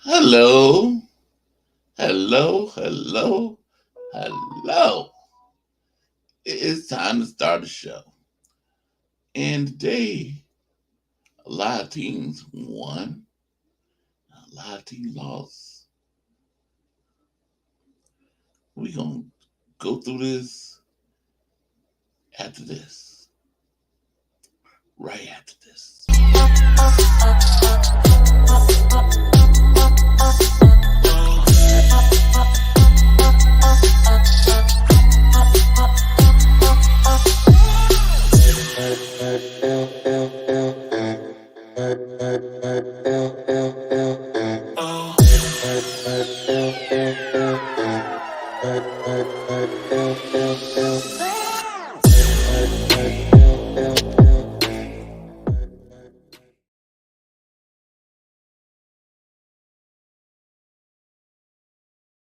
Hello, hello. It's time to start the show. And today, a lot of teams won, a lot of teams lost. We're going to go through this after this, right after this.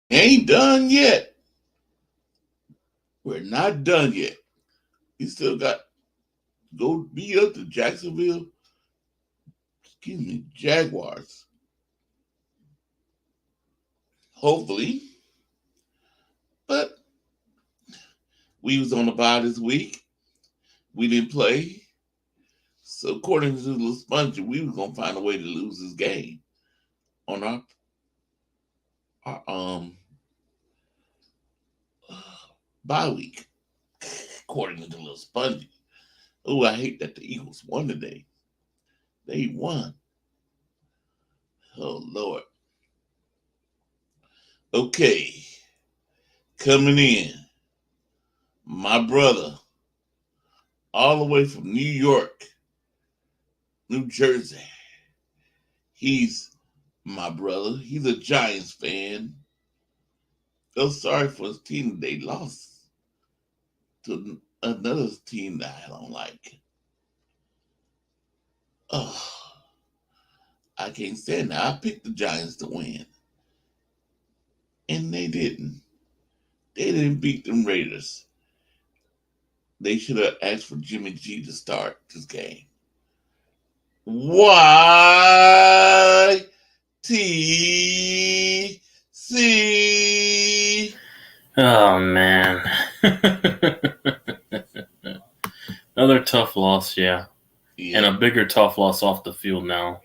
Ain't done yet. We're not done yet. We still got to go beat up the Jaguars. Hopefully. But we was on the bye this week. We didn't play. So according to the little sponge, we was gonna find a way to lose this game on our bye week. According to the little spongy. Oh, I hate that the Eagles won today. They won. Oh Lord. Okay. Coming in. My brother. All the way from New York. New Jersey. He's my brother. He's a Giants fan. Feel sorry for his team. They lost to another team that I don't like. Oh, I can't stand that. I picked the Giants to win. And they didn't. They didn't beat them Raiders. They should have asked for Jimmy G to start this game. YTC. Oh man. Another tough loss, yeah. And a bigger tough loss off the field now.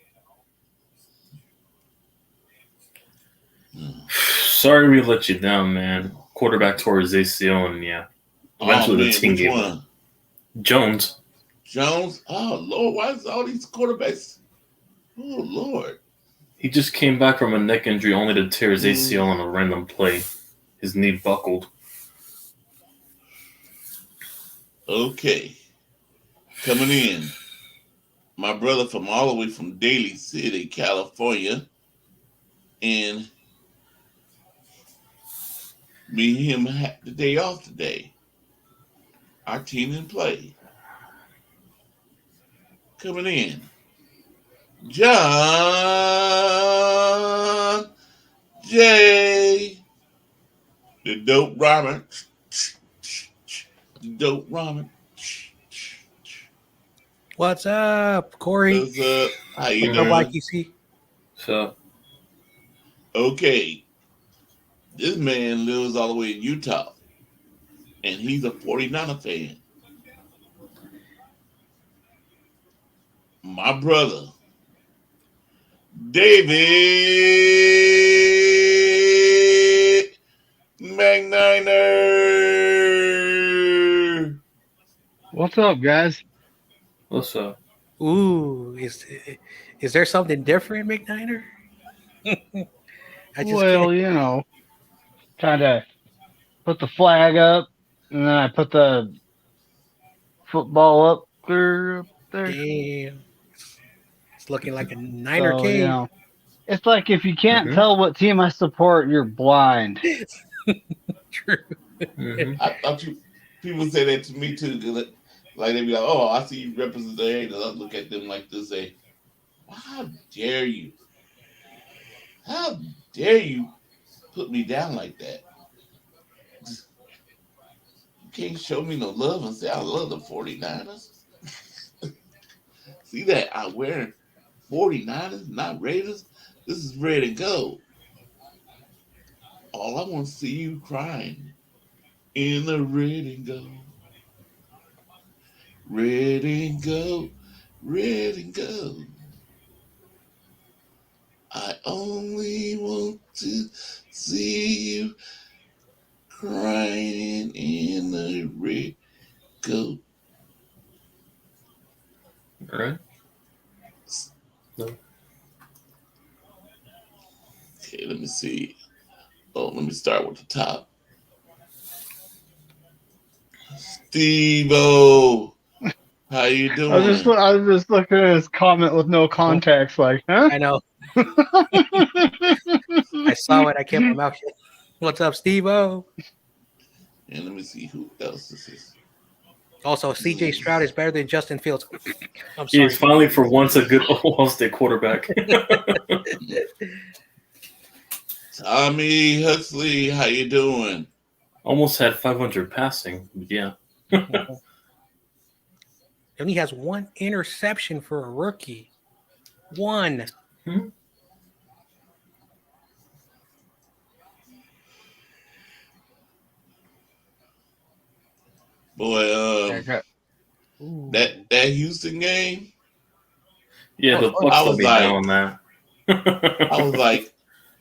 Sorry we let you down, man. Quarterback tore his ACL and eventually the team gave up. Jones. Oh Lord, why is all these quarterbacks? Oh Lord. He just came back from a neck injury only to tear his ACL on a random play. His knee buckled. Okay. Coming in. My brother from all the way from Daly City, California. And me and him had the day off today. Our team didn't play. Coming in. John J. The dope rhymer. The dope rhymer. What's up, Corey? What's up? How you What's up, doing? YTC? So, okay. This man lives all the way in Utah. And he's a 49er fan. My brother, David McNiner. What's up, guys? what's up? Ooh, is there something different, McNiner? I just Well, can't. kind of put the flag up, and then I put the football up there. Damn, it's looking like a Niner So, cave. it's like if you can't tell what team I support, you're blind. True. I thought people say that to me too. Like they be like, "Oh, I see you represent the haters." I look at them like this, say, "How dare you? How dare you put me down like that? You can't show me no love and say I love the 49ers. See that I wear 49ers, not Raiders. This is red and gold. All I want to see you crying in the red and gold. Red and gold, red and gold. I only want to see you crying in the red gold. All right. No. Okay, let me see. Oh, let me start with the top. Steve-O, how you doing? I was just looking at his comment with no context, like, huh? I know. I saw it. I kept my mouth shut. What's up, Steve-O? And let me see who else this is. Also, CJ Stroud is better than Justin Fields. I'm He sorry. is finally, for once, a good Ohio State quarterback. Tommy Huxley, how you doing? Almost had 500 passing. Yeah. Only has one interception for a rookie. One. Hmm? Boy, that Houston game. Yeah, the Bucks I will was be like, down on that. I was like,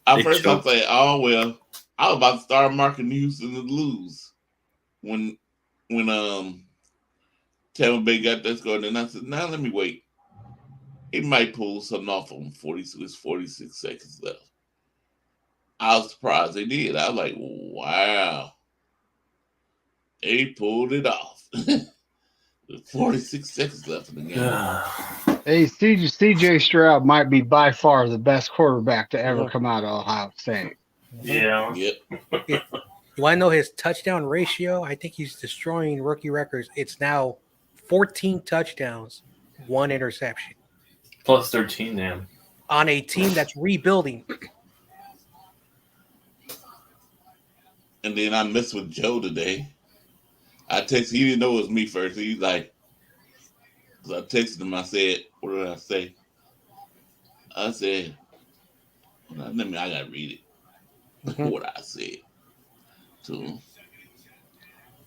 at They first I was choked. like, oh well. I was about to start marking Houston to lose when Tampa Bay got that score. Then I said, now let me wait. He might pull something off on 46 seconds left. I was surprised they did. I was like, wow. They pulled it off. 46 seconds left in the game. Hey, CJ Stroud might be by far the best quarterback to ever come out of Ohio State. Yeah. Yep. You want to know his touchdown ratio? I think he's destroying rookie records. It's now 14 touchdowns, 1 interception. Plus 13, damn. On a team that's rebuilding. And then I messed with Joe today. I texted, he didn't know it was me first. He's like, so I texted him, I said, what did I say? I said, I gotta read it. What I said to him.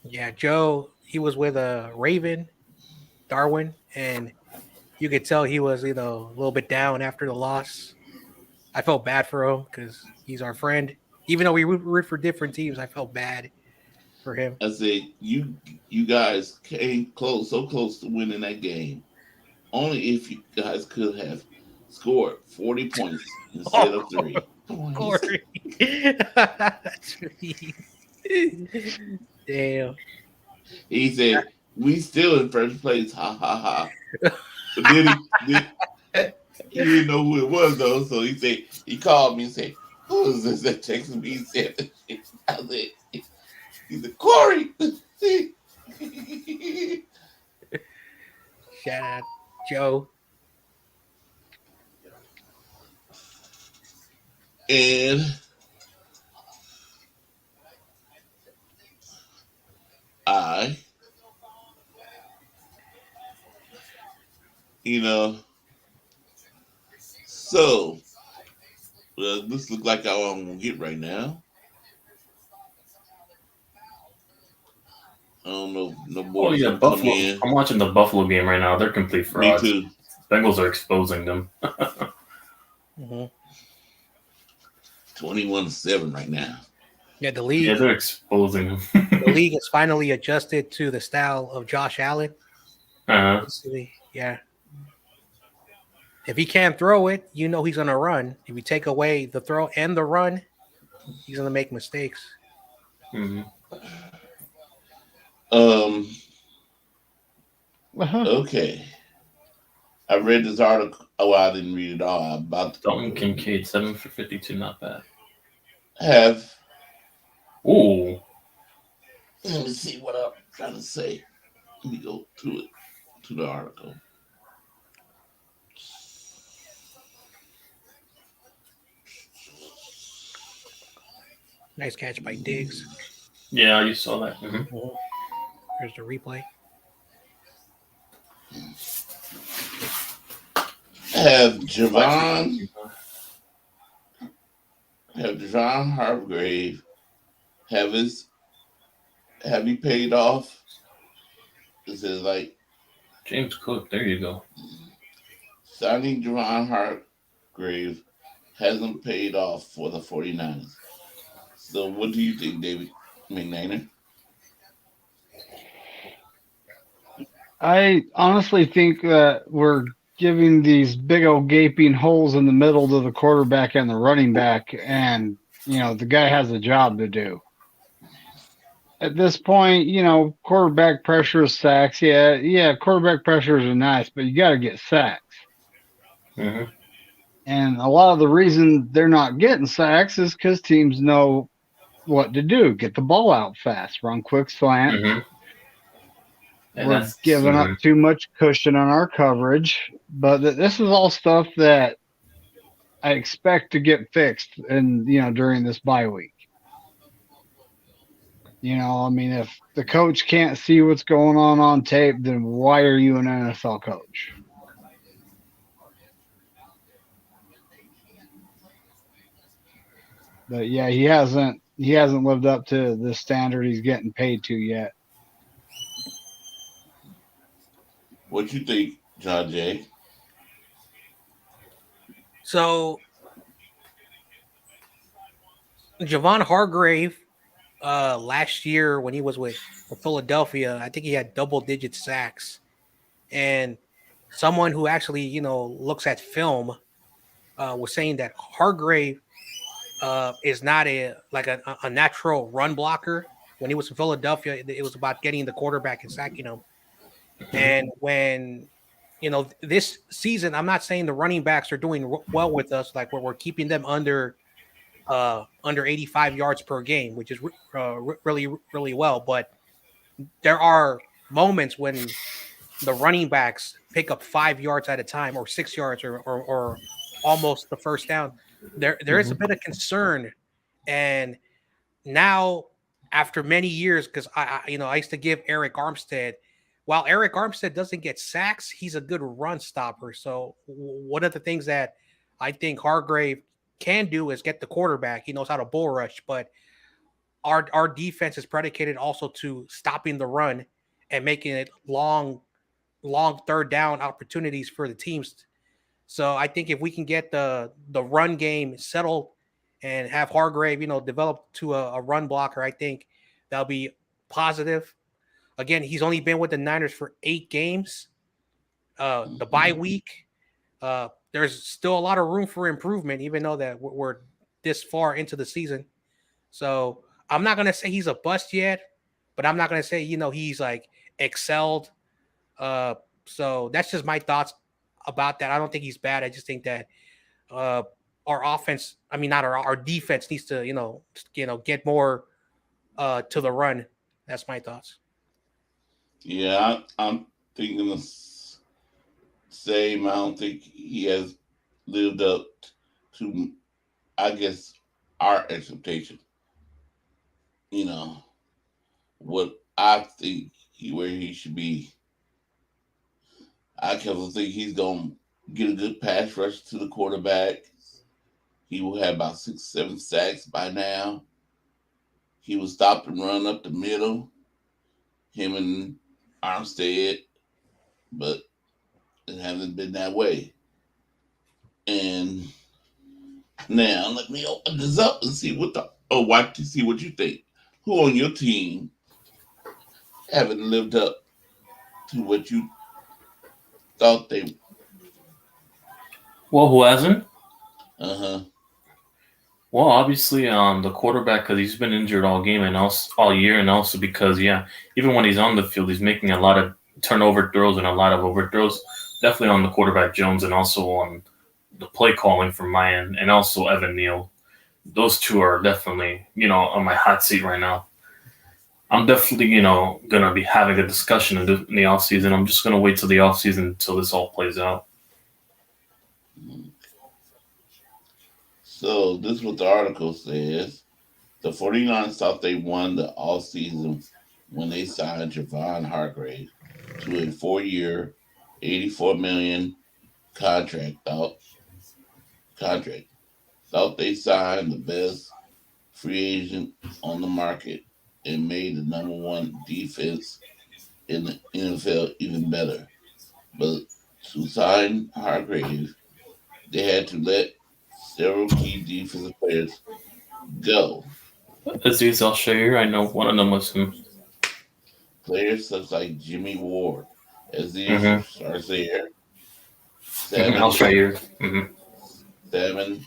Yeah, Joe, he was with a Raven, Darwin, and you could tell he was, a little bit down after the loss. I felt bad for him because he's our friend. Even though we root for different teams, I felt bad for him. I said, you guys came close, so close to winning that game. Only if you guys could have scored 40 points instead of 3. Corey. That's me. Damn. He said, we still in first place, ha ha ha. But then he didn't know who it was though, so he called me and said, who is this that texted me? He said, I said, he said, Corey. Shout out, Joe. And so this looks like how I'm gonna get right now. I don't know if no Oh, boys yeah, gonna come Buffalo. in. I'm watching the Buffalo game right now. They're complete Me frauds. too. Bengals are exposing them. 21-7 right now. Yeah, the league. Yeah, they're exposing them. The league has finally adjusted to the style of Josh Allen. Yeah. If he can't throw it, he's going to run. If you take away the throw and the run, he's going to make mistakes. Mm-hmm. Okay. I read this article. Oh, I didn't read it all. I'm about to Dalton Kincaid, 7 for 52, not bad. have. Ooh. Let me see what I'm trying to say. Let me go to it, to the article. Nice catch by Diggs. Yeah, you saw that. Mm-hmm. There's the replay. Have Javon have John Hargrave have his have he paid off? Is it like James Cook, there you go. signing Javon Hargrave hasn't paid off for the 49ers? So what do you think, David McNainer? I honestly think that we're giving these big old gaping holes in the middle to the quarterback and the running back, and the guy has a job to do. At this point, quarterback pressure is sacks. Yeah, quarterback pressures are nice, but you got to get sacks. Mm-hmm. And a lot of the reason they're not getting sacks is because teams know what to do: get the ball out fast, run quick slant. Mm-hmm. And We're that's giving up too much cushion on our coverage, but this is all stuff that I expect to get fixed, and during this bye week. I mean, if the coach can't see what's going on tape, then why are you an NFL coach? But yeah, he hasn't lived up to the standard he's getting paid to yet. What you think, John Jay? So Javon Hargrave, last year when he was with Philadelphia, I think he had double-digit sacks. And someone who actually, looks at film, was saying that Hargrave is not a natural run blocker. When he was in Philadelphia, it was about getting the quarterback and sacking him. And when this season, I'm not saying the running backs are doing well with us, like we're keeping them under 85 yards per game, which is really really well. But there are moments when the running backs pick up 5 yards at a time, or 6 yards, or almost the first down. There is a bit of concern, and now after many years, because I used to give Eric Armstead. While Eric Armstead doesn't get sacks, he's a good run stopper. So one of the things that I think Hargrave can do is get the quarterback. He knows how to bull rush, but our defense is predicated also to stopping the run and making it long third down opportunities for the teams. So I think if we can get the run game settled and have Hargrave, develop to a run blocker, I think that'll be positive. Again, he's only been with the Niners for 8 games. The bye week, there's still a lot of room for improvement, even though that we're this far into the season. So I'm not gonna say he's a bust yet, but I'm not gonna say he's like excelled. Uh, so that's just my thoughts about that. I don't think he's bad. I just think that uh, our offense, I mean, not our defense needs to get more to the run. That's my thoughts. Yeah, I'm thinking the same. I don't think he has lived up to, I guess, our expectation. You know what I think where he should be. I kind of think he's gonna get a good pass rush to the quarterback. He will have about 6, 7 sacks by now. He will stop and run up the middle. Him and Armstead, but it hasn't been that way. And now let me open this up and see watch to see what you think. Who on your team haven't lived up to what you thought they? Well, who hasn't? Uh-huh. Well, obviously, the quarterback, because he's been injured all game and also all year, and also because, even when he's on the field, he's making a lot of turnover throws and a lot of overthrows. Definitely on the quarterback, Jones, and also on the play calling from my end, and also Evan Neal. Those two are definitely, on my hot seat right now. I'm definitely, going to be having a discussion in the offseason. I'm just going to wait till the offseason until this all plays out. So this is what the article says. The 49ers thought they won the offseason when they signed Javon Hargrave to a 4-year, $84 million contract. thought they signed the best free agent on the market and made the number one defense in the NFL even better. But to sign Hargrave, they had to let several key defensive players go. Aziz Al Shair, I know one of them was him. Players such like Jimmy Ward, Aziz Mm-hmm. Sarzair, Mm-hmm. Al Salmon, Shair. Mm-hmm. Salmon,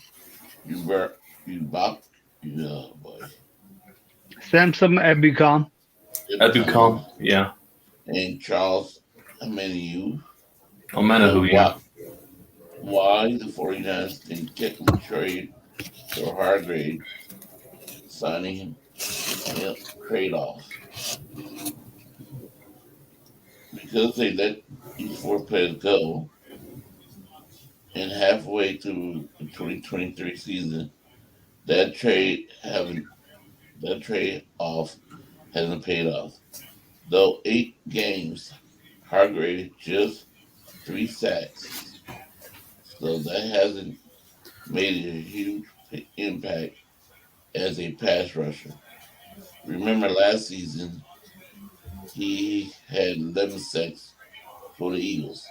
Ubak, yeah, boy, Samson Ebukam. Ibicon, Abucom. Yeah. and Charles Ameniu. Omenihu, yeah. Why the 49ers can technically trade for Hargrave, signing him trade off because they let these four players go, and halfway through the 2023 season, that trade having that trade off hasn't paid off. Though 8 games, Hargrave just 3 sacks, so that hasn't made a huge impact as a pass rusher. Remember last season, he had 11 sacks for the Eagles.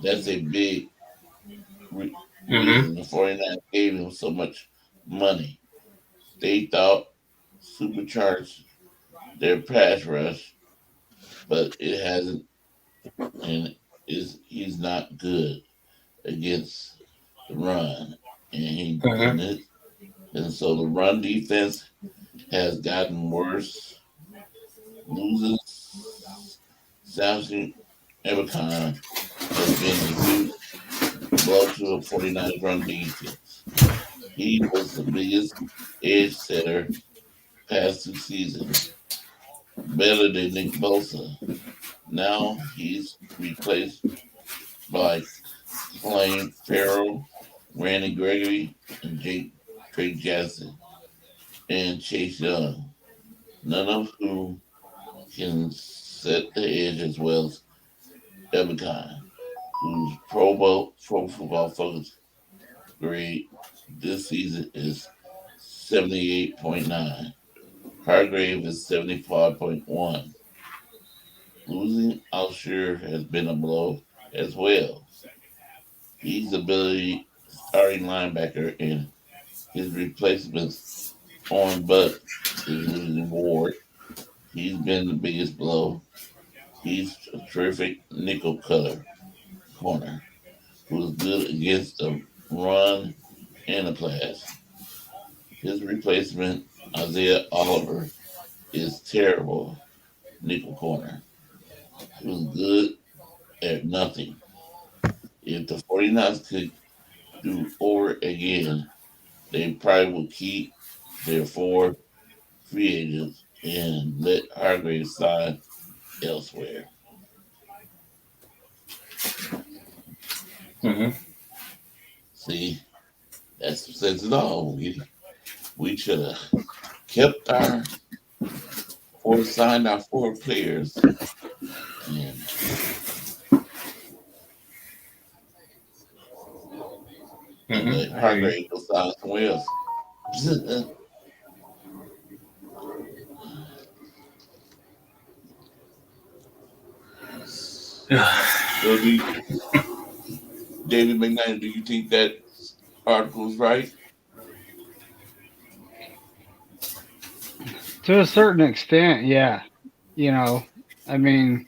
That's a big Mm-hmm. reason the 49ers gave him so much money. They thought supercharged their pass rush, but it hasn't, and he's not good against the run, and Mm-hmm. and so the run defense has gotten worse. Losing Samson Ebicon has been a huge blow to the 49ers run defense. He was the biggest edge setter past 2 seasons, better than Nick Bosa. Now he's replaced by Clayne Farrell, Randy Gregory, and Trey Jackson, and Chase Young, none of whom can set the edge as well as Ebicon, whose Pro Football Focus grade this season is 78.9. Hargrave is 75.1. Losing Alsher has been a blow as well. He's ability starting linebacker and his replacements on but is losing Ward. He's been the biggest blow. He's a terrific nickel cutter corner who's good against the run and the pass. His replacement, Isaiah Oliver, is terrible nickel corner who's good at nothing. If the 49ers could do over again, they probably would keep their 4 free agents and let Hargrave sign elsewhere. Mm-hmm. See, that says it all. We should have kept our signed our 4 players and let Mm-hmm. I hear you. Hargrave go sign somewhere else. So, David McKnight, do you think that article is right? To a certain extent, yeah. You know, I mean,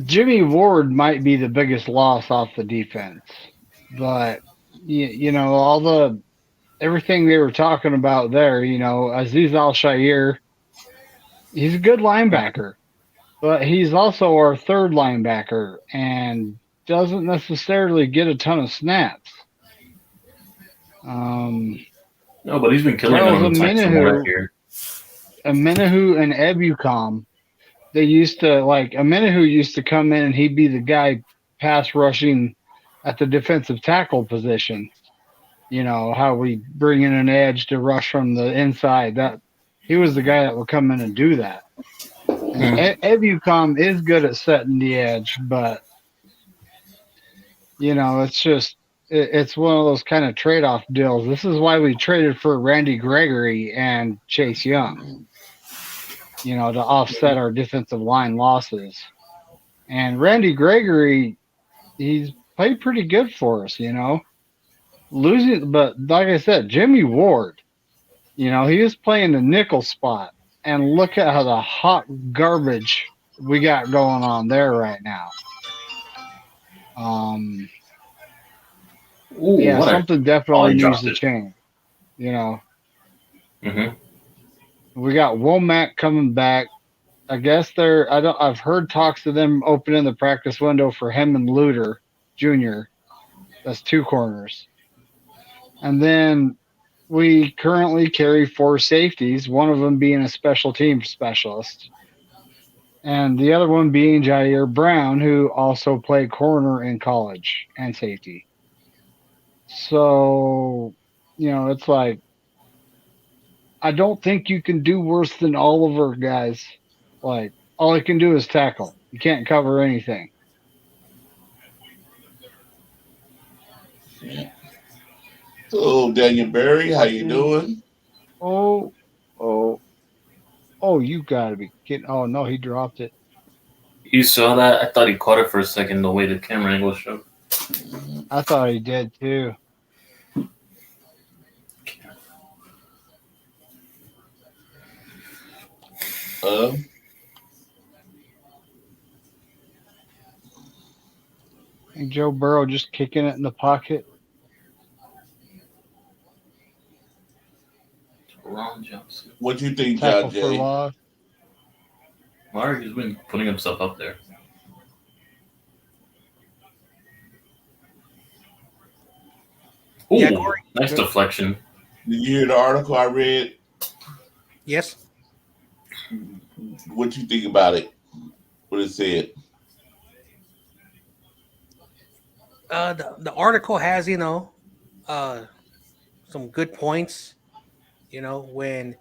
Jimmy Ward might be the biggest loss off the defense, but you know, all the everything they were talking about there, you know, Aziz Al Shair, he's a good linebacker, but he's also our third linebacker and doesn't necessarily get a ton of snaps. Um, No, but he's been killing it Charles on the Titans from what I Aminihu, hear. Aminihu and Ebucom, they used to like Aminihu used to come in and he'd be the guy pass rushing at the defensive tackle position. You know how we bring in an edge to rush from the inside. That he was the guy that would come in and do that. And Mm. Ebucom is good at setting the edge, but you know it's one of those kind of trade-off deals. This is why we traded for Randy Gregory and Chase Young, to offset our defensive line losses. And Randy Gregory, he's played pretty good for us, losing, but like I said, Jimmy Ward, he was playing the nickel spot, and look at how the hot garbage we got going on there right now. Ooh, Yeah, what something Oh, definitely he needs dropped to it. change. hmm We got Womack coming back. I guess I've heard talks of them opening the practice window for him and Luter Jr. That's 2 corners. And then we currently carry 4 safeties, one of them being a special team specialist, and the other one being Jair Brown, who also played corner in college and safety. So, it's like, I don't think you can do worse than all of our guys. Like, all he can do is tackle. You can't cover anything. Yeah. So Daniel Barry, how you doing? Oh, oh, oh, you gotta be kidding. Oh, no, he dropped it. You saw that? I thought he caught it for a second. The way the camera angle showed. I thought he did too. Uh, And Joe Burrow just kicking it in the pocket. Ron Johnson. what you think, Tackle John for Jay? loss. Mark has been putting himself up there. Ooh, Yeah, Corey. nice deflection. Did you hear the article I read? Yes. What you think about it? What it said? The article has some good points. When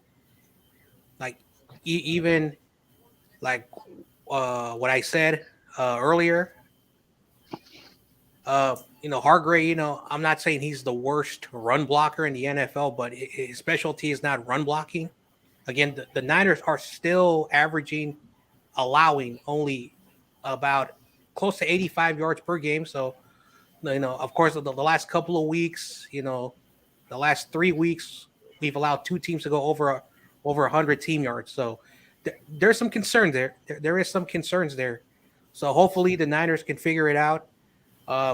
like even like what I said earlier. Hargrave. I'm not saying he's the worst run blocker in the NFL, but his specialty is not run blocking. Again, the Niners are still allowing only about close to 85 yards per game. So, of course, the last couple of weeks, the last 3 weeks, we've allowed 2 teams to go over 100 team yards. So there's some concern there. There is some concerns there. So hopefully the Niners can figure it out.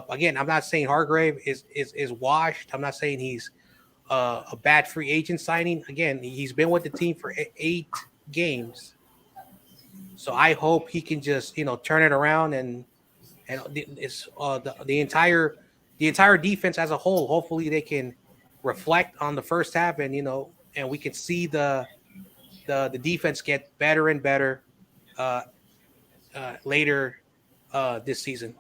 Again, I'm not saying Hargrave is washed. I'm not saying he's a bad free agent signing. Again, he's been with the team for 8 games. So I hope he can just turn it around and it's the entire defense as a whole. Hopefully they can reflect on the first half and and we can see the defense get better and better later this season.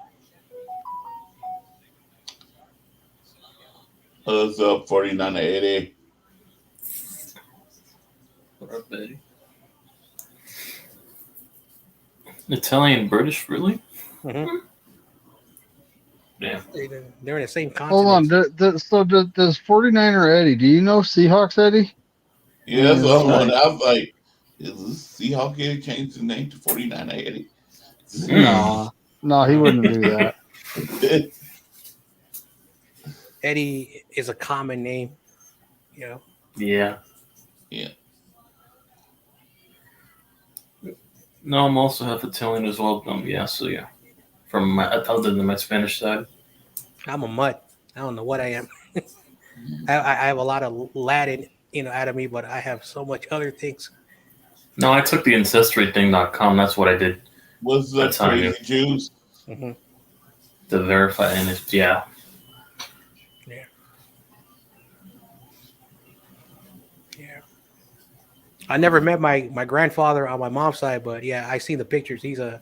What's up, 49-80? What up, Betty? Italian British, really? Mm-hmm. Yeah. They're in the same continent. Hold on. So does 49er Eddie? Do you know Seahawks Eddie? Yeah, that's the other right. one. I was like, is this Seahawk kid changed the name to 49-80? No, he wouldn't do that. Eddie is a common name, Yeah. Yeah. No, I'm also half Italian as well. Yeah, so yeah. From other than my Spanish side. I'm a mutt. I don't know what I am. I have a lot of Latin, out of me, but I have so much other things. No, I took the ancestrything.com. That's what I did. What's up, Crazy Jews? Mm-hmm. To verify, and it's, yeah. Yeah. Yeah. I never met my grandfather on my mom's side, but yeah, I seen the pictures. He's a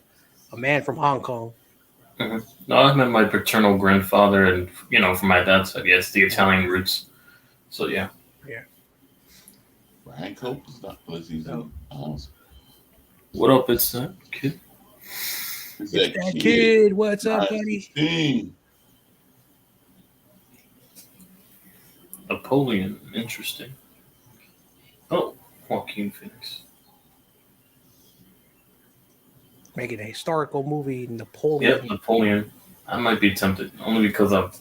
man from Hong Kong. Mm-hmm. No, I met my paternal grandfather, and from my dad's side, yes, the Italian roots. So yeah. Yeah. Brian Cope is not unless he's in the house. What up, it's that kid? It's that kid. What's up, Nice buddy? thing. Napoleon, interesting. Oh, Joaquin Phoenix. Making a historical movie, Yep, Napoleon. Napoleon. I might be tempted only because of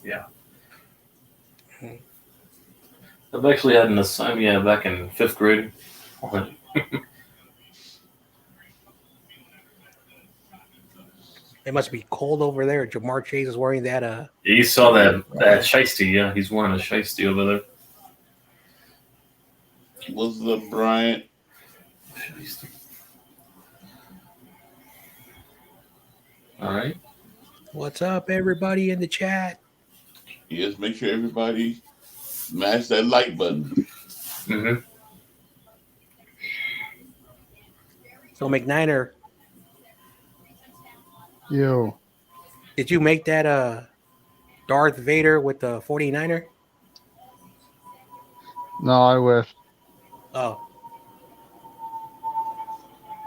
Mhm. I've actually had an assignment back in 5th grade. It must be cold over there. Jamar Chase is wearing that. You saw that shiesty, yeah. He's wearing a shiesty over there. What's up, Bryant? Shiesty. All right. What's up, everybody in the chat? Yes, make sure everybody smash that like button. Mm-hmm. So McNiner, Yo, did you make that Darth Vader with the 49er? no, I wish. Oh,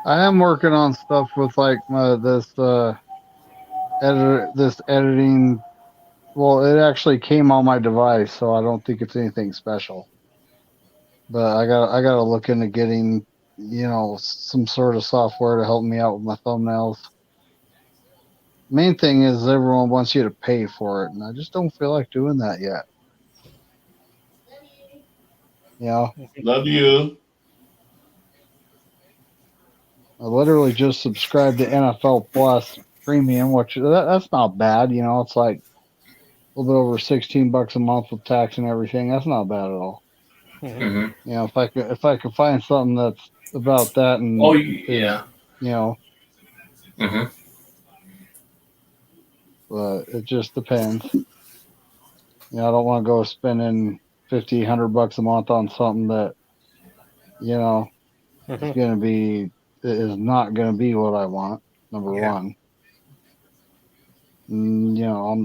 I am working on stuff with like this editing. Well, it actually came on my device, so I don't think it's anything special. But I gotta look into getting, some sort of software to help me out with my thumbnails. Main thing is everyone wants you to pay for it, and I just don't feel like doing that yet. You know, Love you. I literally just subscribed to NFL Plus Premium, which that's not bad. It's like a little bit over $16 a month with tax and everything. That's not bad at all. mhm. Mm-hmm. If I could find something that's about that Oh, and is yeah. you know, Mm-hmm. but it just depends. I don't want to go spending 50, $100 a month on something that you know is Mhm. gonna be is not gonna be what I want. Number Yeah. one.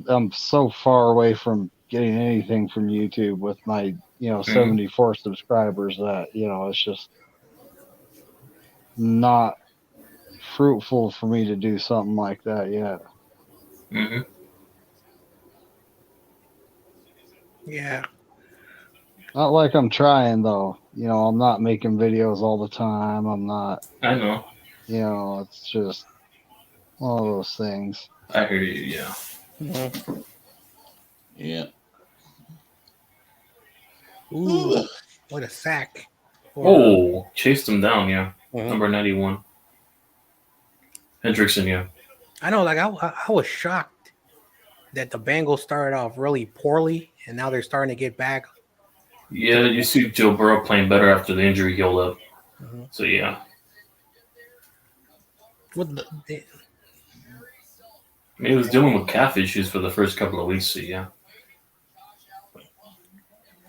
I'm so far away from getting anything from YouTube with my Mm-hmm. 74 subscribers that it's just not fruitful for me to do something like that yet. Mm-hmm. Yeah. Not like I'm trying though. I'm not making videos all the time. I'm not. I know. It's just one of those things. I hear you. Yeah. Mhm. Yeah. Ooh, what a sack. Or Oh, chased him down. Yeah. Mhm. Number 91. Hendrickson. Yeah. I know, like I was shocked that the Bengals started off really poorly, and now they're starting to get back to Yeah. the. You see Joe Burrow playing better after the injury healed up. Mhm. So yeah. What I mean, he was dealing with calf issues for the first couple of weeks. So yeah.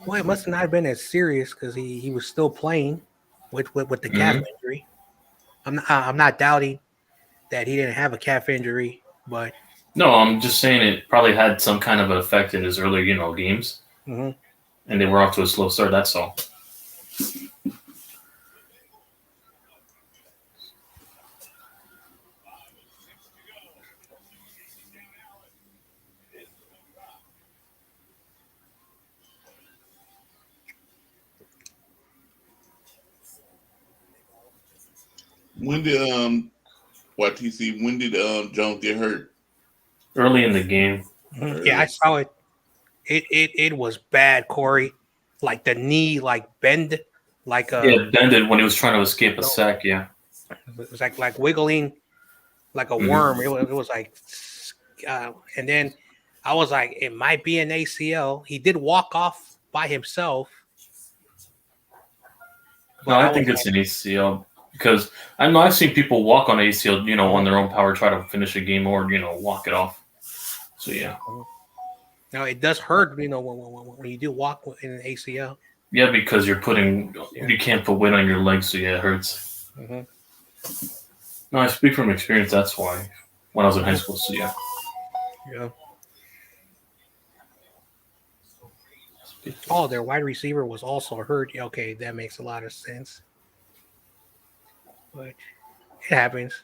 well, it must not have been as serious because he was still playing with the calf Mm-hmm. injury. I'm not doubting that he didn't have a calf injury, but No, I'm just saying it probably had some kind of effect in his earlier, games, mhm. and they were off to a slow start. That's all. When did YTC? When did Jones get hurt? Early in the game. Yeah, I Early. saw it. It was bad, Corey. Like the knee, like bend, like Yeah, it bended when he was trying to escape a no, sack. Yeah. it was like wiggling like a Mm-hmm. worm. It was like, and then I was like, it might be an ACL. He did walk off by himself, No, but I I was think it's an ACL because I know I've seen people walk on ACL, like, on their own power, try to finish a game or walk it off. So yeah, now it does hurt, when you do walk in an ACL. yeah, because Yeah. you can't put weight on your legs, so yeah, it hurts. Mm-hmm. No, I speak from experience. That's why when I was in high school. So yeah. Yeah. Oh, their wide receiver was also hurt. Yeah, okay, that makes a lot of sense. But it happens.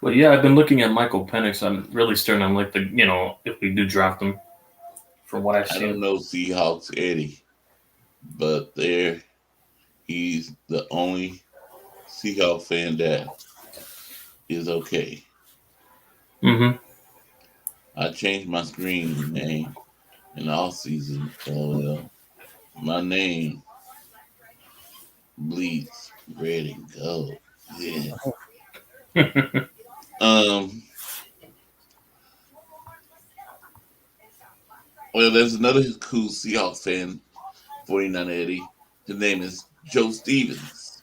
But yeah, I've been looking at Michael Penix. I'm really starting to like if we do draft him. from what I've I don't seen. know Seahawks Eddie, but he's the only Seahawks fan that is okay. Mm-hmm. I changed my screen name in the off season. LOL. My name bleeds red and gold. Yeah. Um. Well, there's another cool Seahawks fan, 49 Eddie. His name is Joe Stevens.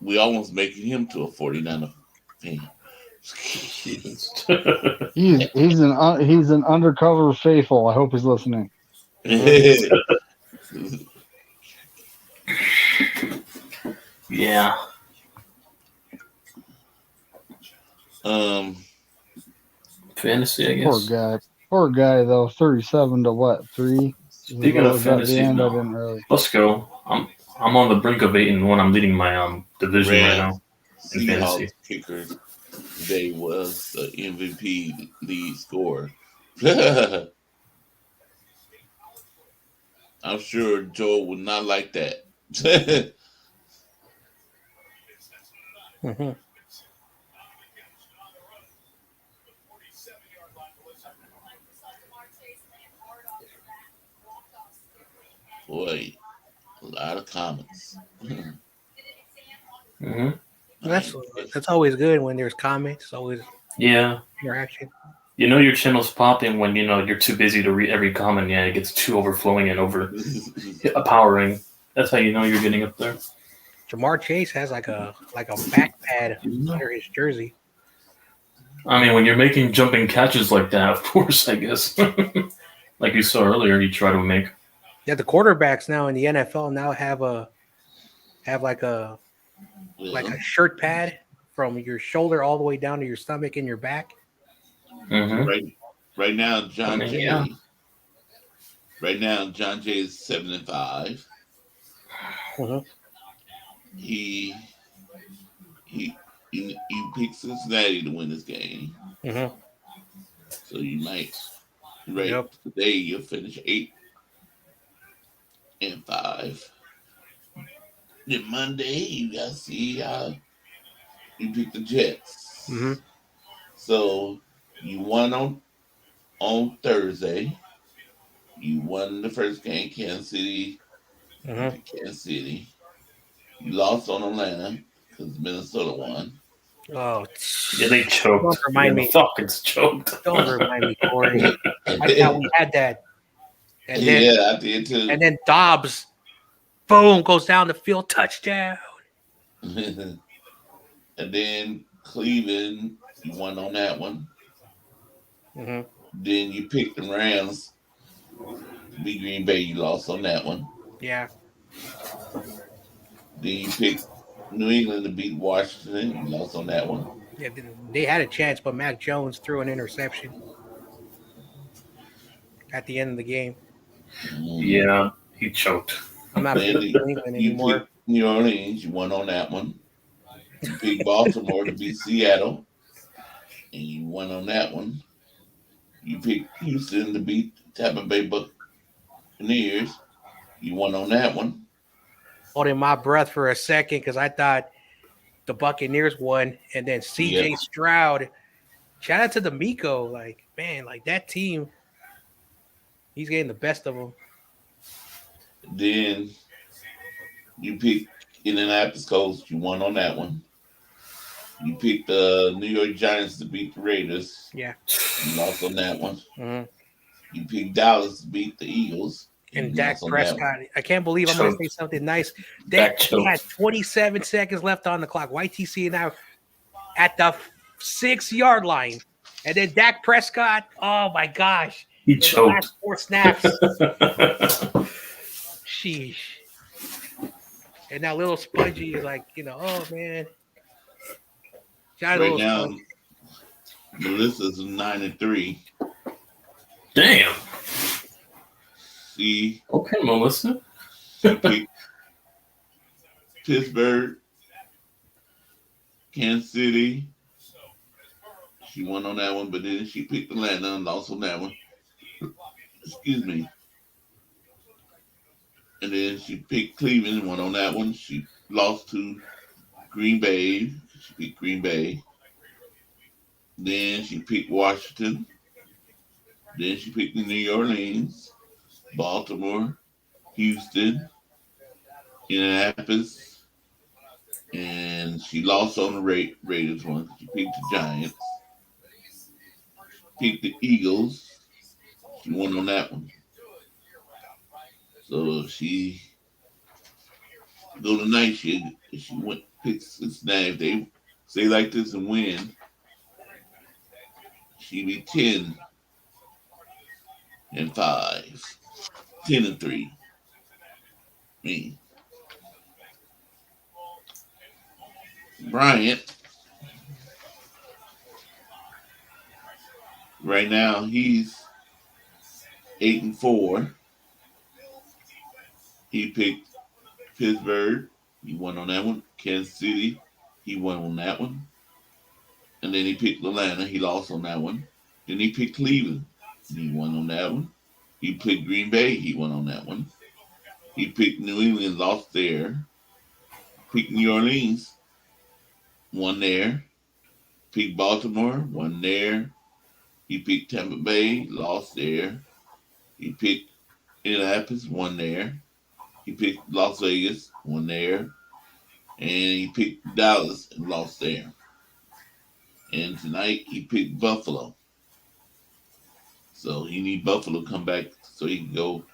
We almost making him to a 49er fan. Jesus. He's an undercover faithful. I hope he's listening. Yeah. um. Fantasy, I Poor guess. guy. Poor guy though. 37 to what? 3? Speaking of Was that the fantasy, end? I no. didn't really. Let's go. I'm on the brink of 8-1. I'm leading my division right now Rams in fantasy. Seahawks kicker today was the MVP lead scorer. I'm sure Joel would not like that. Mm-hmm. Boy, a lot of comments. Mm-hmm. That's that's always good when there's comments. Always Yeah. interaction. You know your channel's popping when you're too busy to read every comment. Yeah, it gets too overflowing and overpowering. That's how you know you're getting up there. Jamar Chase has like a back pad under his jersey. I mean, when you're making jumping catches like that, of course, I guess. Like you saw earlier, you try to make. Yeah, the quarterbacks now in the NFL now have like a Well, shirt pad from your shoulder all the way down to your stomach and your back. Mm-hmm. right now, I mean, yeah. John Jay is 7-5. Mm-hmm. He you picked Cincinnati to win this game, Mm-hmm. so you might Yep. today. You'll finish 8-5. Then Monday you gotta see how you pick the Jets. Mm-hmm. So you won on Thursday. You won the first game, Kansas City. You Mm-hmm. picked Kansas City. You lost on Atlanta because Minnesota won. Oh, Yeah, they choked. don't remind The me. Falcons choked. Don't remind me, Corey. I thought we had that, and then Yeah, I did too. Dobbs, boom, goes down the field, touchdown. And then Cleveland, you won on that one. Mm-hmm. Then you picked the Rams to beat Green Bay. You lost on that one. Yeah. Then you picked New England to beat Washington. You lost on that one. Yeah, they had a chance, but Mac Jones threw an interception at the end of the game. Yeah, he choked. I'm not Then picking New England you anymore. picked New Orleans. You won on that one. You picked Baltimore to beat Seattle, and you won on that one. You picked Houston to beat Tampa Bay Buccaneers. You won on that one. Holding my breath for a second because I thought the Buccaneers won, and then CJ Yeah. Stroud. Shout out to the Miko, like man, like that team. He's getting the best of them. Then you picked Indianapolis Colts. You won on that one. You picked the New York Giants to beat the Raiders. Yeah. You lost on that one. Mm-hmm. You picked Dallas to beat the Eagles. And you Dak lost on that one. Prescott. I can't believe I'm going to say something nice. Dak He had 27 seconds left on the clock. YTC and I at the 6-yard line. And then Dak Prescott, oh my gosh. He The choked. last 4 snaps. Sheesh. And that little Spongy is like, oh man. Shout out to Right little now, Spongy. Melissa's 9-3. Damn. See, Okay, Melissa. she picked Pittsburgh, Kansas City, She won on that one, but then she picked Atlanta and lost on that one. Excuse me. And then she picked Cleveland and won on that one. She lost to Green Bay. She picked Green Bay. Then she picked Washington. Then she picked New Orleans, Baltimore, Houston, Indianapolis, and she lost on the Raiders one. She picked the Giants. Picked the Eagles. She won on that one. So she go tonight. She went picked Cincinnati. If they stay like this and win, she be 10-5, 10-3. Me, Bryant. Right now he's 8-4. He picked Pittsburgh. He won on that one. Kansas City. He won on that one. And then he picked Atlanta. He lost on that one. Then he picked Cleveland. He won on that one. He picked Green Bay. He won on that one. He picked New England. Lost there. Picked New Orleans. Won there. Picked Baltimore. Won there. He picked Tampa Bay. Lost there. He picked Indianapolis. Won there. He picked Las Vegas. Won there. And he picked Dallas and lost there. And tonight he picked Buffalo. So he need Buffalo to come back so he can go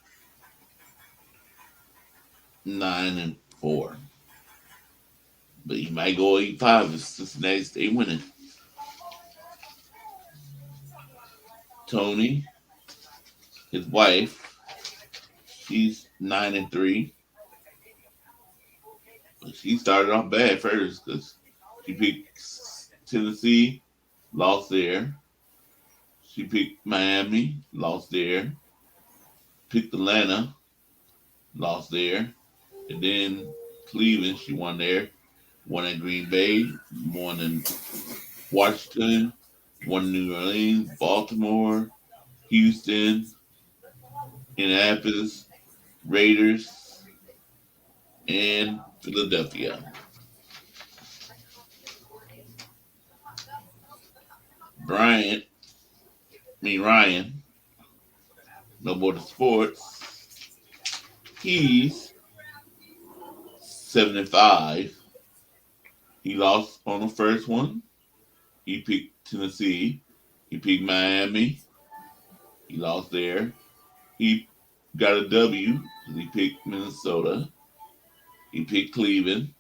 9-4. But he might go 8-5 if Cincinnati stay winning. Tony, his wife, she's 9-3. But she started off bad first because she picked Tennessee, lost there. She picked Miami, lost there. Picked Atlanta, lost there. And then Cleveland, she won there. Won at Green Bay, won in Washington, won in New Orleans, Baltimore, Houston, Indianapolis, Raiders, and Philadelphia. Ryan, no more to sports. He's 7-5. He lost on the first one. He picked Tennessee. He picked Miami. He lost there. He got a W because he picked Minnesota. He picked Cleveland.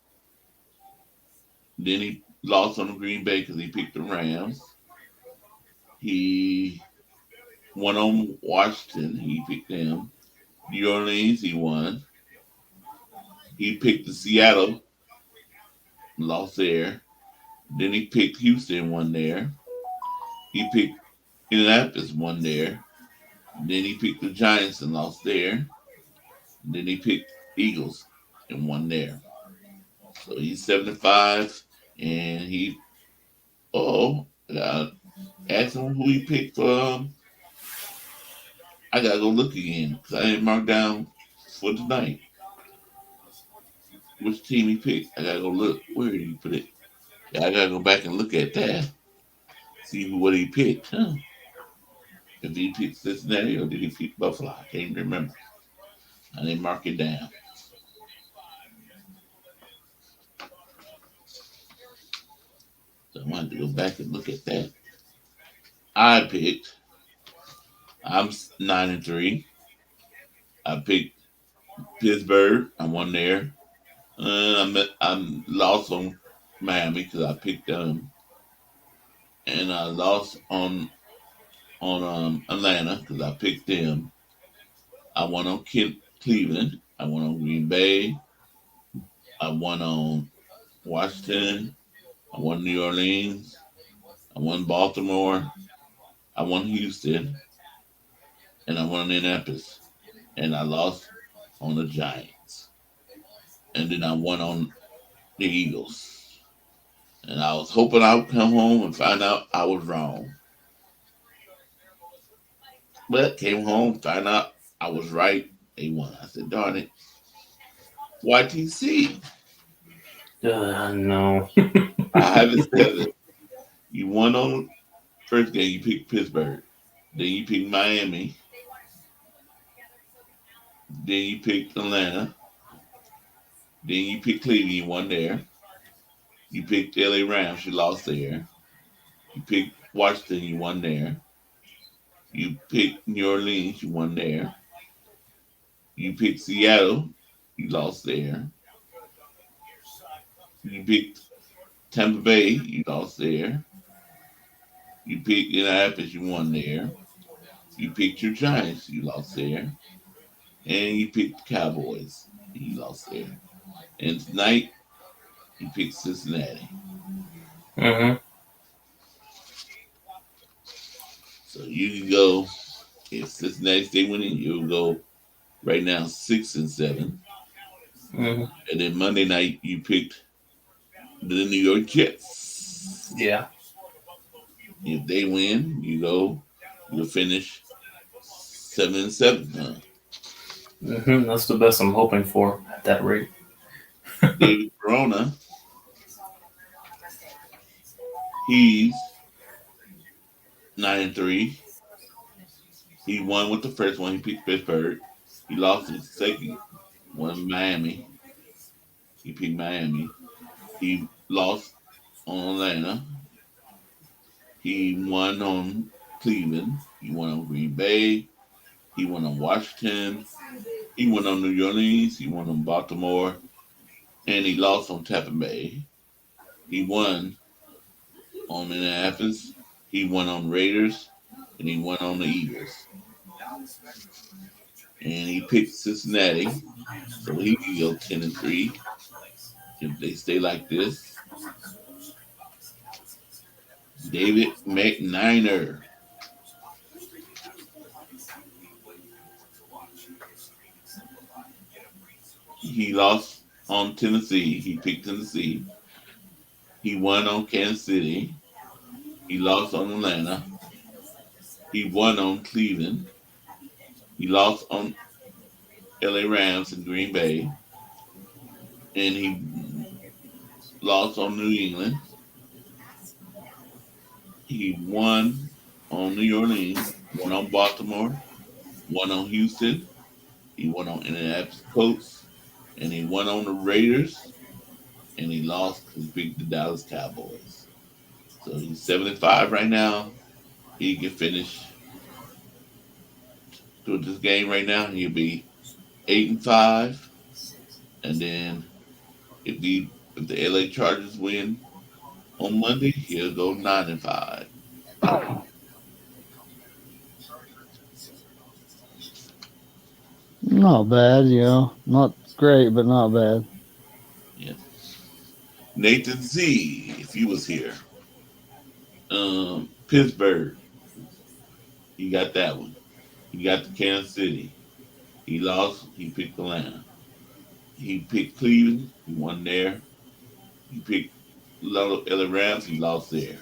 Then he lost on the Green Bay because he picked the Rams. He won on Washington. He picked them. New Orleans, he won. He picked the Seattle. Lost there. Then he picked Houston, won there. He picked Indianapolis, won there. Then he picked the Giants and lost there. Then he picked Eagles and won there. So he's 7-5, and he I gotta ask him who he picked for. I gotta go look again because I didn't mark down for tonight which team he picked. I gotta go look. Where did he put it? Yeah, I gotta go back and look at that. See what he picked. Huh? If he picked Cincinnati or did he pick Buffalo? I can't remember. I didn't mark it down. So I wanted to go back and look at that. I picked. I'm 9-3. I picked Pittsburgh. I won there. I'm lost on Miami because I picked them, and I lost on Atlanta because I picked them. I won on Cleveland. I won on Green Bay. I won on Washington. I won New Orleans. I won Baltimore. I won Houston, and I won Indianapolis, and I lost on the Giants, and then I won on the Eagles. And I was hoping I would come home and find out I was wrong. But came home, found out I was right. They won. I said, darn it. YTC. No. I have it 7. You won on first game, you picked Pittsburgh. Then you picked Miami. Then you picked Atlanta. Then you picked Cleveland, you won there. You picked LA Rams, you lost there. You picked Washington, you won there. You picked New Orleans, you won there. You picked Seattle, you lost there. You picked Tampa Bay, you lost there. You picked Indianapolis, you won there. You picked your Giants, you lost there. And you picked the Cowboys, you lost there. And tonight, you picked Cincinnati. Mm-hmm. So you can go, if Cincinnati stay winning, you'll go right now 6-7. Mm-hmm. And then Monday night, you picked the New York Jets. Yeah. If they win, you'll finish 7-7. Huh? Mm-hmm. That's the best I'm hoping for at that rate. David Corona, he's 9-3. He won with the first one. He picked Pittsburgh. He lost his second one, Miami. He picked Miami. He lost on Atlanta. He won on Cleveland. He won on Green Bay. He won on Washington. He won on New Orleans. He won on Baltimore. And he lost on Tampa Bay. He won on Indianapolis. He won on Raiders. And he won on the Eagles. And he picked Cincinnati. So he can go 10-3 if they stay like this. David McNiner. He lost on Tennessee. He picked Tennessee. He won on Kansas City. He lost on Atlanta. He won on Cleveland. He lost on LA Rams and Green Bay. And he lost on New England. He won on New Orleans, won on Baltimore, won on Houston. He won on Indianapolis Colts, and he won on the Raiders, and he lost because he picked the Dallas Cowboys. So he's 75 right now. He can finish through this game right now. He'll be 8-5, and then if the LA Chargers win on Monday, he'll go 9-5. Not bad, not great, but not bad. Yeah. Nathan Z, if he was here, Pittsburgh, he got that one. He got the Kansas City. He lost. He picked Atlanta. He picked Cleveland. He won there. He picked LA Rams. He lost there.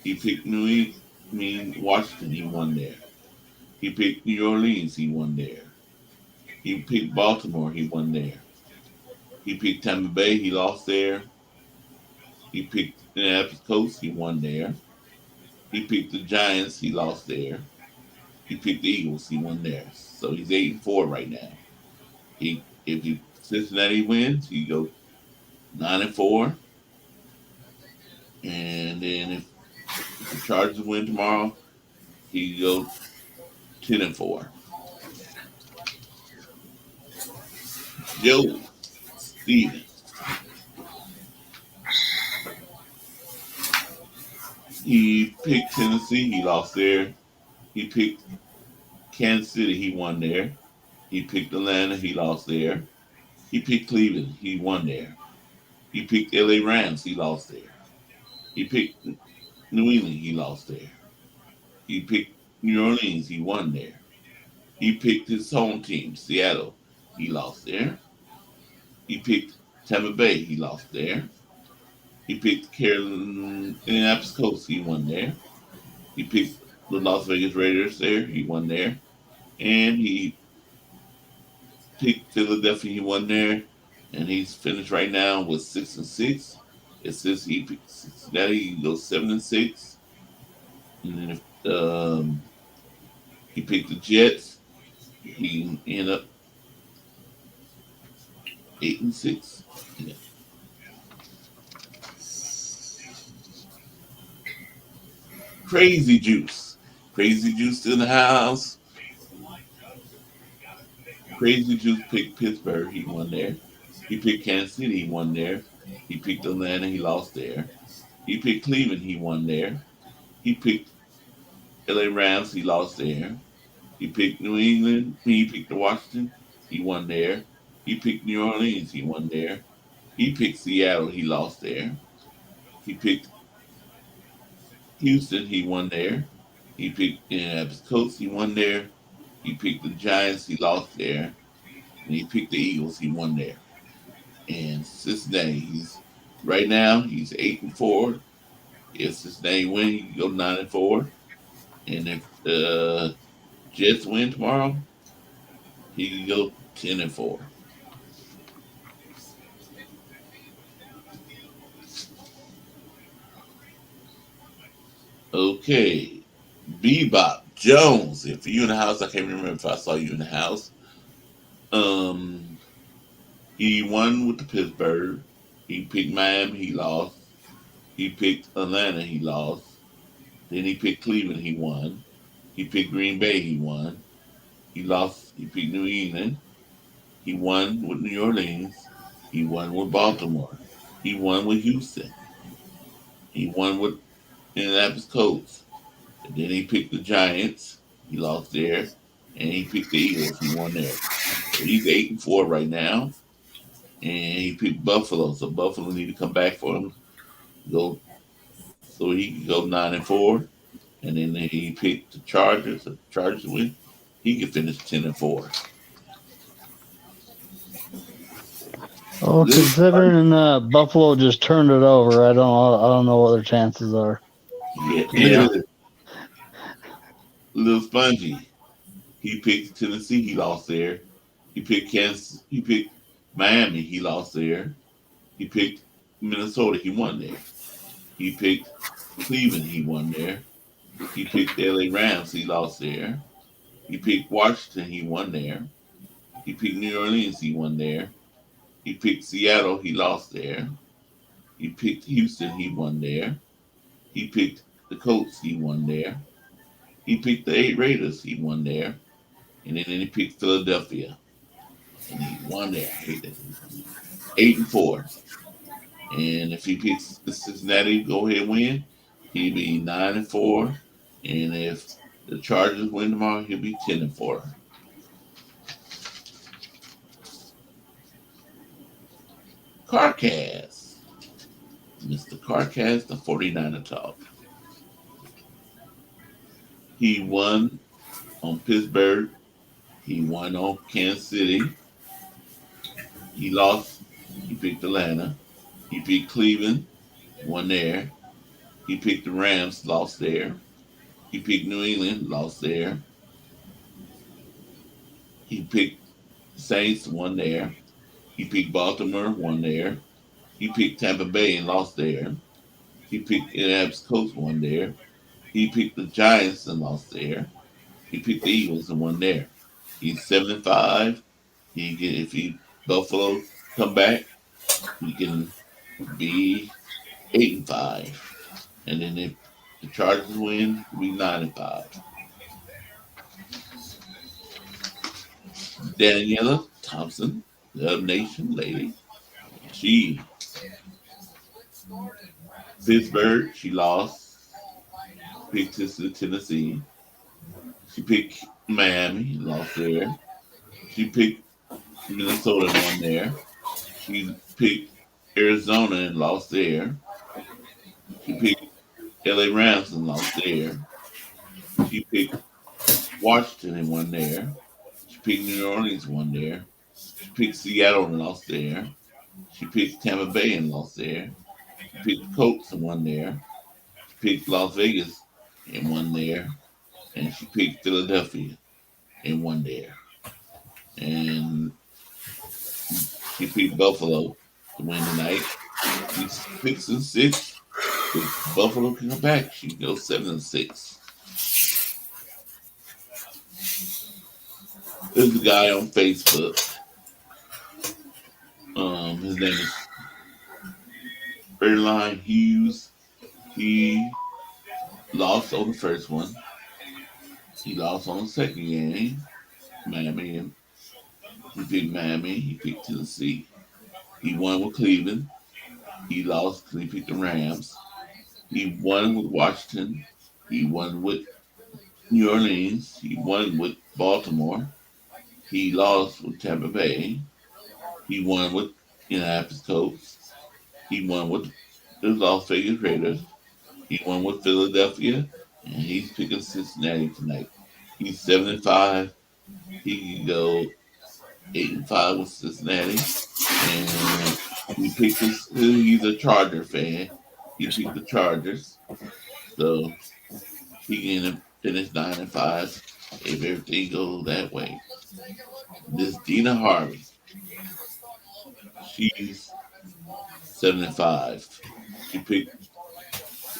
He picked Washington. He won there. He picked New Orleans. He won there. He picked Baltimore. He won there. He picked Tampa Bay. He lost there. He picked Indianapolis Colts. He won there. He picked the Giants. He lost there. He picked the Eagles. He won there. So he's 8-4 right now. If he Cincinnati wins, he go 9-4. And then if the Chargers win tomorrow, he go 10-4. Joe Stevens. He picked Tennessee, he lost there. He picked Kansas City, he won there. He picked Atlanta, he lost there. He picked Cleveland, he won there. He picked LA Rams, he lost there. He picked New England, he lost there. He picked New Orleans, he won there. He picked his home team, Seattle, he lost there. He picked Tampa Bay, he lost there. He picked Carolina Indianapolis Colts. He won there. He picked the Las Vegas Raiders there. He won there. And he picked Philadelphia. He won there. And he's finished right now with 6-6. It says he picked Cincinnati. He goes 7-6. And then if he picked the Jets, he ended up 8-6. Yeah. Crazy Juice. Crazy Juice in the house. Crazy Juice picked Pittsburgh. He won there. He picked Kansas City. He won there. He picked Atlanta. He lost there. He picked Cleveland. He won there. He picked LA Rams. He lost there. He picked New England. He picked Washington. He won there. He picked New Orleans. He won there. He picked Seattle. He lost there. He picked Houston. He won there. He picked Indianapolis Colts. He won there. He picked the Giants. He lost there. And he picked the Eagles. He won there. And Cincinnati, right now he's 8-4. If Cincinnati win, he can go 9-4. And if the Jets win tomorrow, he can go 10-4. Okay. Bebop Jones. If you in the house, I can't remember if I saw you in the house. Um he won with the Pittsburgh. He picked Miami, he lost. He picked Atlanta, he lost. Then he picked Cleveland, he won. He picked Green Bay, he won. He lost. He picked New England. He won with New Orleans. He won with Baltimore. He won with Houston. He won with Indianapolis Colts. And then he picked the Giants. He lost there. And he picked the Eagles. He won there. So he's 8-4 right now. And he picked Buffalo. So Buffalo need to come back for him. Go so he can go 9-4. And then he picked the Chargers. If the Chargers win, he can finish 10-4. Well, considering Buffalo just turned it over, I don't know what their chances are. Yeah, Yeah. Little Spongy. He picked Tennessee. He lost there. He picked Kansas. He picked Miami. He lost there. He picked Minnesota. He won there. He picked Cleveland. He won there. He picked LA Rams. He lost there. He picked Washington. He won there. He picked New Orleans. He won there. He picked Seattle. He lost there. He picked Houston. He won there. He picked the Colts. He won there. He picked the 8 Raiders. He won there. And then he picked Philadelphia. And he won there. 8-4. And if he picks the Cincinnati go ahead and win, he'll be 9-4. And if the Chargers win tomorrow, he'll be 10-4. Carcast. Mr. Carcast, the 49er talk. He won on Pittsburgh. He won on Kansas City. He lost. He picked Atlanta. He picked Cleveland. Won there. He picked the Rams. Lost there. He picked New England. Lost there. He picked Saints. Won there. He picked Baltimore. Won there. He picked Tampa Bay and lost there. He picked Indianapolis Colts. Won there. He picked the Giants and lost there. He picked the Eagles and won there. He's 7-5. He can, if he Buffalo come back, he can be 8-5. And then if the Chargers win, he can be 9-5. Daniela Thompson, Love Nation lady. She Pittsburgh, she lost. Picked Tennessee. She picked Miami, lost there. She picked Minnesota and won there. She picked Arizona and lost there. She picked LA Rams and lost there. She picked Washington and won there. She picked New Orleans and won there. She picked Seattle and lost there. She picked Tampa Bay and lost there. She picked the Colts and won there. She picked Las Vegas and won there. And she picked Philadelphia and won there. And she picked Buffalo to win tonight. She's 6-6. If Buffalo can come back, she can go 7-6. There's a guy on Facebook. His name is Erline Hughes. He lost on the first one. He lost on the second game. Miami. He picked Miami. He picked Tennessee. He won with Cleveland. He lost because he picked the Rams. He won with Washington. He won with New Orleans. He won with Baltimore. He lost with Tampa Bay. He won with Indianapolis Colts. He won with the Las Vegas Raiders. He won with Philadelphia, and he's picking Cincinnati tonight. He's 7-5. He can go 8-5 with Cincinnati, and he picked this. He's a Charger fan. He picked the Chargers, so he can finish 9-5 if everything goes that way. Miss Dina Harvey, she's 7-5. She picked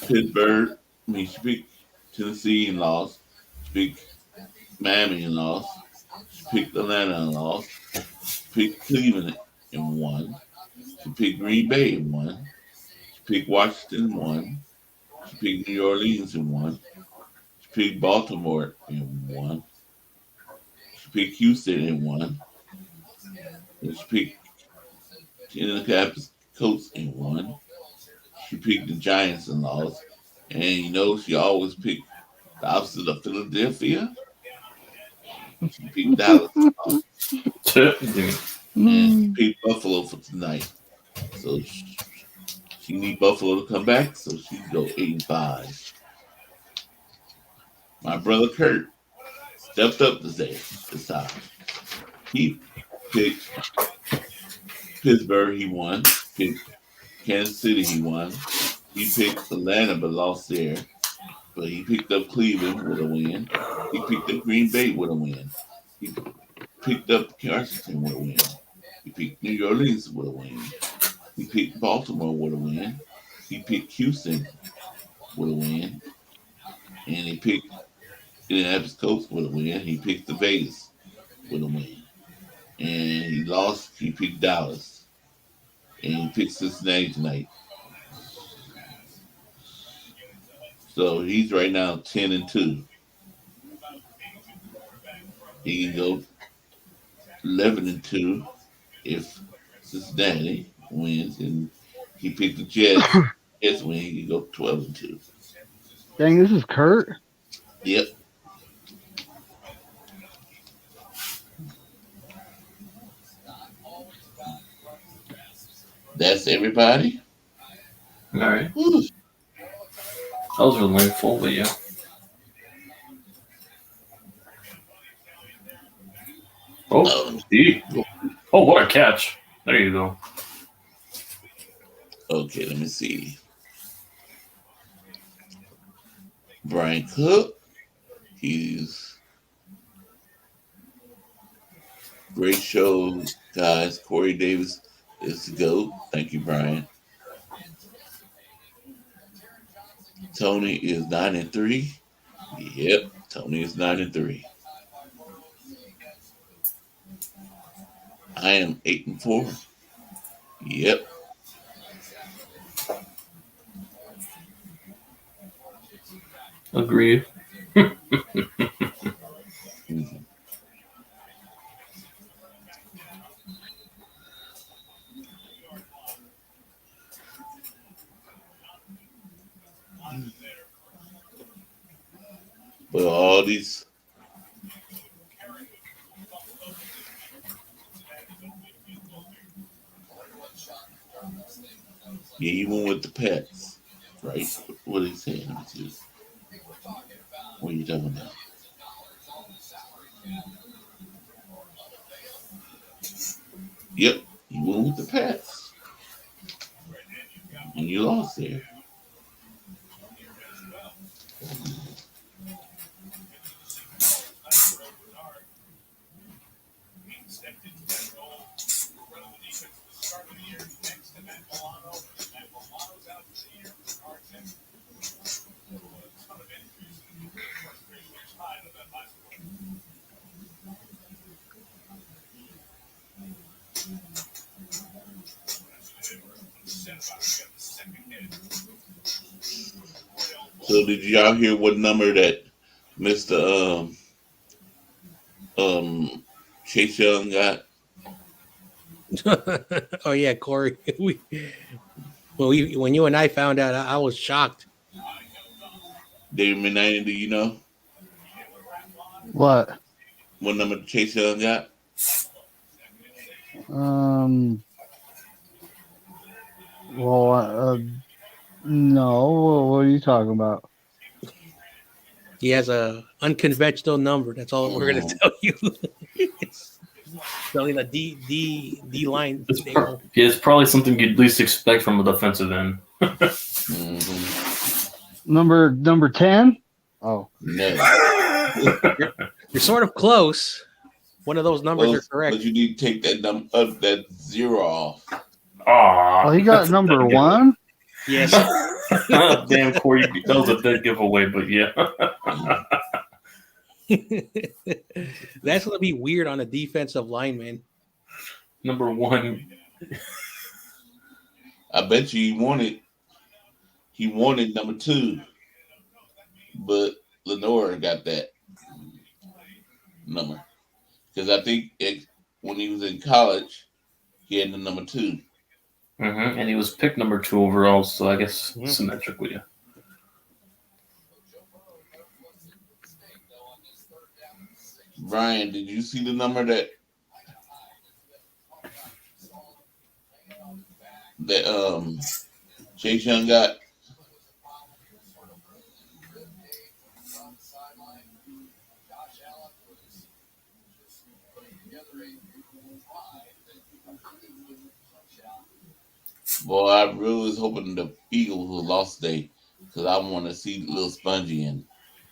Pittsburgh. She picked Tennessee and lost. She picked Miami and lost. She picked Atlanta and lost. She picked Cleveland and won. She picked Green Bay and won. She picked Washington and won. She picked New Orleans and won. She picked Baltimore and won. She picked Houston and won. And she picked Indianapolis Colts and won. She picked the Giants and lost. And she always picked the opposite of Philadelphia. She picked Dallas and lost. And she picked Buffalo for tonight. So she need Buffalo to come back, so she can go 8-5. My brother Kurt stepped up this time. He picked Pittsburgh, he won. Picked Kansas City, he won. He picked Atlanta, but lost there. But he picked up Cleveland with a win. He picked up Green Bay with a win. He picked up Washington with a win. He picked New Orleans with a win. He picked Baltimore with a win. He picked Houston with a win. And he picked Indianapolis Colts with a win. He picked the Vegas with a win. And he lost. He picked Dallas. And he picked Cincinnati tonight. So he's right now 10-2. He can go 11-2 if Cincinnati wins, and he picked the Jets. Jets win, he can go 12-2. Dang, this is Kurt. Yep. That's everybody. All right. Whew. Those were lengthful, but yeah. Oh, gee. Oh, what a catch. There you go. Okay, let me see. Brian Cook. He's great show, guys. Corey Davis is the GOAT. Thank you, Brian. Tony is 9-3. Yep, Tony is 9-3. I am 8-4. Yep. Agreed. Mhm. But all these yeah, you went with the pets, right? What are you saying? Let me see. What are you talking about? Yep, you went with the pets. And you lost there. So did y'all hear what number that Mr. Um Chase Young got? Oh yeah, Corey. When you and I found out, I was shocked. David Manning, do you know What? what number Chase Young got? Um. Well, no. What are you talking about? He has a unconventional number. That's all we're gonna Mm, tell you. Selling a D line. It's probably something you'd least expect from a defensive end. mhm. Number 10. Oh, No. You're sort of close. One of those numbers are But correct. you need to take that zero off. Aw, oh, he got that's a number dead giveaway. 1. Yes. Damn, Corey, that was a dead giveaway, but yeah. That's gonna be weird on a defensive lineman. Number 1. I bet you he wanted number 2, but Lenore got that number because I think when he was in college he had the number 2. And he was picked number 2 overall, so I guess Mhm. symmetrically. Brian, did you see the number that Chase Young got? Boy, I really was hoping the Eagles would lost today because I want to see little Spongy and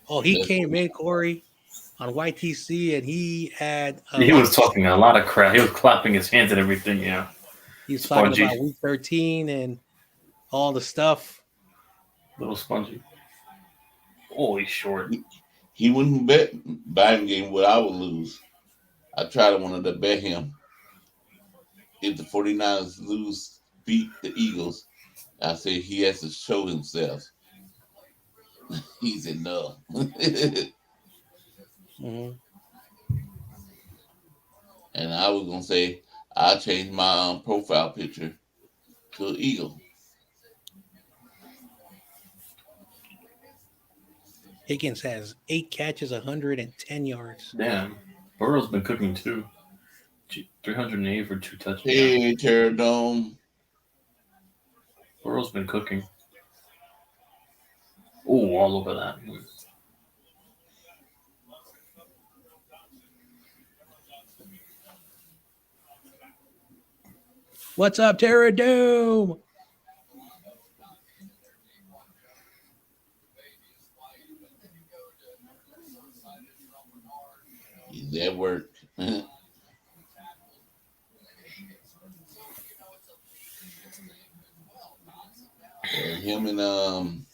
Oh, he that's came in, Corey, on YTC, and he had a He lot. was talking a lot of crap. He was clapping his hands and everything, yeah. He was talking Spongy. about week 13 and all the stuff. Little spongy. Oh, he's short. he wouldn't bet Biden game what I would lose. I tried to wanted to bet him if the 49ers beat the Eagles. I said he has to show himself. He said no. Mhm. And I was gonna say I changed my profile picture to an eagle. Higgins has 8 catches, 110 yards. Damn. Burrow's been cooking too. 308 for 2 touchdowns. Hey, Terradome. Burrow's been cooking. Oh, all over that. What's up, Terra Doom? He's at work. Him and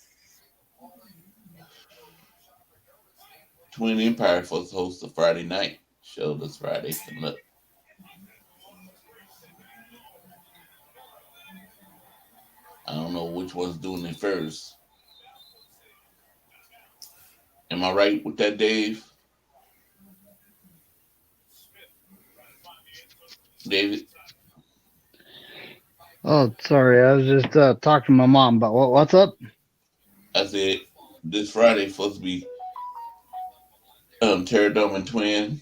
Twin Empire supposed to host a Friday night show this Friday coming up. I don't know which one's doing it first. Am I right with that, Dave? David? oh, sorry. I was just talking to my mom about what's up. I said this Friday supposed to be Terradome and Twin.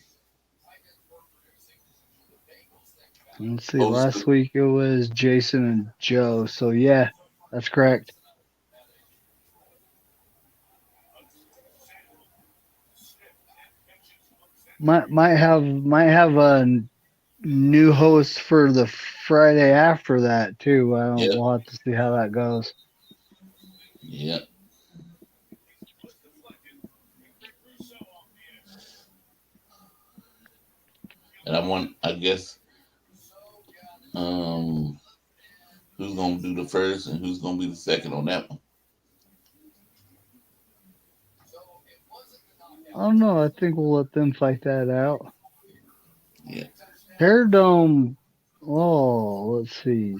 Let's see. Host Last week it was Jason and Joe. So yeah, that's correct. Might have a new host for the Friday after that too. Yep. We'll have to see how that goes. Yep. And I guess, who's gonna do the first and who's gonna be the second on that one? I don't know. I think we'll let them fight that out. Yeah. Terradome. Oh, let's see.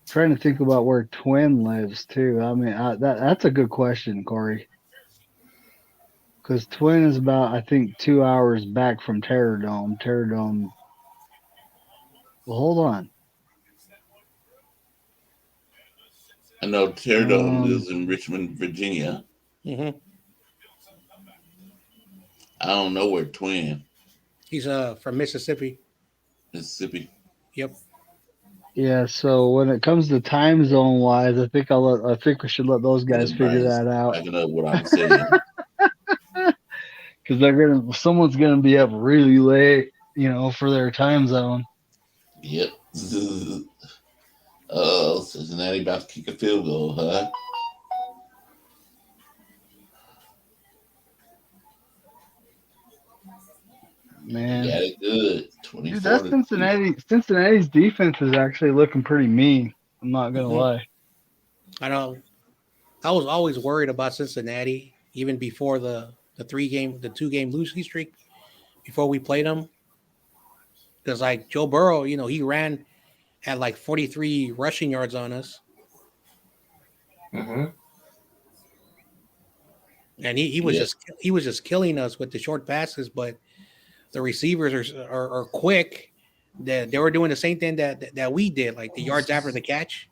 Trying to think about where Twin lives too. I mean, that's a good question, Corey. Because Twin is about, I think, 2 hours back from Terradome. Terradome. Well, hold on. I know Terradome lives in Richmond, Virginia. Mm-hmm. I don't know where Twin, He's from Mississippi. Mississippi. Yep. Yeah. So when it comes to time zone wise, I think we should let those guys And figure Brian's that out. backing up what I'm saying. Because someone's gonna be up really late, for their time zone. Yep. Cincinnati about to kick a field goal, huh? Man, Got it good. dude, 24 that to 2. Cincinnati's defense is actually looking pretty mean. I'm not gonna lie. I know. I was always worried about Cincinnati, even before the 2-game losing streak, before we played them. Because like Joe Burrow, he ran at like 43 rushing yards on us, Mm-hmm. and he was Yeah. just killing us with the short passes. But the receivers are quick. They were doing the same thing that we did, like the yards after the catch.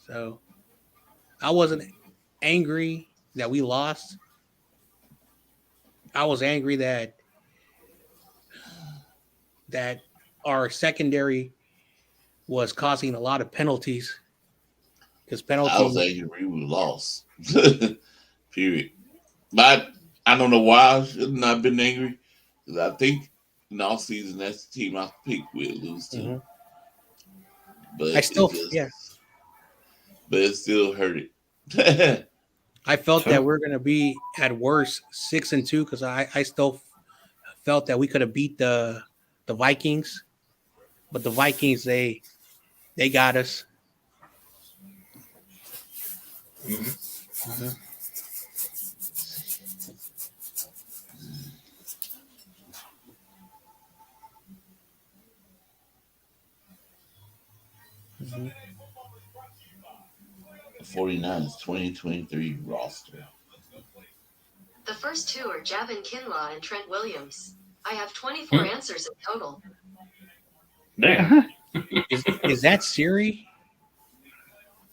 So I wasn't angry that we lost. I was angry that our secondary was causing a lot of penalties. Because I was penalties, angry we lost. Period. But I don't know why I should not have been angry. Because I think in all season that's the team I picked we'll lose to. But I still, yeah, it still hurt it. I felt that we're going to be at worst 6-2 because I still felt that we could have beat the Vikings, but the Vikings they got us. Mm-hmm. 49ers 2023 roster. The first two are Javin Kinlaw and Trent Williams. I have 24 answers in total. Damn. Is that Siri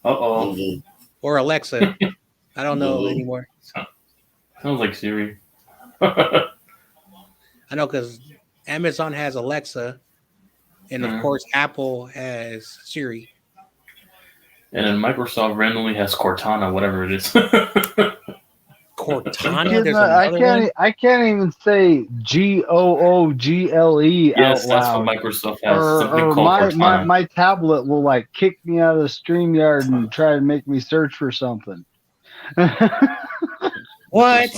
Uh-oh. Mhm. or Alexa? I don't know Mhm. anymore. Sounds like Siri. I know because Amazon has Alexa, and of course Apple has Siri. And then Microsoft randomly has Cortana, whatever it is. Cortana, there's another one. I can't even say GOOGLE Yes, out that's what loud. Microsoft has. Something Or called my Cortana. tablet will like kick me out of the StreamYard and try to make me search for something. What?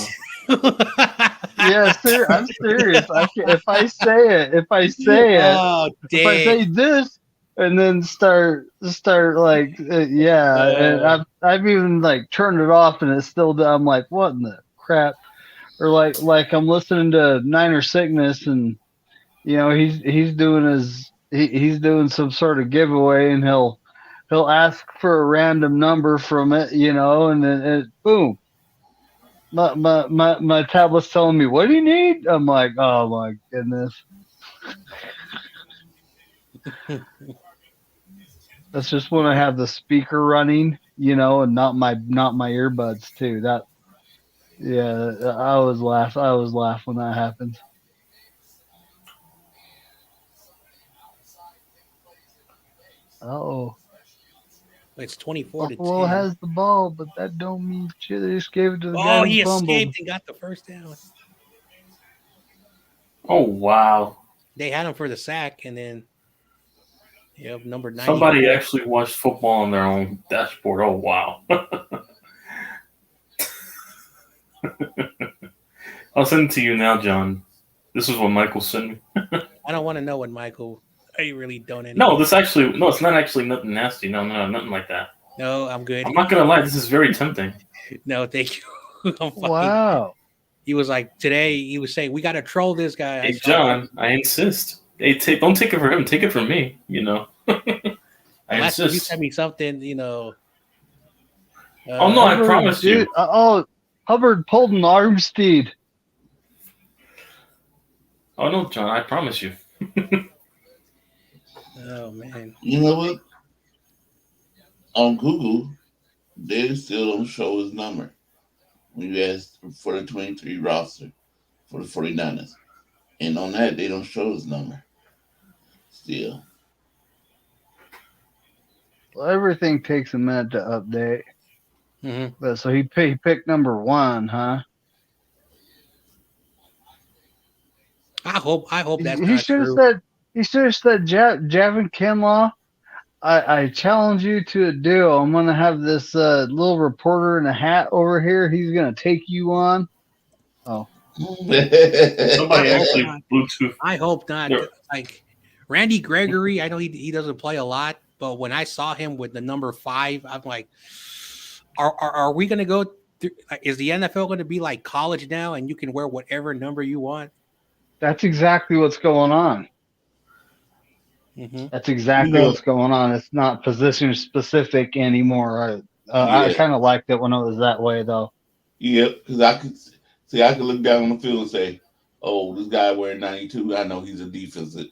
Yeah, I'm serious. If I say Oh, if I say this and then start like and I've even like turned it off and it's still I'm like, what in the crap? Or like I'm listening to Niner Sickness and he's doing he's doing some sort of giveaway and he'll ask for a random number from it, and then boom. My tablet's telling me, what do you need? I'm like, oh my goodness. That's just when I have the speaker running, and not my earbuds too. I always laugh when that happens. Oh, It's 24 to Buffalo 10. has the ball, but that don't mean shit. They just gave it to the Oh, guy he who fumbled. escaped and got the first down. Oh, wow. they had him for the sack, and then number 90. Somebody actually watched football on their own dashboard. Oh wow! I'll send it to you now, John. This is what Michael sent me. I don't want to know what Michael. I really don't. Anymore. No, it's not actually nothing nasty. No, nothing like that. No, I'm good. I'm not gonna lie. This is very tempting. No, thank you. Wow. He was like today. He was saying we got to troll this guy. Hey, John, I insist. Hey, don't take it for him. Take it from me. I last insist. you sent me something. Oh no, I promise you. Hubbard pulled an Armstead. Oh no, John, I promise you. Oh man. You know what? On Google, they still don't show his number when you ask for the 23 roster for the 49ers. And on that, they don't show his number. Still. Well, everything takes a minute to update. Mm-hmm. But so he picked number 1, huh? I hope that's He not should have true. said. He should have said, Javin Kinlaw. I challenge you to a duel. I'm gonna have this little reporter in a hat over here. He's gonna take you on. Oh, Somebody actually Bluetooth. I hope not. No. Like Randy Gregory, I know he doesn't play a lot, but when I saw him with the number 5, I'm like, are we gonna go? Is the NFL going to be like college now, and you can wear whatever number you want? that's exactly what's going on. Mm-hmm. That's exactly what's going on. It's not position specific anymore. I kind of liked it when it was that way, though. Yep, because I could look down on the field and say, "Oh, this guy wearing 92. I know he's a defensive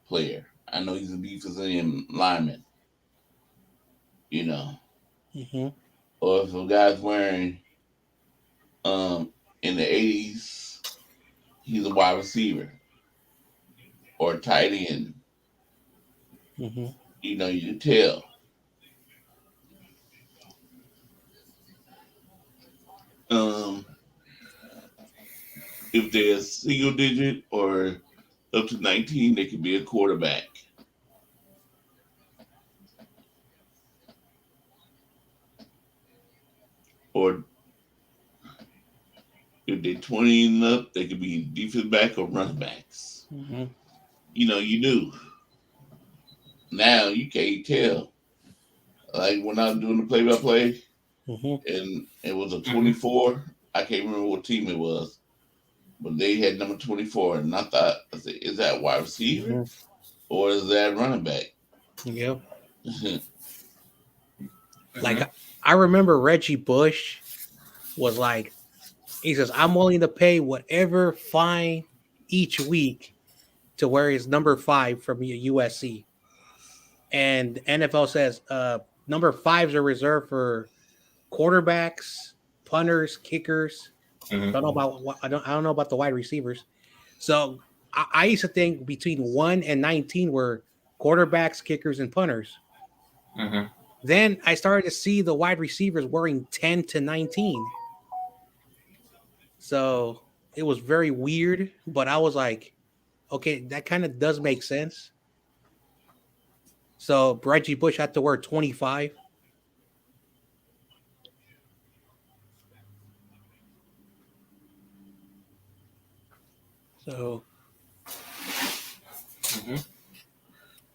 player. I know he's a defensive lineman." Mm-hmm. Or if a guy's wearing in the 80s, he's a wide receiver or a tight end. Mm-hmm. You can tell. If they're single digit or up to 19, they could be a quarterback. Or if they're 20 and up, they could be defensive back or running backs. Mm-hmm. You knew. Now you can't tell. Like when I was doing the play-by-play, and it was a 24. I can't remember what team it was, but they had number 24, and I said, is that wide receiver or is that running back? Yep. Like I remember Reggie Bush was like, he says, I'm willing to pay whatever fine each week to wear his number 5 from USC. And the NFL says number 5s are reserved for quarterbacks, punters, kickers. Mm-hmm. I don't know about the wide receivers. So I used to think between 1 and 19 were quarterbacks, kickers, and punters. Mm-hmm. Then I started to see the wide receivers wearing 10 to 19. So it was very weird, but I was like, okay, that kind of does make sense. So Reggie Bush had to wear 25. So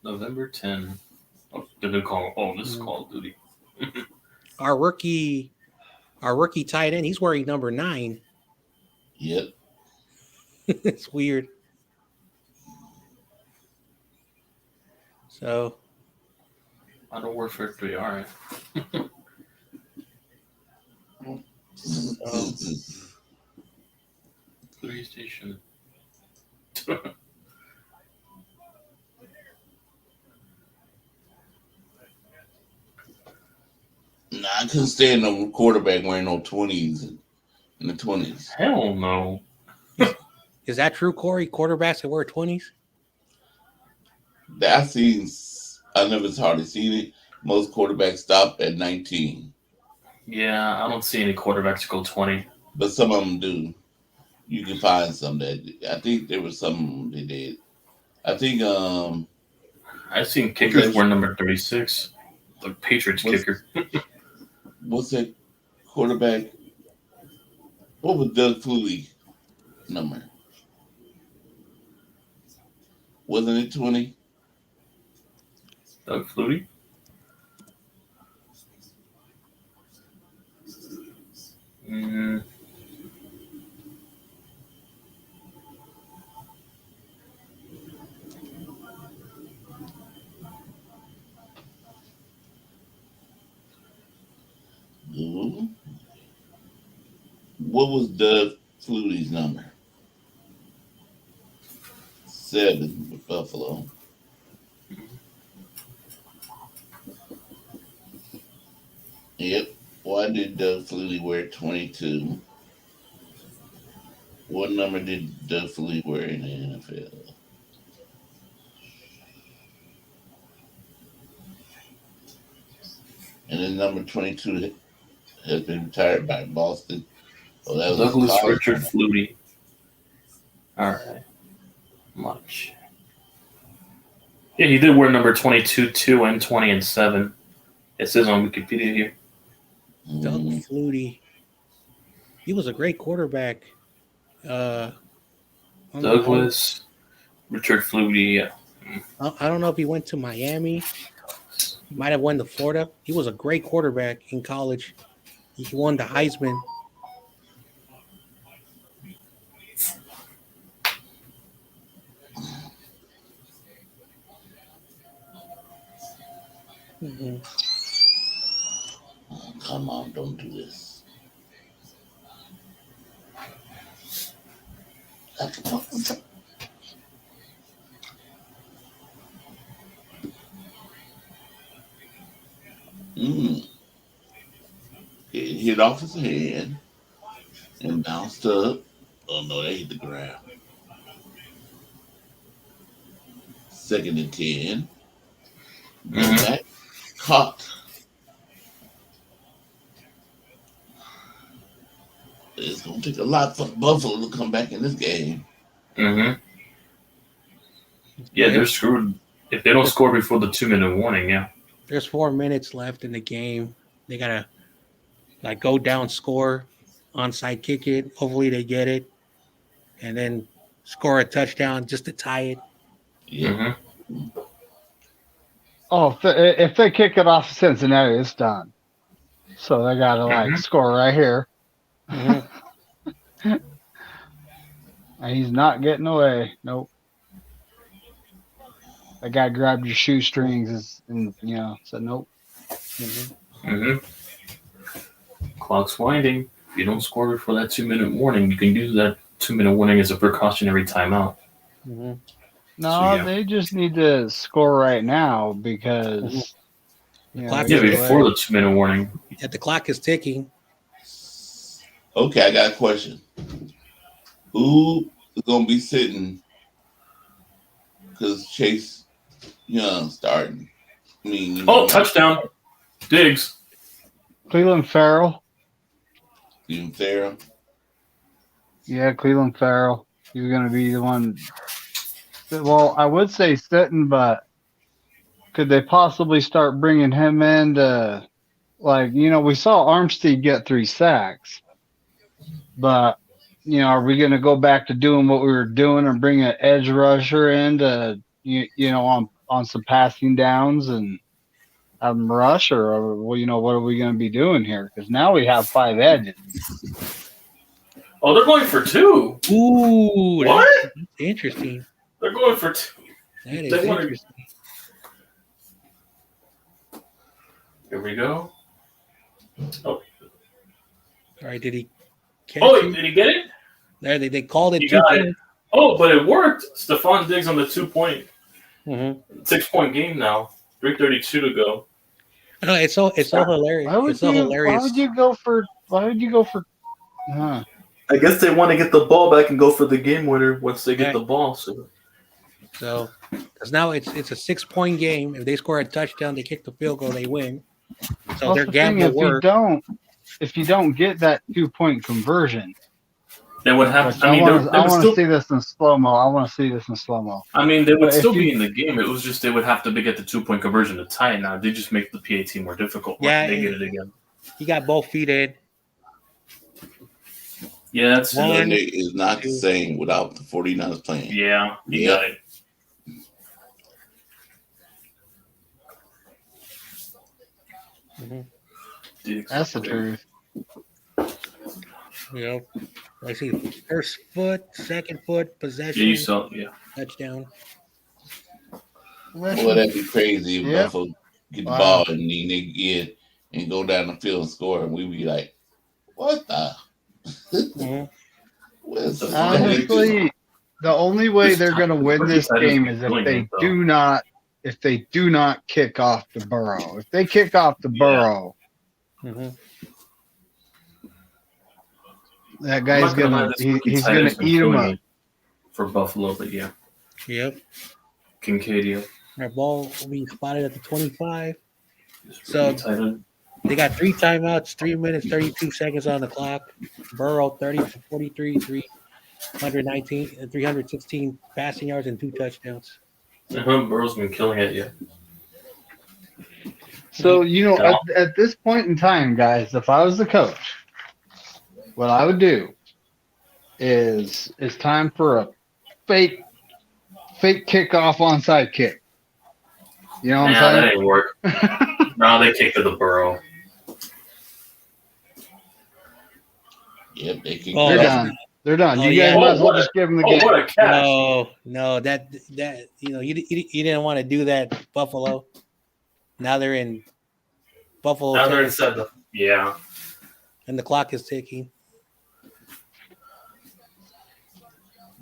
November 10. Oh, did it call? Oh, this is Call of Duty. our rookie tight end, he's wearing number 9. Yep. It's weird. So Modern Warfare 3, all right. PlayStation. Nah, I couldn't stand no quarterback wearing no 20s in the 20s. Hell no. is that true, Corey? Quarterbacks that wear 20s? I never hardly seen it. Most quarterbacks stop at 19. Yeah, I don't see any quarterbacks go 20. But some of them do. You can find some that I think there was some they did. I think I've seen kickers wear number 36, the Patriots kicker. what's that quarterback? What was Doug Flutie number? Wasn't it 20? Doug Flutie. Mm, Ooh. What was Doug Flutie's number? 7 with Buffalo. Yep. Why did Doug Flutie wear 22? What number did Doug Flutie wear in the NFL? And then number 22 has been retired by Boston. Oh, that was Douglas college Richard number. Flutie. All right. Much. Yeah, he did wear number 22, 2, and 20 and 7. It says on Wikipedia here. Doug Mm, Flutie. He was a great quarterback. On Douglas Richard Flutie. Yeah. I don't know if he went to Miami. He might have went to Florida. He was a great quarterback in college. He won the Heisman. Mhm. oh, come on, don't do this. Mm. It hit off his head and bounced up. Oh no, that hit the ground. 2nd and 10. Go Mhm. back. Caught. It's going to take a lot for Buffalo to come back in this game. Mm-hmm. Yeah, they're screwed if they don't score before the 2-minute warning. Yeah. There's 4 minutes left in the game. They gotta go down, score, onside kick it. Hopefully they get it, and then score a touchdown just to tie it. Yeah. Mm-hmm. Oh, if they kick it off Cincinnati, it's done. So they got to score right here. Mhm. And he's not getting away. Nope. That guy grabbed your shoestrings and said nope. Mm-hmm. Clock's winding. If you don't score before that 2-minute warning, you can use that 2-minute warning as a precautionary timeout. Mhm. No, they just need to score right now because clock Yeah, is before the 2-minute warning. Yeah, the clock is ticking. Okay, I got a question. Who is going to be sitting because Chase Young starting? I mean, touchdown. Diggs. Cleveland Farrell. Even Farrell. Yeah, Cleveland Farrell. He's going to be the one. Well, I would say sitting, but could they possibly start bringing him in to, we saw Armstead get 3 sacks, but, are we going to go back to doing what we were doing and bring an edge rusher in to, on some passing downs and have them rush, or what are we going to be doing here? Because now we have 5 edges. Oh, they're going for 2. Ooh, what? That's interesting. They're going for 2. That is interesting. Here we go. Oh. All right, did he catch it? Did he get it? There, they called it. He got it. Oh, but it worked. Stephon Diggs on the 2-point. 6-point game now. 3:32 to go. No, it's so hilarious. Why would you go for? I guess they want to get the ball back and go for the game winner once they get the ball. So because now it's a 6-point game. If they score a touchdown, they kick the field goal, they win. So their gamble works. If you don't get that 2-point conversion, They would have. Which I mean, I they would want to still. see this in slow mo. I want to see this in slow mo. I mean, they would But if still you- be in the game. It was just they would have to get the 2-point conversion to tie it. Now they just make the PAT more difficult. Yeah, They get it again. He got both feet in. Yeah, that's One. Sunday is not the same without the 49ers playing. Yeah, you Yep. got it. That's the truth. You know, I see first foot, second foot, Yeah, possession, you saw. Yeah, touchdown. Well, that'd be crazy if Yep. Buffalo get the Wow. ball and then they get and go down the field and score, and we'd be like, "What the? Mhm. What's the Honestly, the only way This they're time- going to win this That is game is if brilliant, they though. do not kick off the Burrow. If they kick off the Yeah. Burrow, Mhm. that I'm guy's not gonna lie, gonna this rookie he's tight gonna end's been eat him killing up. it for Buffalo, but yeah, Yep. Kincaid, yeah. Our ball will be spotted at the 25. This So- rookie tight end. They got 3 timeouts, 3 minutes, 32 seconds on the clock. Burrow 30 for 43, 316 passing yards and 2 touchdowns. Burrow's been killing it, yeah. So Yeah. at this point in time, guys, if I was the coach, what I would do is it's time for a fake kickoff onside kick. You know what Nah, that I'm ain't work. No, they kicked to the Burrow. Yep, they can. Oh, They're that's- done. They're done. Oh, You yeah. guys might as well Oh, just give them the Oh, game. what a catch! No, that you didn't want to do that, Buffalo. Now they're in Buffalo, Now they're territory, inside the. Yeah. and the clock is ticking.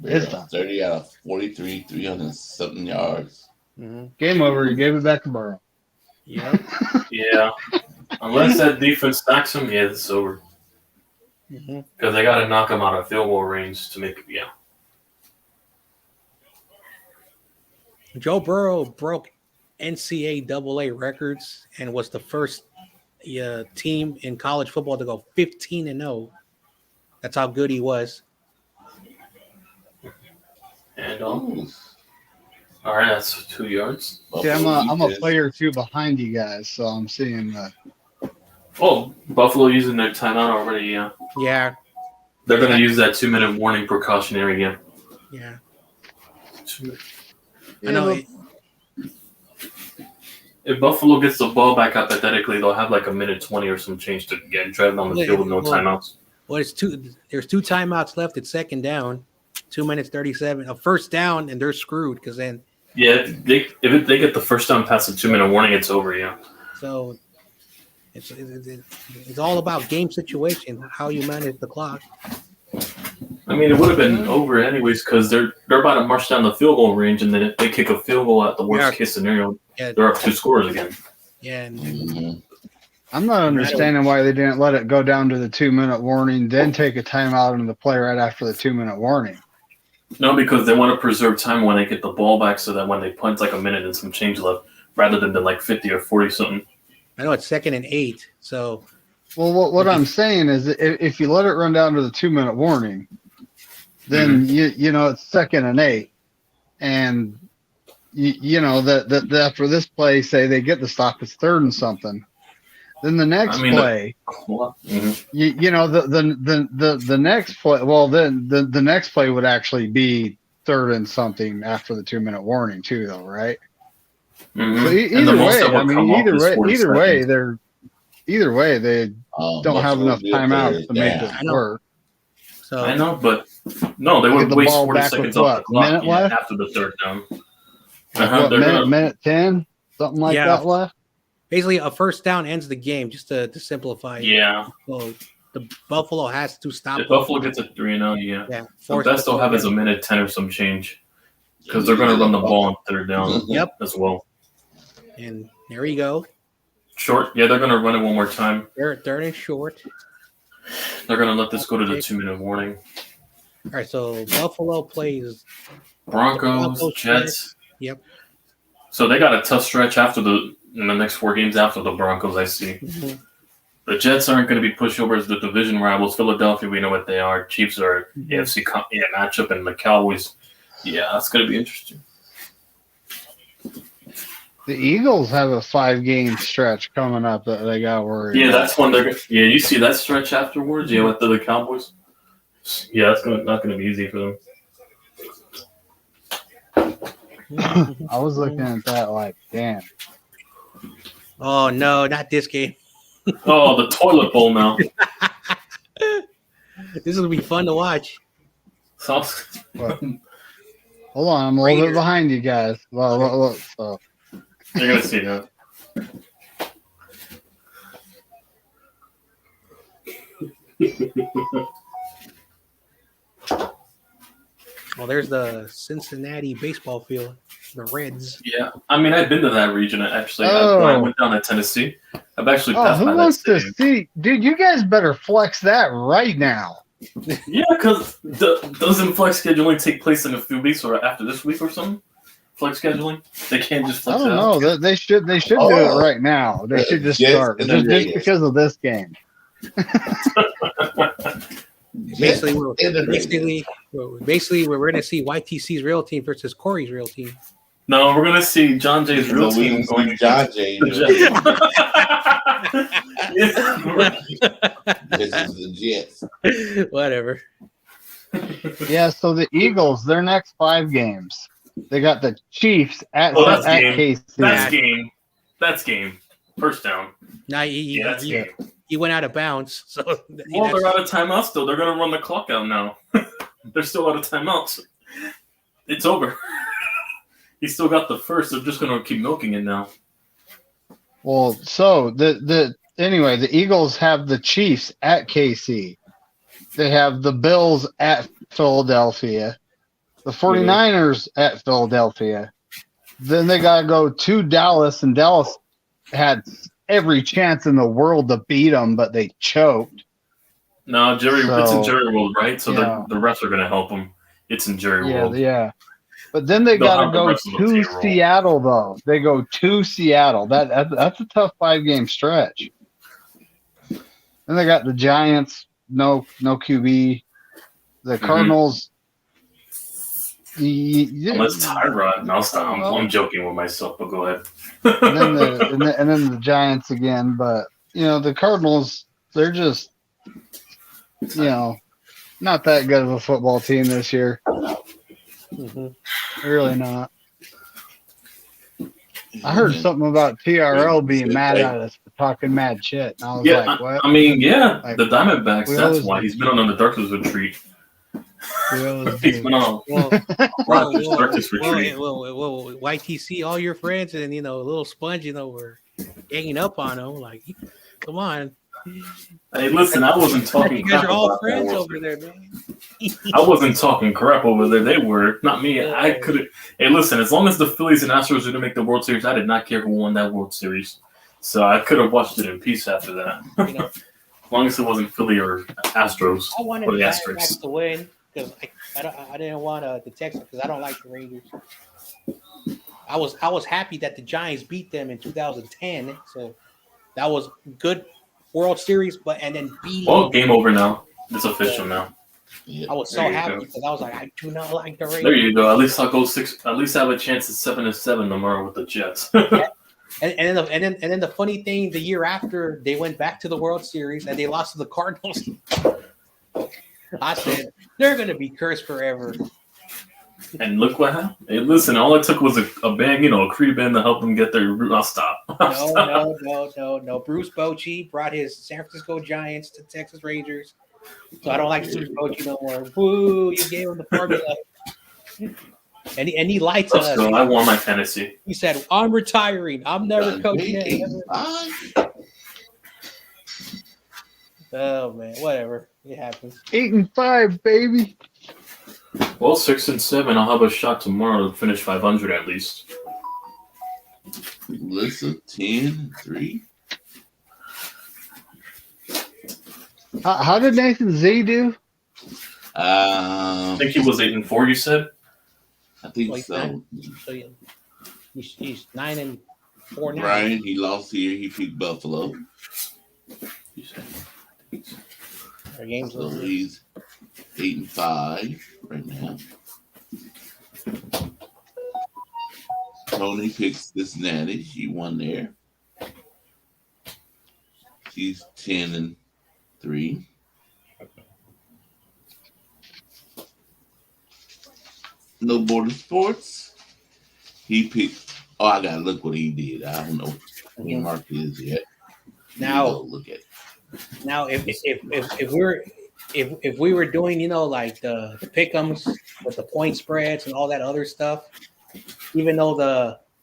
It's done. 30 out of 43, 300 something yards. Mm-hmm. Game over. You gave it back to Burrow. Yep. Yeah. Unless that defense stacks them, yeah, it's over. Mm-hmm. Because they got to knock them out of field goal range to make it, yeah. Joe Burrow broke NCAA records and was the first team in college football to go 15-0. That's how good he was. And Ooh. all right, that's 2 yards. See, I'm a Buffalo player or two behind you guys, so I'm seeing. Oh, Buffalo using their timeout already, yeah. Yeah, They're going to use that 2-minute warning precautionary again. yeah. 2 minutes. I know. If Buffalo gets the ball back, hypothetically, they'll have like a minute 20 or some change to get drive down the Yeah, field with no well- timeouts. Well, there's 2 timeouts left at second down. 2 minutes 37. A first down, and they're screwed because then. Yeah, if they get the first down past the 2-minute warning, it's over, yeah. So it's all about game situation, how you manage the clock. I mean, it would have been over anyways because they're about to march down the field goal range, and then if they kick a field goal at the worst case scenario, Yeah, they're up 2 scores again. yeah, and Mhm. I'm not understanding why they didn't let it go down to the 2-minute warning, then take a timeout and the play right after the 2-minute warning. No, because they want to preserve time when they get the ball back so that when they punt, like a minute and some change left, rather than like 50 or 40 something. I know it's 2nd and 8. So Well, what I'm saying is that if you let it run down to the 2-minute warning, then you know it's 2nd and 8, and you know that after this play, say they get the stop, it's 3rd and something. Then the next play, you know the next play. Well, then the next play would actually be 3rd and something after the 2-minute warning too, though, right? So either way, they don't have enough timeouts to make this work. So I know, but no, they would the waste ball 40 back seconds with off the what, clock minute left? after the 3rd down. What, minute 10, something like Yeah. that left. basically, a first down ends the game. Just to simplify. it. Yeah, So the Buffalo has to stop. if Buffalo gets a 3-0, yeah. Yeah. The force best they'll have is a minute 10 or some change because they're going to run the ball on 3rd down Yep. as well. And there you go. Short, yeah, they're going to run it one more time. Third and short. They're going to let this go to the 2-minute warning. All right. So Buffalo plays. Broncos, Jets. Yep. So they got a tough stretch in the next 4 games after the Broncos, I see. Mhm. The Jets aren't going to be pushovers. The division rivals, Philadelphia, we know what they are. Chiefs are Mm-hmm. AFC matchup, and the Cowboys. Yeah, that's going to be interesting. The Eagles have a 5-game stretch coming up that they got worried. Yeah, about. that's when they're. Yeah, you see that stretch afterwards. Yeah, with the Cowboys. Yeah, that's not going to be easy for them. I was looking at that like, damn. Oh no, not this game. Oh, the toilet bowl now. This is gonna be fun to watch. Sounds. But, hold on, I'm a little bit behind you guys. Look, so. You're going to see now. Well, there's the Cincinnati baseball field, the Reds. Yeah, I mean, I've been to that region actually. Oh. I went down to Tennessee. I've actually passed Who by that wants to stadium. see? Dude, you guys better flex that right now. Yeah, because doesn't flex scheduling take place in a few weeks or after this week or something? Flex scheduling? They can't just I flex it don't out. know. They should do it right now. They should just Yes, start and just then- because of this game. Basically, we're going to see YTC's real team versus Corey's real team. No, we're gonna see John Jay's real So we team can going see against John Jay. the Jets. This is the Jets. Whatever. Yeah, so the Eagles, their next 5 games, they got the Chiefs at that's KC. game. That's game. First down. Now Yeah, that's game. he went out of bounds. So Well, they're out of timeouts still. They're gonna run the clock out now. They're still out of timeouts. It's over. He still got the first. They're just gonna keep milking it now. Well, so the Eagles have the Chiefs at KC. They have the Bills at Philadelphia. The 49ers at Philadelphia. Then they got to go to Dallas, and Dallas had every chance in the world to beat them, but they choked. No, it's in So, Jerry World, right? So yeah. the refs are gonna help them. It's in Jerry Yeah, World. yeah. But then they They'll got to have the go rest of the to payroll. Seattle, though. They go to Seattle. That's a tough 5-game stretch. Then they got the Giants, no QB. The Cardinals. Unless Tyrod. No, stop. I'm joking with myself, but go ahead. and then the Giants again. But the Cardinals, they're just not that good of a football team this year. Mm-hmm. Really not. I heard something about TRL being mad at us for talking mad shit, and I was like, "What?" I mean, yeah, Like, the Diamondbacks. we That's always why do. he's been on the Darkness retreat. We always He's do. been on Rogers Darkness retreat. Well, YTC, all your friends, and Little Sponge, were ganging up on him. Like, come on, Hey, listen, I wasn't talking. you guys crap are all about that friends World over there, man. I wasn't talking crap over there. They were, not me. I couldn't. Hey, listen, as long as the Phillies and Astros didn't make the World Series, I did not care who won that World Series. So I could have watched it in peace after that. As long as it wasn't Philly or Astros. I wanted or the the Asterisks. Diamondbacks to win because I didn't want the Texans because I don't like the Rangers. I was happy that the Giants beat them in 2010, so that was good World Series. And then beating. Well, game over now. It's official now. Yeah. I was so There you happy go. because I was like, I do not like the Rangers. There you go. At least I'll go 6. At least I have a chance at 7-7 tomorrow with the Jets. And then the funny thing, the year after they went back to the World Series and they lost to the Cardinals. I said they're gonna be cursed forever. And look what happened. Hey, listen, all it took was a band, a Creed band to help them get their route. I'll stop. No. Bruce Bochy brought his San Francisco Giants to Texas Rangers. So I don't like Bruce Bochy no more. Woo, you gave him the formula. And he lied to us. So I won my fantasy. He said, I'm retiring. I'm never coaching it. Oh man, whatever. It happens. 8-5, baby. Well, 6-7. I'll have a shot tomorrow to finish 500 at least. Listen, 10-3. How did Nathan Z do? I think he was 8-4. You said. I think Like so. that. So he's 9-4 now. Brian, he lost here. He picked Buffalo. You said. Our game's So over. he's 8-5 right now. Tony picks Cincinnati. She won there. She's 10-3. No Border Sports. He picked. Oh, I gotta look what he did. I don't know. He Mhm. marked his yet. Now- go look at it. Now, if we were doing, like the pick'ems with the point spreads and all that other stuff, even though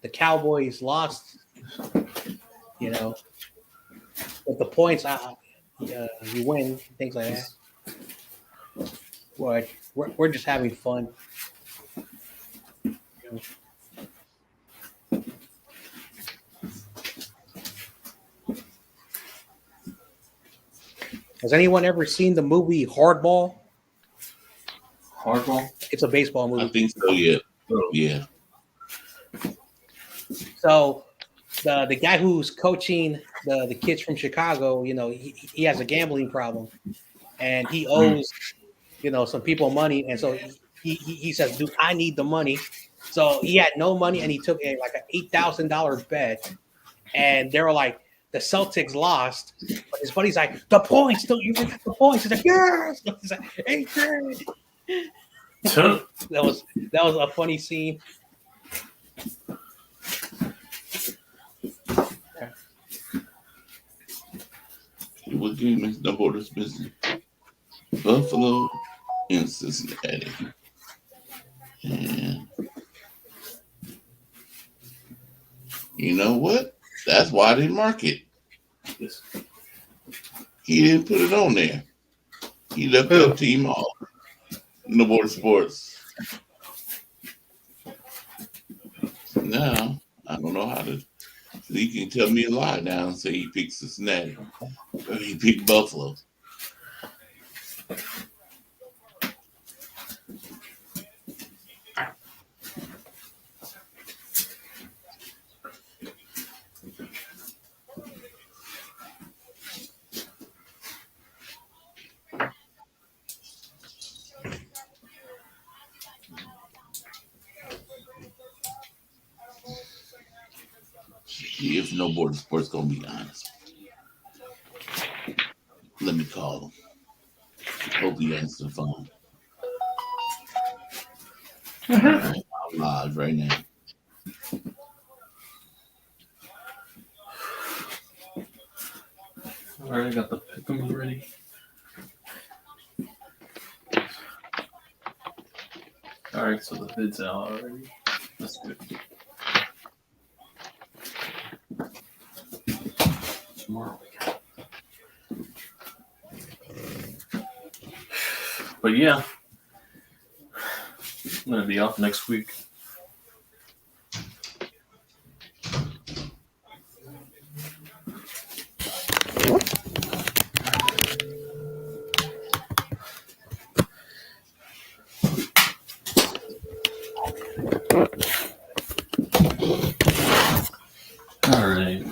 the Cowboys lost, with the points, you win, things like that. But we're just having fun. Has anyone ever seen the movie Hardball? Hardball. It's a baseball I movie. think so. Yeah. Yeah. So the guy who's coaching the kids from Chicago, he has a gambling problem, and he owes some people money, and so he says, "Dude, I need the money." So he had no money, and he took like an $8,000 bet, and they were like, the Celtics lost, but his buddy's like, "The points, don't you forget the points?" He's like, "Yes." He's like, "8 grand." That was a funny scene. What game is No Borders missing? Buffalo and Cincinnati. And you know what? That's why I didn't mark it. He didn't put it on there. He left that team off. No Border Sports. Now, I don't know how to. He can tell me a lie now and say he picked Cincinnati. Or he picked Buffalo. If No Border Sports gonna be honest, let me call him. Hope he answers the phone. I'm live right now. All right, I got the pick'em ready. All right, so the vid's out already. That's good. Tomorrow we got. But yeah, I'm gonna be off next week. All right.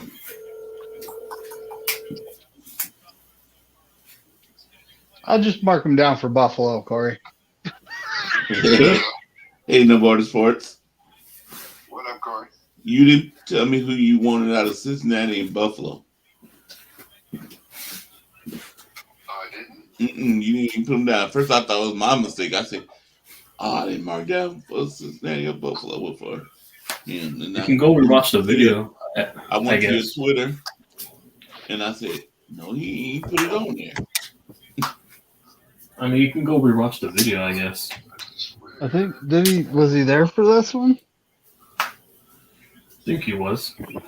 I'll just mark them down for Buffalo, Corey. Hey, No Border Sports. What up, Corey? You didn't tell me who you wanted out of Cincinnati and Buffalo. Oh, I didn't. You didn't even put them down. First, I thought it was my mistake. I said, "Oh, I didn't mark down for Cincinnati or Buffalo for him." And You can go rewatch the video. I went to your guess. Twitter, and I said, "No, he ain't put it on there." I mean, you can go rewatch the video, I guess. I think was he there for this one? I think he was. Well,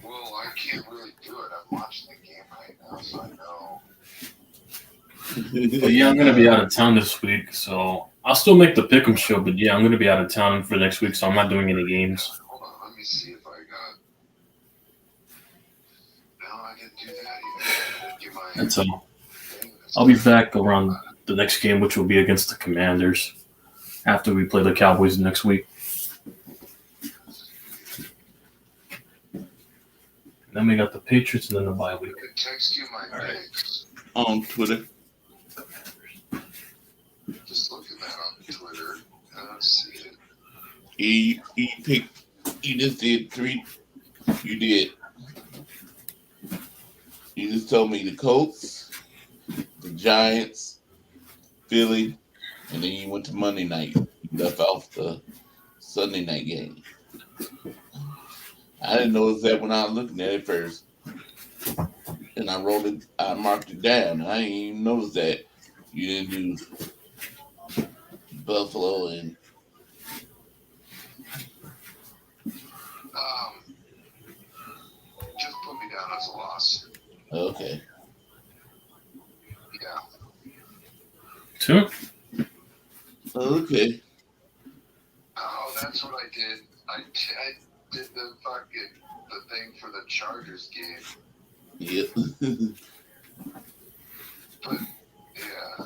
I can't really do it. I'm watching the game right now, so I know. But yeah, I'm gonna be out of town this week, so I'll still make the pick'em show. But yeah, I'm gonna be out of town for next week, so I'm not doing any games. Hold on, let me see if I got. No, I didn't do that either. Get my That's all. thing. I'll be back around the next game, which will be against the Commanders after we play the Cowboys next week. Then we got the Patriots and then the bye week. I could text you my All right. picks. On Twitter. Just look at that on Twitter. I don't see it. You picked. You just did 3. You did. You just told me the Colts, the Giants, Philly, and then you went to Monday night. You left off the Sunday night game. I didn't notice that when I was looking at it first. And I wrote it, I marked it down. I didn't even notice that you didn't do Buffalo and Just put me down as a loss. okay. Yeah. 2. Okay. Oh, that's what I did. I did the thing for the Chargers game. Yep. But yeah.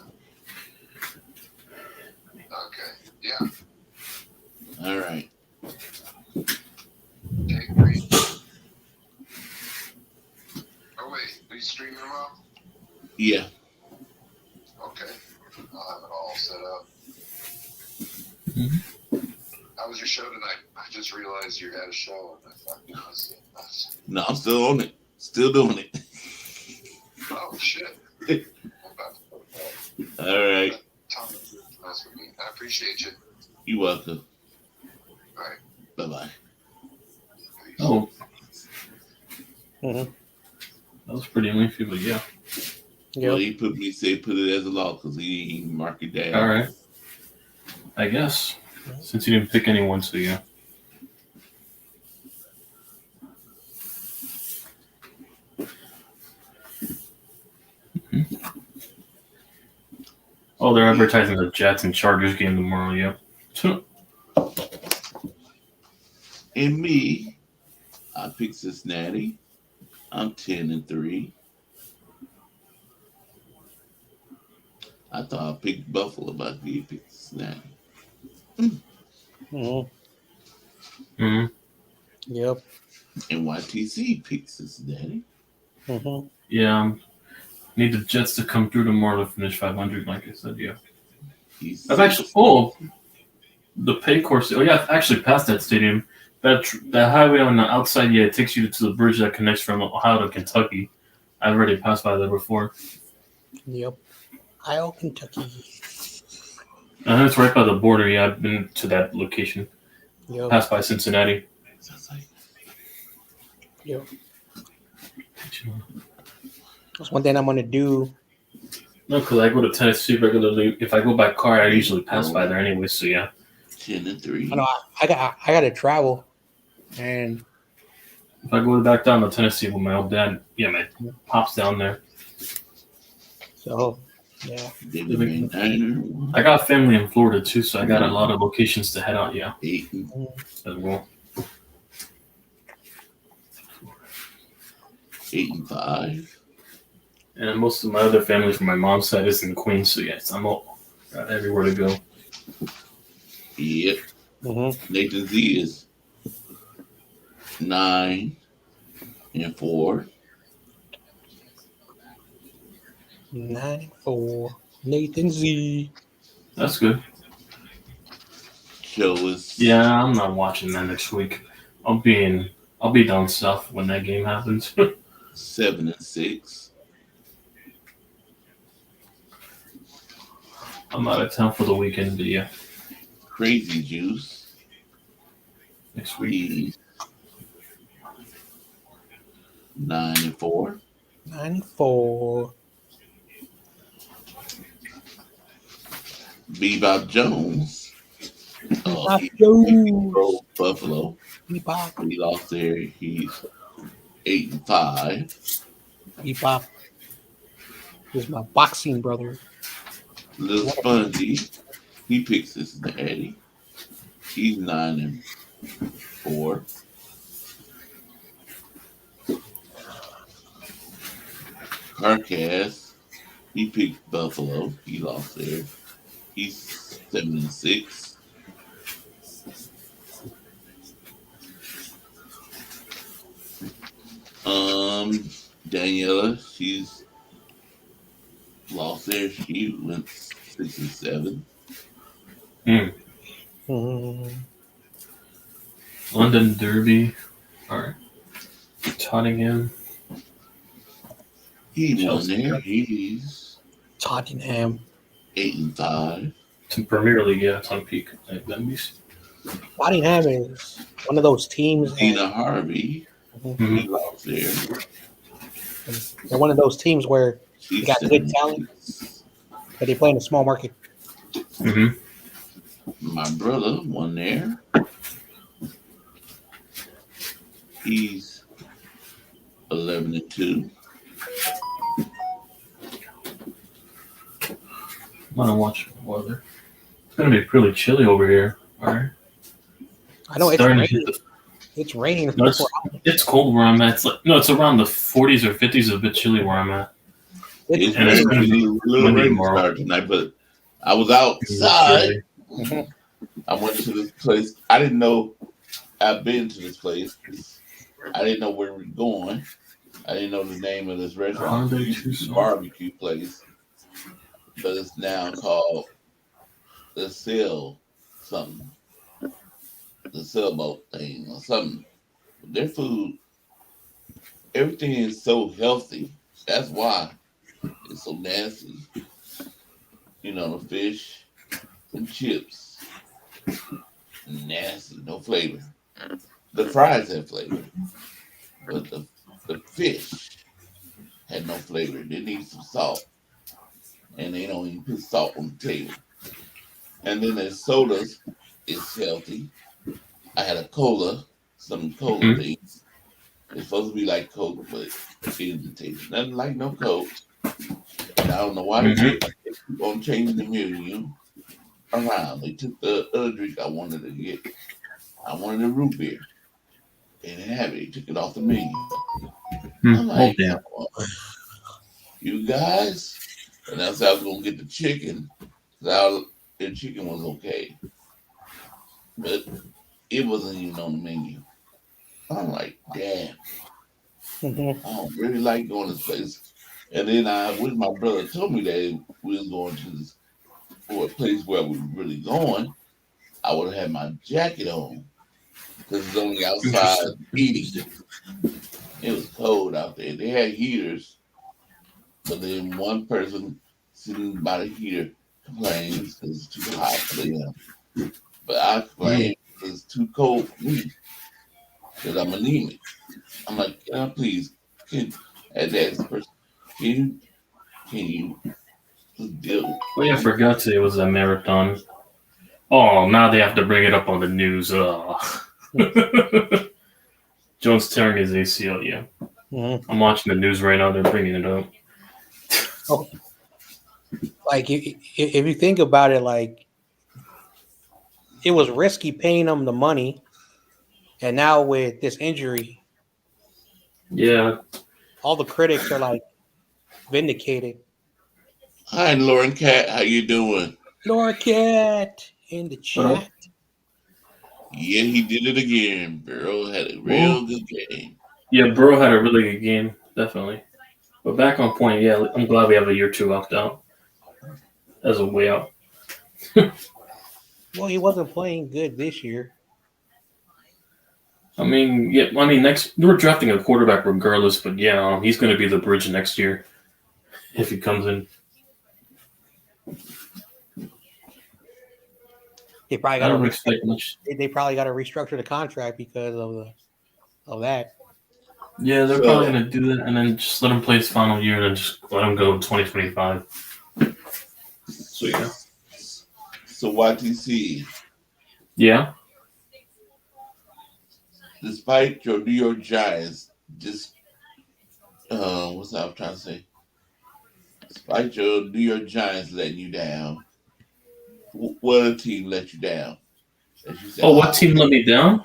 Okay. Yeah. All right. Take 3. Oh wait, are you streaming them up? Yeah. Okay. I'll have it all set up. Mhm. How was your show tonight? I just realized you had a show and I thought, No, I'm still on it. Still doing it. oh shit. I'm about to put that. All right. Tom, mess with me. I appreciate you. You're welcome. All right. Bye-bye. Peace. Oh, Mm-hmm. that was pretty lengthy, but yeah. Well, Yep. he said put it as a law because he didn't even mark it down. All right. I guess. Since you didn't pick anyone, so yeah. Oh, they're advertising the Jets and Chargers game tomorrow, yeah. And me, I picked Cincinnati. I'm 10-3. I thought I picked Buffalo, but I did pick Cincinnati. Mm-hmm. hmm Yep. And YTC picked Cincinnati. Mm-hmm. Yeah. Need the Jets to come through tomorrow to finish 500, like I said, yeah. He's I've actually, the pay course. Oh, yeah, I've actually passed that stadium. That highway on the outside, yeah, it takes you to the bridge that connects from Ohio to Kentucky. I've already passed by there before. Yep. Ohio, Kentucky. And it's right by the border. Yeah, I've been to that location. Yep. Passed by Cincinnati. sounds like Yep. That's one thing I'm gonna do. No, because I go to Tennessee regularly. If I go by car, I usually pass by there anyway. So yeah. 10-3. I know I got to travel, and If I go back down to Tennessee with my old dad, yeah, my pop's down there. so yeah. David Van Dyner, I got family in Florida too, so I got a lot of locations to head out. Yeah, 8 as well. 8-5. And most of my other family from my mom's side is in Queens, so yes, I'm all got everywhere to go. Yep. Mm-hmm. Nathan Z is 9-4. 9-4. Nathan Z. That's good. Joe is Yeah, I'm not watching that next week. I'll be down south when that game happens. 7-6. I'm out of town for the weekend, but yeah, Crazy Juice. next week. He's 9-4. 9-4. Bebop Jones. Bebop He Jones. broke Buffalo. Bebop. He lost there. He's 8-5. Bebop. This is my boxing brother. Little Spongy. He picks Cincinnati. He's 9-4. Carcass. He picked Buffalo. He lost there. He's 7-6. Daniela, she's lost there. She went 6-7. Mm. London Derby. All right. Tottenham. He won Chelsea. there. He's Tottenham. 8-5. To Premier League, yeah, it's on peak. Let me see. Tottenham is one of those teams. Dina Harvey, Mhm. he lost there. They're one of those teams where She's you got good talent, 7-6. but they play in a small market. Mhm. My brother won there. He's 11-2. I'm gonna watch the weather. It's gonna be pretty chilly over here. All right. I know it's Starting to raining. hit the. It's raining. No, it's cold where I'm at. It's like no, it's around the 40s or 50s. It's a bit chilly where I'm at. It's And it's gonna be a little windy rain tomorrow. start tonight, but I was outside. Mhm. I went to this place. I didn't know I've been to this place. I didn't know where we were going. I didn't know the name of this restaurant. Are It they used to too be small? barbecue place, but it's now called the Sail something, the sailboat thing or something. Their food, everything is so healthy. That's why it's so nasty. You know, the fish and chips, nasty, no flavor. The fries had flavor, but the fish had no flavor. They need some salt, and they don't even put salt on the table. And then there's sodas. It's healthy. I had a cola, some cola Mhm. things. It's supposed to be like Coke, but it didn't taste nothing like no Coke. And I don't know why they keep on changing the menu around. They took the other drink I wanted to get. I wanted a root beer. They didn't have it. They took it off the menu. I'm Oh like, damn. come on, you guys. And that's how I was gonna get the chicken. The chicken was okay, but it wasn't even on the menu. I'm like, damn, Mhm. I don't really like going to this place. And then I wish my brother told me that we was going to this or a place where we were really going. I would have had my jacket on because it's only outside Interesting. eating. It was cold out there. They had heaters, but then one person sitting by the heater complains because it's too hot for them. But I complain because it's too cold for me because I'm anemic. I'm like, can I please, as the expert, can you just deal? Oh yeah, I forgot today was a marathon. Oh, now they have to bring it up on the news. Jones tearing his ACL. Yeah, Mhm. I'm watching the news right now. They're bringing it up. Oh, like if you think about it, like it was risky paying them the money, and now with this injury, Yeah, all the critics are like vindicated. Hi, Lauren Cat. How you doing? Laura Cat in the but chat. Yeah, he did it again. Burrow had a well, real good game. yeah, Burrow had a really good game, definitely. But back on point, yeah, I'm glad we have a year 2 opt out as a way out. Well, he wasn't playing good this year. I mean, yeah, next we're drafting a quarterback regardless, but yeah, he's going to be the bridge next year if he comes in. They probably I got to don't expect much. they probably got to restructure the contract because of that. Yeah, they're So, probably going to do that and then just let him play his final year and then just let him go in 2025. So yeah, so YTC, yeah. despite your New York Giants, just what's that I'm trying to say? Despite your New York Giants letting you down, what other team let you down? As you said, Oh, what team let me down?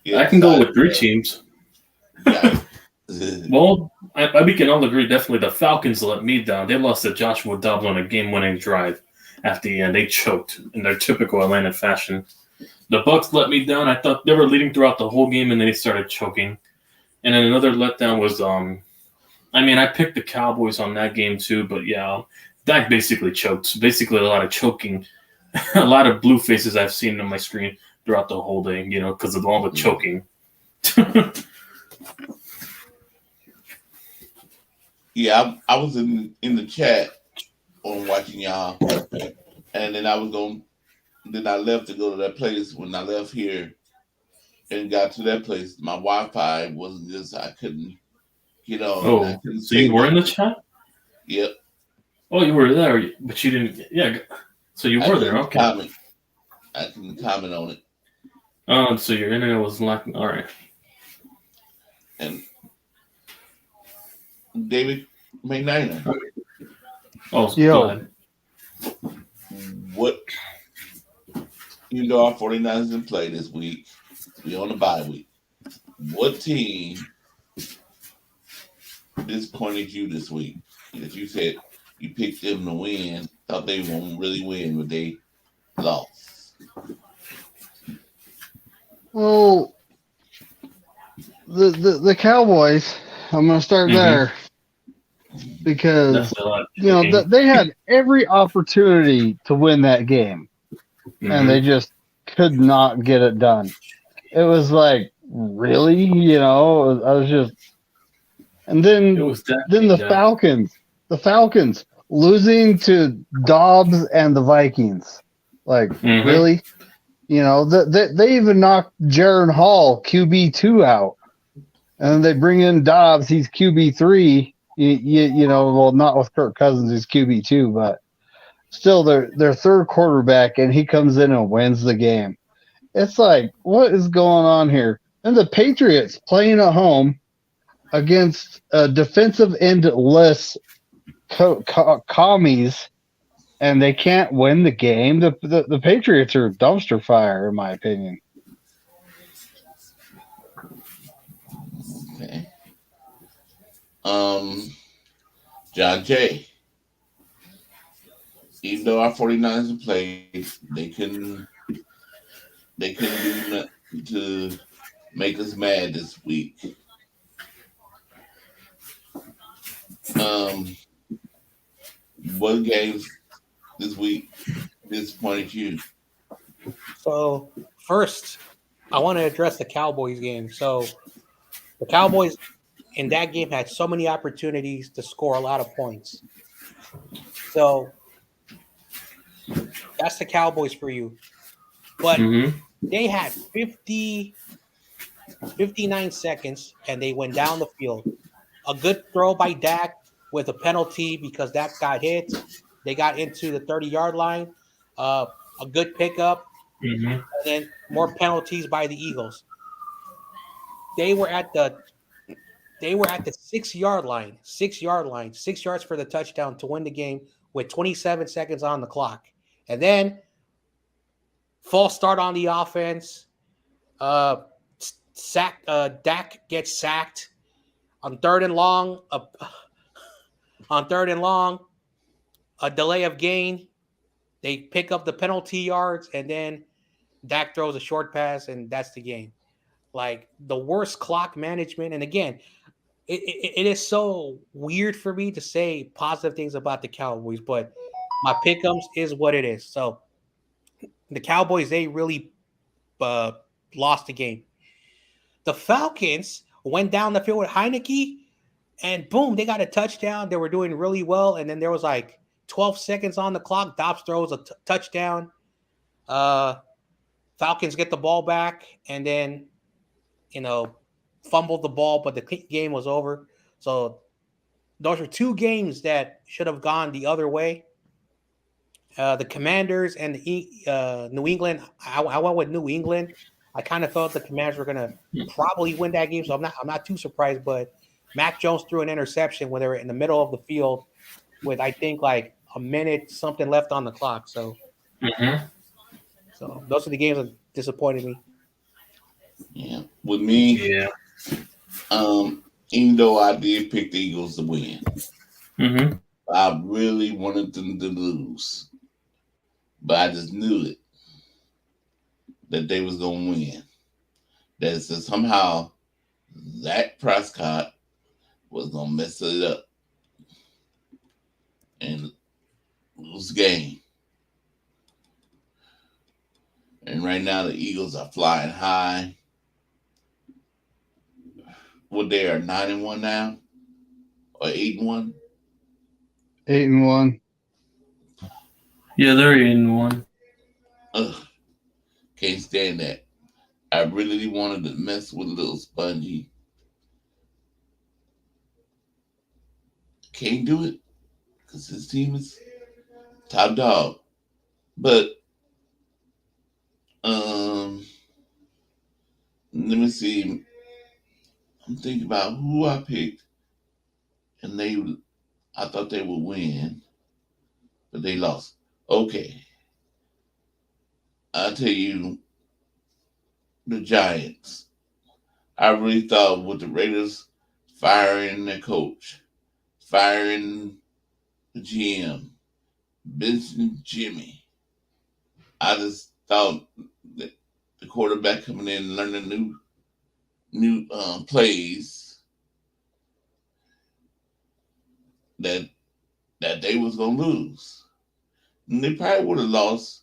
yeah, I can go besides with 3 teams. Giants. Well, we can all agree definitely the Falcons let me down. They lost to Joshua Dobbs on a game-winning drive. At the end, they choked in their typical Atlanta fashion. The Bucks let me down. I thought they were leading throughout the whole game, and then they started choking. And then another letdown was I picked the Cowboys on that game too, but yeah, Dak basically choked. Basically, a lot of choking, a lot of blue faces I've seen on my screen throughout the whole day. Because of all the choking. Yeah, I was in the chat on watching y'all, and then then I left to go to that place. When I left here and got to that place, my Wi-Fi wasn't just. I couldn't get on. I Oh, couldn't so you say were in the nothing. chat? Yep. Oh, you were there, but you didn't. Yeah, so you I were there. couldn't Okay. comment. I couldn't comment on it. Oh, so your internet was lacking. All right. And David McNair, Oh, go Yo, ahead. what? Even though our 49ers didn't play this week, we on the bye week. What team disappointed you this week? That you said you picked them to win, thought they were going to really win, but they lost. well, the Cowboys. I'm gonna start Mm-hmm. there because Definitely a lot of choking. they had every opportunity to win that game, and they Mm-hmm. just could not get it done. It was like, really, I was just, and It then was then definitely that. The Falcons losing to Dobbs and the Vikings, like, Mm-hmm. really, they even knocked Jaron Hall QB2 out. And then they bring in Dobbs. He's QB3. Well, not with Kirk Cousins. He's QB2, but still, their third quarterback, and he comes in and wins the game. It's like, what is going on here? And the Patriots playing at home against defensive end-less commies, and they can't win the game. The Patriots are dumpster fire, in my opinion. Okay. John Jay. Even though our 49ers played, they couldn't do nothing to make us mad this week. Um, what games this week disappointed you? So first, I want to address the Cowboys game. So the Cowboys in that game had so many opportunities to score a lot of points. So that's the Cowboys for you. But Mm-hmm. they had 59 seconds and they went down the field. A good throw by Dak with a penalty because Dak got hit. They got into the 30-yard line. Uh, a good pickup, Mm-hmm. and then more penalties by the Eagles. They were at the 6-yard line, 6 yards for the touchdown to win the game with 27 seconds on the clock. And then false start on the offense. Dak gets sacked on third and long. On third and long, a delay of gain. They pick up the penalty yards, and then Dak throws a short pass, and that's the game. Like the worst clock management. And again, it is so weird for me to say positive things about the Cowboys, but my pick'ems is what it is. So the Cowboys, they really uh, lost the game. The Falcons went down the field with Heineke, and boom, they got a touchdown. They were doing really well, and then there was like 12 seconds on the clock. Dobbs throws a touchdown. Uh, Falcons get the ball back, and then fumbled the ball, but the game was over. So those are two games that should have gone the other way. The Commanders and the New England. I went with New England. I kind of felt the Commanders were going to probably win that game, so I'm not too surprised. But Mac Jones threw an interception when they were in the middle of the field with I think like a minute something left on the clock. So Mm-hmm. those are the games that disappointed me. Yeah, with me, Yeah. even though I did pick the Eagles to win, Mm-hmm. I really wanted them to lose, but I just knew it that they was gonna win. That somehow Zach Prescott was gonna mess it up and lose the game. And right now the Eagles are flying high. What they are 9-1 now or 8-1? 8-1. Yeah, they're in one. Ugh, can't stand that. I really wanted to mess with little Spongy. Can't do it because his team is top dog. But um, let me see. I'm thinking about who I picked, and I thought they would win, but they lost. Okay, I'll tell you the Giants. I really thought with the Raiders firing their coach, firing the GM, benching Jimmy, I just thought that the quarterback coming in and learning new plays that they was gonna lose. And they probably would have lost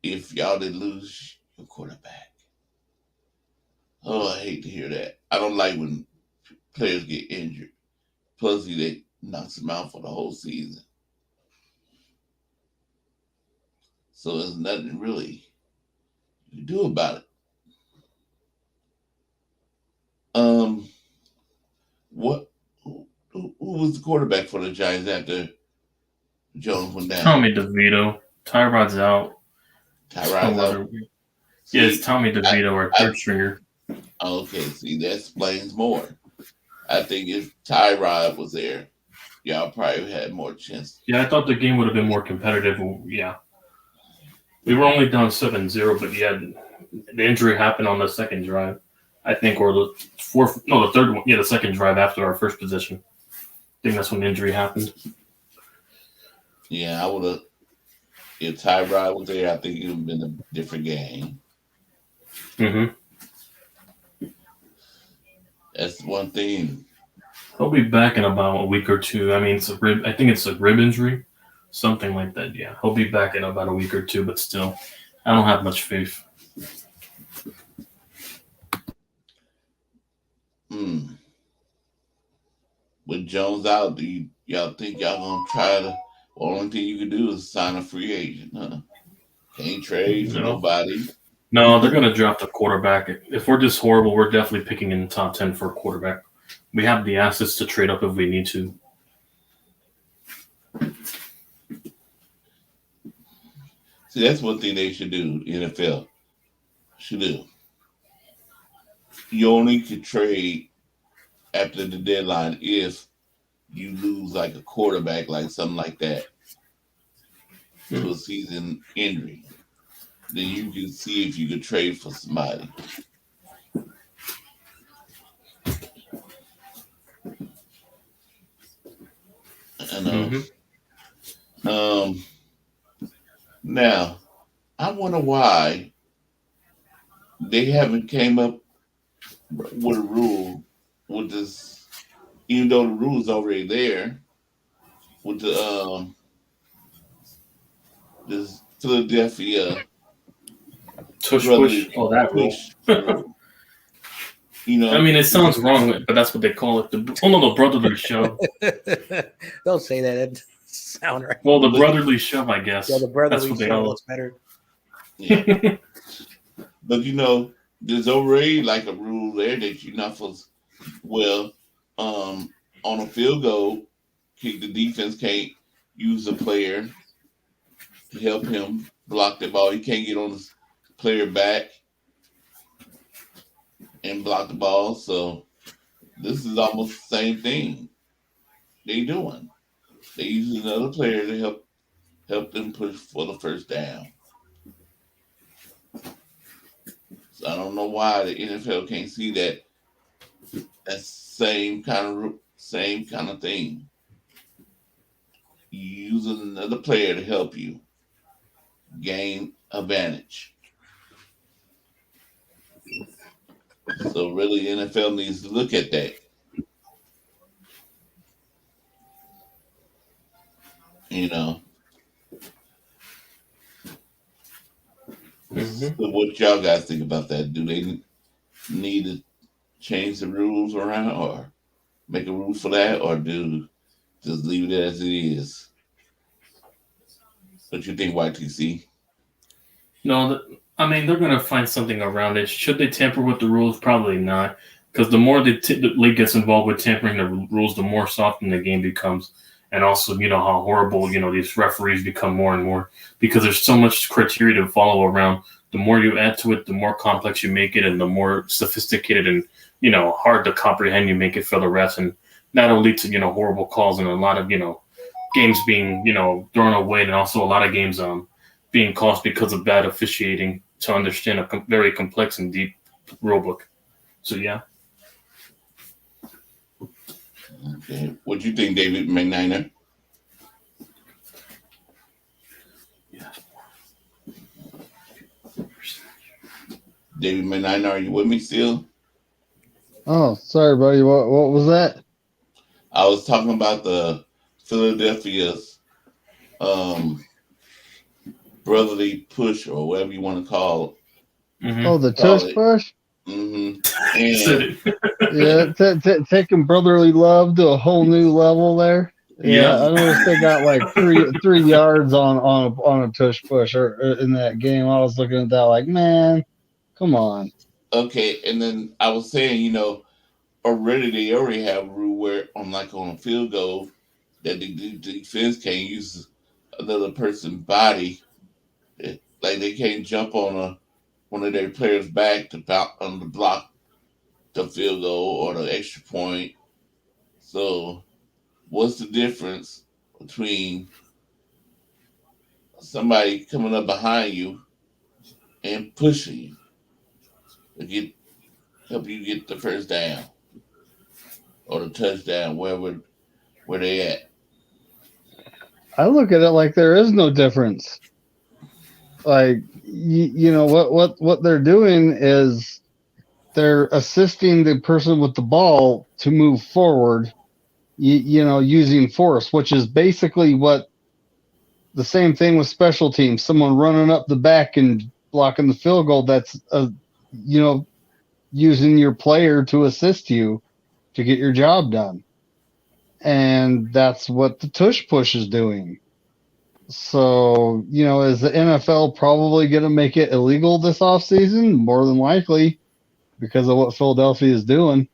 if y'all didn't lose your quarterback. Oh, I hate to hear that. I don't like when players get injured. Plus, they knocks them out for the whole season. So there's nothing really you can do about it. Um, what? Who was the quarterback for the Giants after Jones went down? Tommy DeVito. Tyrod's out. Tyrod's out. Yeah, it's See, Tommy DeVito, our third stringer. Okay, see, that explains more. I think if Tyrod was there, y'all probably had more chance. Yeah, I thought the game would have been more competitive. Yeah. We were only down 7-0, but yeah, the injury happened on the second drive, I think, or the the third one. Yeah, the second drive after our first possession. I think that's when the injury happened. Yeah, I would have. If Tyrod was there, I think it would have been a different game. Mm-hmm. That's one thing. He'll be back in about a week or two. I mean, it's a rib. I think it's a rib injury, something like that. Yeah, he'll be back in about a week or two, but still, I don't have much faith. Hmm. With Jones out, y'all think y'all gonna try to? The only thing you can do is sign a free agent, huh? Can't trade for No, nobody. no, they're gonna draft a quarterback. If we're just horrible, we're definitely picking in the top 10 for a quarterback. We have the assets to trade up if we need to. See, that's one thing they should do. NFL should do. You only can trade after the deadline if you lose like a quarterback, like something like that, to a season injury. Then you can see if you could trade for somebody. I know. Um, Now, I wonder why they haven't came up with a rule with this, even though the rule's already there with the this Philadelphia Tush push. brotherly Oh, that rule. push rule. You I know, mean, it sounds wrong, but that's what they call it. The brotherly shove. Don't say that. It doesn't sound right. Well, the brotherly shove, I guess. Yeah, the brotherly That's what they show call is better. yeah. But there's already like a rule there that you're not supposed. Well, on a field goal kick, the defense can't use a player to help him block the ball. He can't get on the player back and block the ball. So this is almost the same thing they doing. They use another player to help them push for the first down. So I don't know why the NFL can't see that same kind of thing. You use another player to help you gain advantage. So really, NFL needs to look at that. You know, Hmm. so what y'all guys think about that? Do they need to change the rules around, or make a rule for that, or do just leave it as it is? What you think, YTC? No, I mean they're gonna find something around it. Should they tamper with the rules? Probably not, because the more the league gets involved with tampering the rules, the more softened the game becomes, and also how horrible these referees become more and more because there's so much criteria to follow around. The more you add to it, the more complex you make it, and the more sophisticated and hard to comprehend you make it for the refs, and that'll lead to horrible calls and a lot of games being thrown away, and also a lot of games being cost because of bad officiating to understand a very complex and deep rule book. So yeah, Okay. What you think, David McNiner? David McNiner, are you with me still? Oh, sorry, buddy. What was that? I was talking about the Philadelphia's um, brotherly push, or whatever you want to mm-hmm. Oh, the call tush it. push. Hmm. He said And it. Yeah, taking brotherly love to a whole new level there. Yeah, Yeah. I noticed they got like three yards on a tush push in that game. I was looking at that like, man, come on. okay, and then I was saying, they already have a rule where on a field goal that the defense can't use another person's body. Like they can't jump on one of their players' back to block the field goal or the extra point. So what's the difference between somebody coming up behind you and pushing you to help you get the first down or the touchdown, where they at? I look at it like there is no difference. Like you know what they're doing is they're assisting the person with the ball to move forward. Using force, which is basically what the same thing with special teams. Someone running up the back and blocking the field goal. That's you know using your player to assist you to get your job done. And that's what the tush push is doing. So, is the NFL probably going to make it illegal this offseason? More than likely, because of what Philadelphia is doing.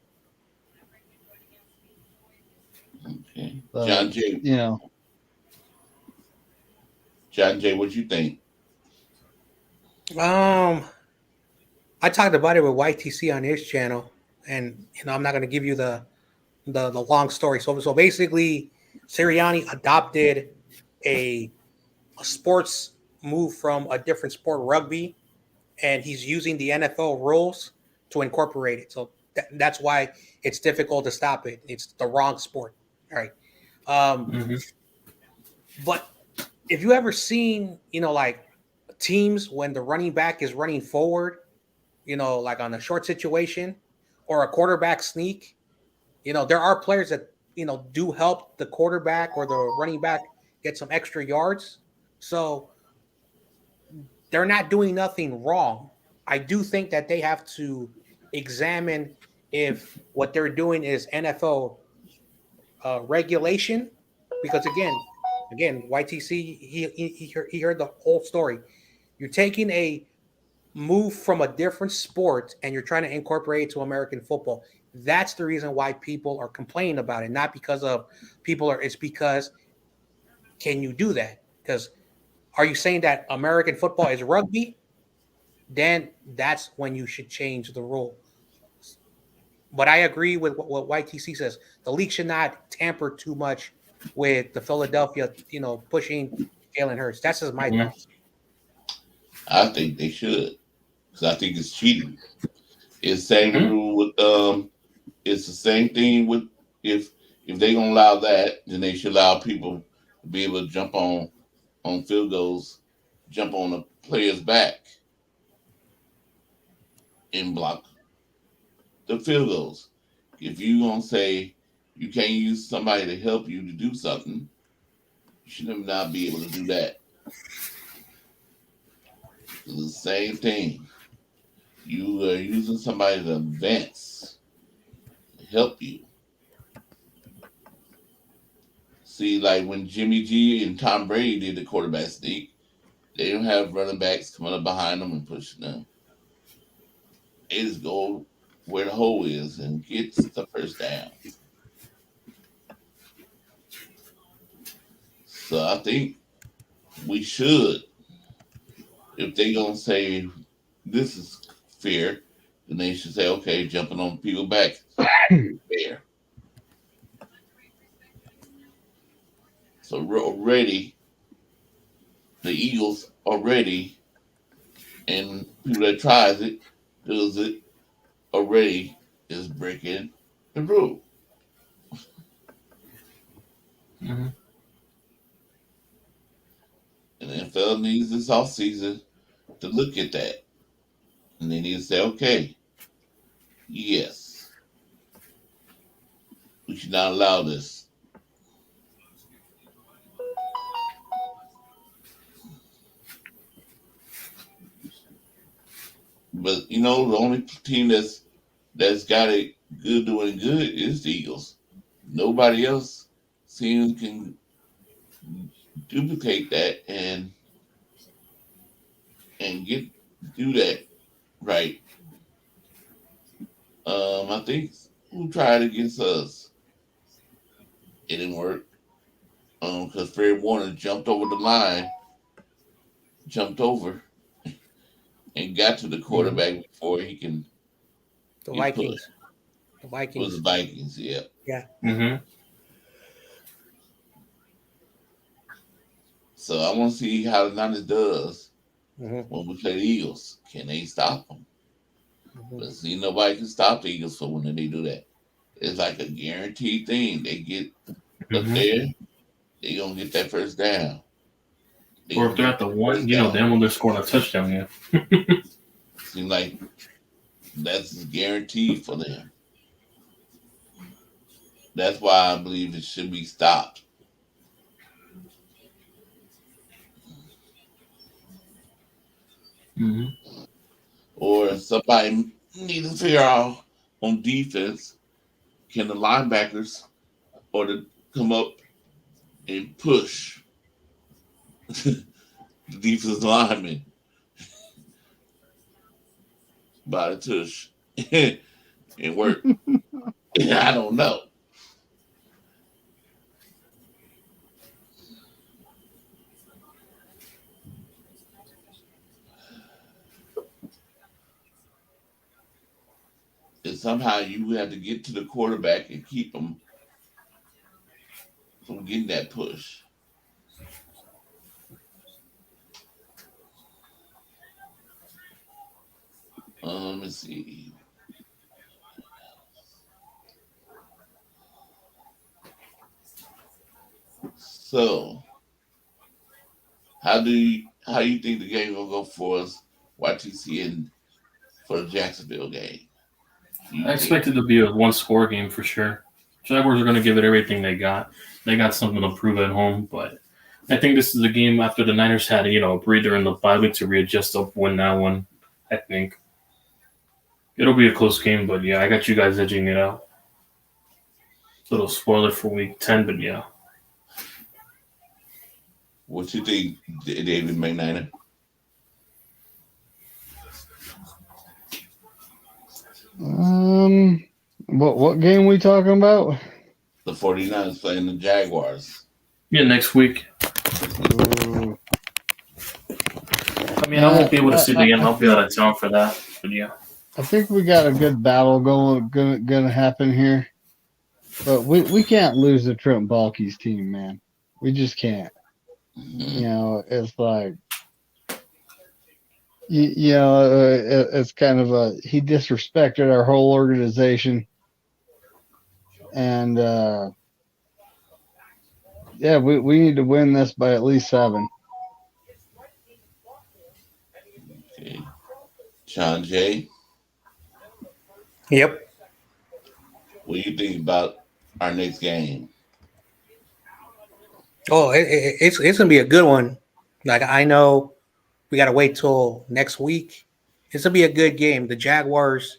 Okay, But, you know, John Jay, what you think? Um, I talked about it with YTC on his channel, and I'm not going to give you the long story. So basically, Sirianni adopted a a sports move from a different sport, rugby, and he's using the NFL rules to incorporate it. So that's why it's difficult to stop it. It's the wrong sport. All right. Mm-hmm. But if you ever seen, like teams when the running back is running forward, like on a short situation or a quarterback sneak, there are players that, do help the quarterback or the running back get some extra yards. So they're not doing nothing wrong. I do think that they have to examine if what they're doing is NFL regulation, because again, YTC he heard the whole story. You're taking a move from a different sport and you're trying to incorporate it to American football. That's the reason why people are complaining about it, not because of people are. It's because can you do that? Because are you saying that American football is rugby? Then that's when you should change the rule. But I agree with what YTC says. The league should not tamper too much with the Philadelphia, pushing Jalen Hurts. That's just my Mm-hmm. thoughts. I think they should, because I think it's cheating. It's same rule with It's the same thing with if if they gonna allow that, then they should allow people to be able to jump on field goals, jump on a player's back and block. the field goals. If you gonna say you can't use somebody to help you to do something, you should not be able to do that. It's the same thing. You are using somebody to advance, to help you. See, like when Jimmy G and Tom Brady did the quarterback sneak, they don't have running backs coming up behind them and pushing them. They just go where the hole is and gets the first down. So I think we should, if they gonna say this is fair, then they should say, okay, jumping on people back fair. So already the Eagles already, and people that tries it does it already is breaking the rule. Mhm. And the NFL needs this offseason to look at that. And they need to say, okay, yes, we should not allow this. But you know, the only team that's got it good doing good is the Eagles. Nobody else seems can duplicate that and get do that right. I think who tried against us, it didn't work. Because Fred Warner jumped over the line, jumped over, and got to the Mhm. quarterback before he can The get pushed. Vikings. The It was the Vikings. Vikings, yeah. Yeah. Mhm. So I want to see how the Niners does Hmm. when we play the Eagles. Can they stop them? Hmm. But see, nobody can stop the Eagles for when they do that. It's like a guaranteed thing. They get up Mhm. there, they gonna get that first down. They Or gonna if they're get at the that one, first you know, down. then when they're scoring a touchdown, yeah. Seems like that's guaranteed for them. That's why I believe it should be stopped. Mhm. Or somebody needs to figure out on defense, can the linebackers or the come up and push the defense lineman by the tush and work. I don't know. And somehow you have to get to the quarterback and keep them from getting that push. Let me see. So, how you think the game gonna go for us? YTC and for the Jacksonville game. I You think? expect it to be a one score game for sure. Jaguars are going to give it everything they got. They got something to prove at home, but I think this is a game after the Niners had a breather in the bye week to readjust up, win that one. I think it'll be a close game, but yeah, I got you guys edging it out. Little spoiler for week 10, but yeah. What you think, David McNiner? Um, what game we talking about? The 49ers playing the Jaguars. Yeah, next week. Ooh. I mean, I won't be able to see the game. I I'll be out think of town for that, but yeah. I think we got a good battle gonna happen here, but we can't lose to Trent Baalke's team, man. We just can't. You Mhm. know, it's like it's kind of he disrespected our whole organization, and yeah, we need to win this by at least 7. Okay. John Jay. Yep. What do you think about our next game? Oh, it's gonna be a good one. Like I know we gotta wait till next week. It's gonna be a good game. The Jaguars,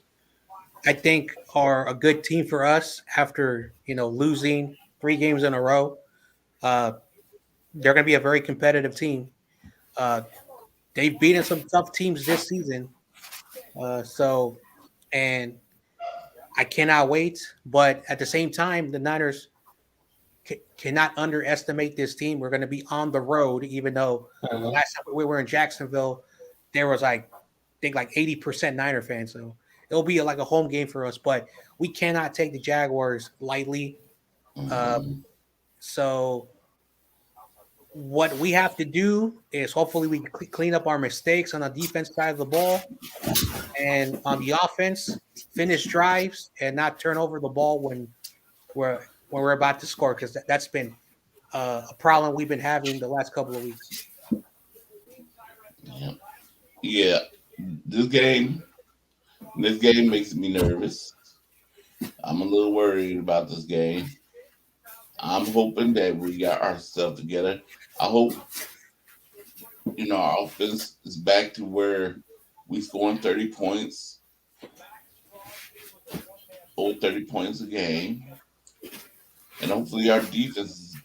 I think, are a good team for us after losing 3 games in a row. Uh, they're gonna be a very competitive team. Uh, they've beaten some tough teams this season. So, and I cannot wait. But at the same time, the Niners cannot underestimate this team. We're going to be on the road, even though the Mhm. last time we were in Jacksonville, there was I think like 80% Niner fans. So it'll be like a home game for us, but we cannot take the Jaguars lightly. Uh, Mhm. so what we have to do is hopefully we clean up our mistakes on the defense side of the ball, and on the offense, finish drives and not turn over the ball when we're about to score, because that's been a problem we've been having the last couple of weeks. Yeah. Yeah. This game, this game makes me nervous. I'm a little worried about this game. I'm hoping that we got ourselves together. I hope our offense is back to where we scoring 30 points, over 30 points a game, and hopefully our defense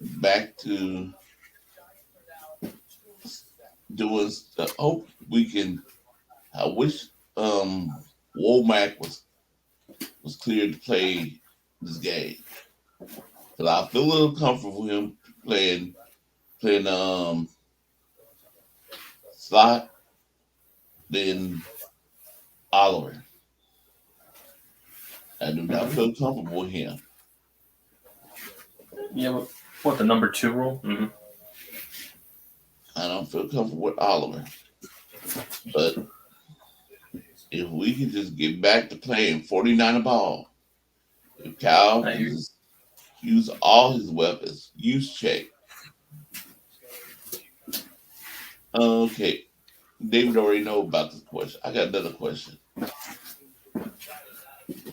is back to doing stuff. Hope we can. I wish Womack was cleared to play this game because I feel a little comfortable with him playing slot than Oliver. I do not Mhm. feel comfortable with him. Yeah, what the number 2 rule? I don't feel comfortable with Oliver. But if we can just get back to playing 49 ball, if Kyle I can hear. just use all his weapons, use check. Okay, David already know about this question. I got another question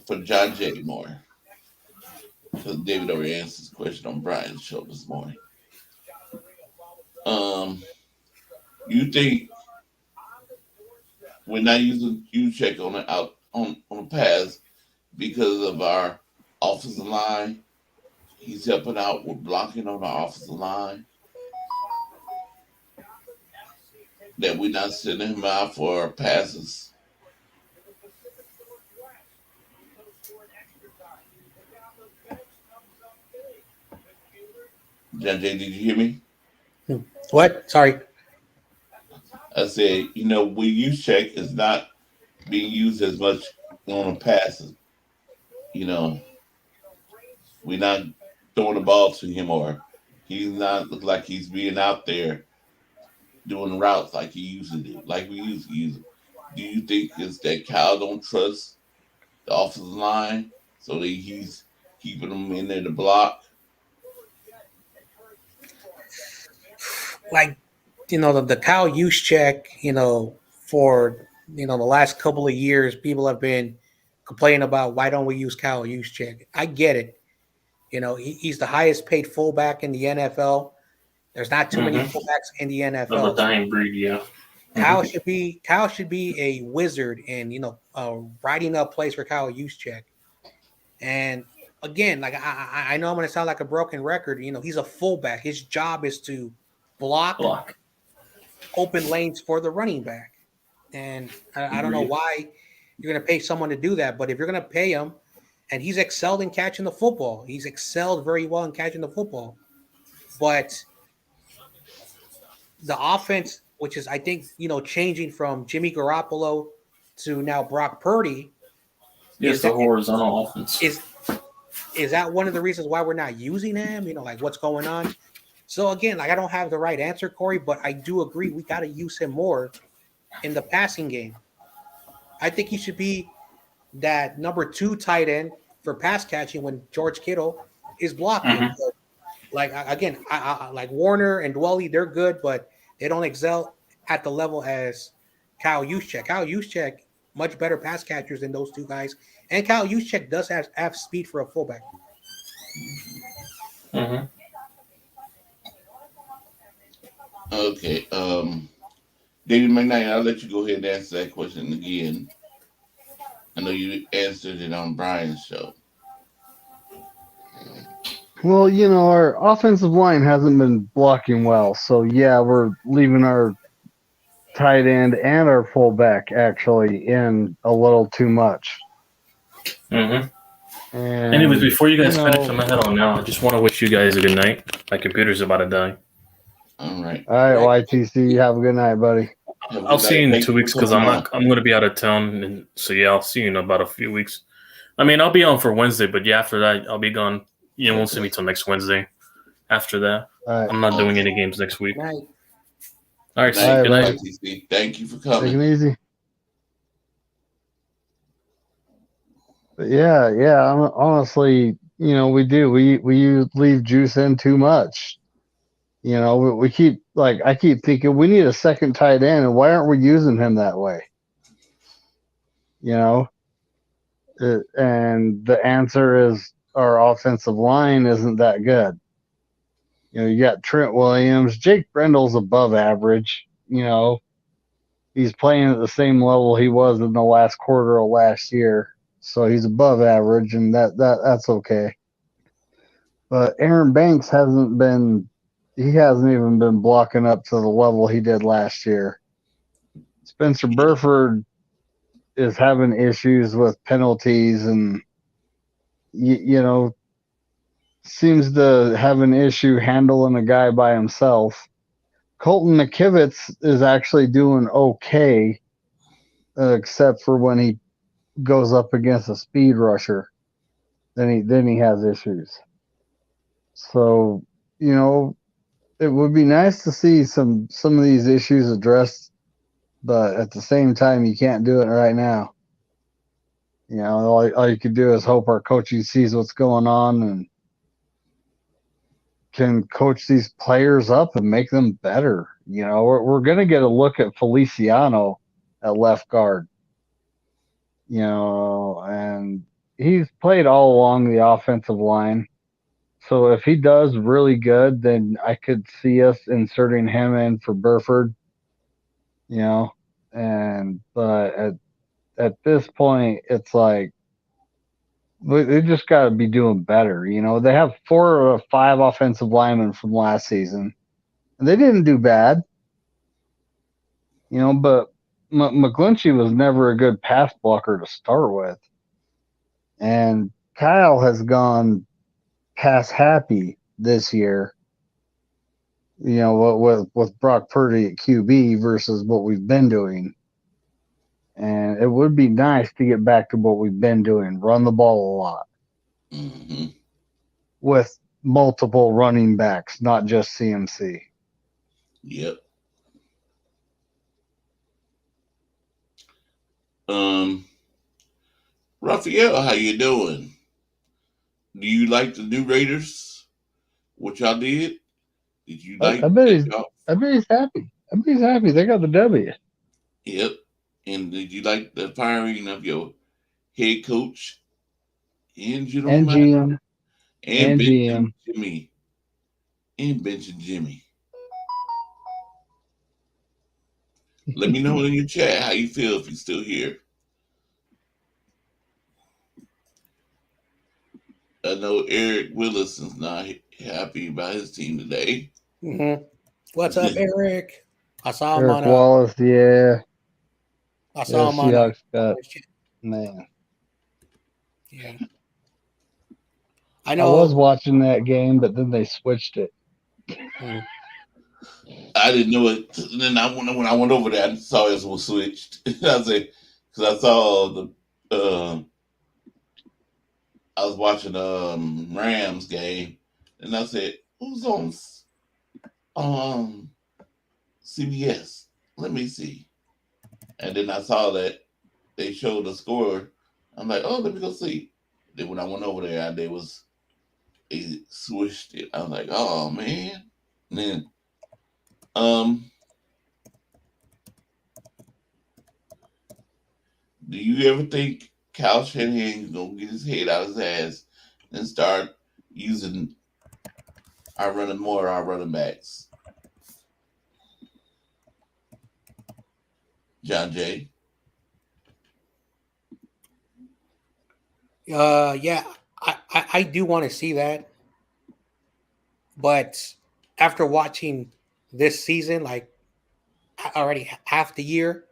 for John J. Moore because David already answered this question on Brian's show this morning. Um, you think we're not using use check on the out on the pass because of our offensive line? He's helping out with blocking on the offensive line. That we're not sending him out for passes. John Jay, did you hear me? What? Sorry. I said, we use check is not being used as much on passes. You know, we're not throwing the ball to him, or he's not look like he's being out there doing routes like he used to do, like we used to use him. Do you think it's that Kyle don't trust the offensive line, so that he's keeping them in there to block? Like the Kyle use check. For the last couple of years, people have been complaining about why don't we use Kyle use check. I get it. He's the highest paid fullback in the NFL. There's not too many Mm-hmm. fullbacks in the Of a NFL. So dying breed, yeah. Kyle Mm-hmm. should be a wizard in writing up plays for Kyle Juszczyk. And again, like I know I'm going to sound like a broken record. He's a fullback. His job is to block Block. open lanes for the running back. And I don't know Agreed. why you're going to pay someone to do that, but if you're going to pay him, and he's excelled in catching the football, he's excelled very well in catching the football. But the offense, which is I think changing from Jimmy Garoppolo to now Brock Purdy, Yes, is the that horizontal offense. is that one of the reasons why we're not using him? Like what's going on? So again, like I don't have the right answer, Corey, but I do agree we got to use him more in the passing game. I think he should be that number 2 tight end for pass catching when George Kittle is blocking. Mm-hmm. Like again, I like Warner and Dwelly, they're good, but they don't excel at the level as Kyle Juszczyk. Kyle Juszczyk, much better pass catchers than those two guys, And Kyle Juszczyk does have speed for a fullback. Mm-hmm. Okay. David McKnight, I'll let you go ahead and answer that question again. I know you answered it on Brian's show. Well, our offensive line hasn't been blocking well, so yeah, we're leaving our tight end and our fullback actually in a little too much. Mm-hmm. And Anyways, before you guys finish, I'm all gonna head on now. I just want to wish you guys a good night. My computer's about to die. All right. right, YTC, have a good night, buddy. Have a I'll good see you night. in Thank 2 you for weeks because coming on. I'm gonna be out of town, and so yeah, I'll see you in about a few weeks. I mean, I'll be on for Wednesday, but yeah, after that, I'll be gone. You won't see me till next Wednesday. After that, All right, I'm not doing Okay. any games next week. Good night. All right, Good night, good night. YTC. Thank you for take coming. it easy. But yeah. Honestly, we do. We leave juice in too much. We keep I keep thinking we need a second tight end, and why aren't we using him that way? And the answer is our offensive line isn't that good. You got Trent Williams, Jake Brendel's above average. He's playing at the same level he was in the last quarter of last year, so he's above average, and that's okay. But Aaron Banks hasn't been. He hasn't even been blocking up to the level he did last year. Spencer Burford is having issues with penalties, and seems to have an issue handling a guy by himself. Colton McKivitz is actually doing okay, except for when he goes up against a speed rusher. Then he has issues. So it would be nice to see some of these issues addressed, but at the same time, you can't do it right now. All you could do is hope our coaching sees what's going on and can coach these players up and make them better. We're going to get a look at Feliciano at left guard, and he's played all along the offensive line. So if he does really good, then I could see us inserting him in for Burford, but at this point, it's like they just got to be doing better. They have 4 or 5 offensive linemen from last season, and they didn't do bad. But McGlinchey was never a good pass blocker to start with, and Kyle has gone pass happy this year. With Brock Purdy at QB versus what we've been doing. And it would be nice to get back to what we've been doing, run the ball a lot Mm-hmm. with multiple running backs, not just CMC. Yep. Raphael, how you doing? Do you like the new Raiders? What y'all did? Did you I like bet that he's y'all? I bet he's happy. I bet he's happy. They got the W. Yep. And did you like the firing of your head coach and general And manager GM and and benching GM. Jimmy and benching Jimmy? Let me know in your chat how you feel if you're still here. I know Eric Willis is not happy about his team today. Mm-hmm. What's up, Eric? I saw him Eric on a. Wallace, yeah. I saw him on a. Seahawks got, man. Yeah. I I was know. watching that game, but then they switched it. Mm. I didn't know it. And then when I went over there, I saw it was switched. I said, because I saw I was watching Rams game, and I said, "Who's on CBS? Let me see." And then I saw that they showed the score. I'm like, "Oh, let me go see." Then when I went over there, they switched it. I was like, "Oh man." And then do you ever think Cal Shanahan gonna get his head out of his ass and start using our running backs. John Jay. Yeah, I do want to see that, but after watching this season, like already half the year,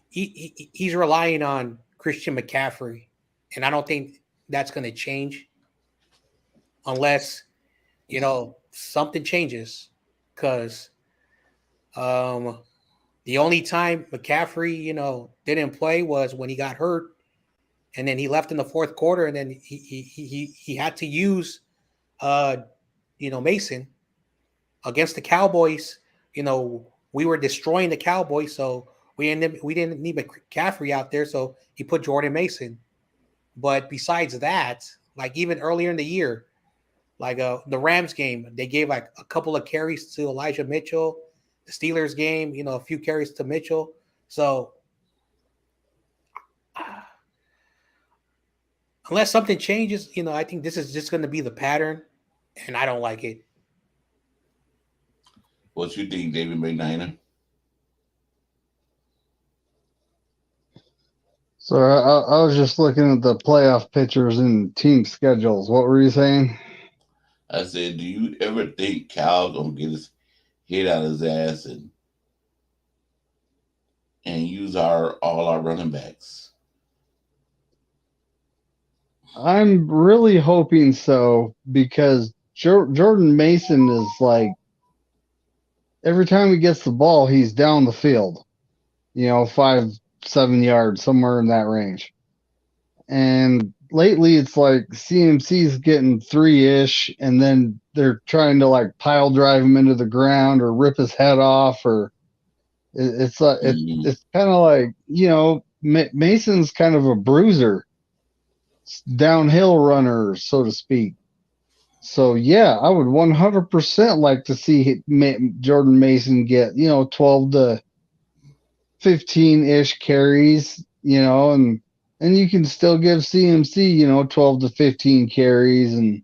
he's relying on Christian McCaffrey, and I don't think that's going to change unless something changes. Because the only time McCaffrey didn't play was when he got hurt, and then he left in the fourth quarter, and then he had to use uh Mason against the Cowboys. We were destroying the Cowboys, so we didn't need McCaffrey out there, so he put Jordan Mason. But besides that, like even earlier in the year, like the Rams game, they gave like a couple of carries to Elijah Mitchell. The Steelers game, a few carries to Mitchell. So unless something changes, I think this is just going to be the pattern, and I don't like it. What you think, David McNiner? So I was just looking at the playoff pictures and team schedules. What were you saying? I said, do you ever think Cal gonna get his head out of his ass and use all our running backs? I'm really hoping so because Jordan Mason is like every time he gets the ball, he's down the field. 5-7 yards, somewhere in that range. And lately it's like CMC's getting 3-ish, and then they're trying to like pile drive him into the ground or rip his head off, or it's it's kind of like Mason's kind of a bruiser, downhill runner, so to speak. So yeah, I would 100% like to see Jordan Mason get 12 to 15-ish carries, and you can still give CMC 12 to 15 carries, and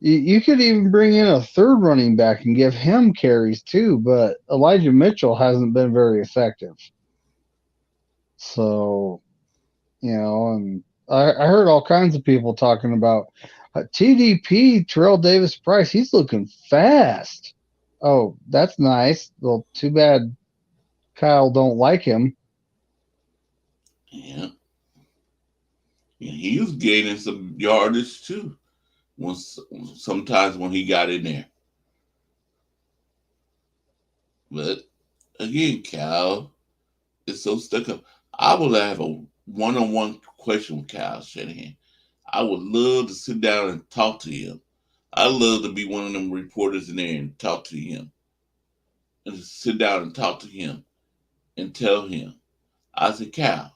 you could even bring in a third running back and give him carries too. But Elijah Mitchell hasn't been very effective. So and I heard all kinds of people talking about TDP, Terrell Davis Price. He's looking fast. Oh, that's nice. Well, too bad Kyle don't like him. Yeah. He was gaining some yardage too. Sometimes when he got in there. But again, Cal is so stuck up. I would have a one-on-one question with Cal Shanahan. I would love to sit down and talk to him. I'd love to be one of them reporters in there and talk to him. And just sit down and talk to him and tell him. I said, Cal,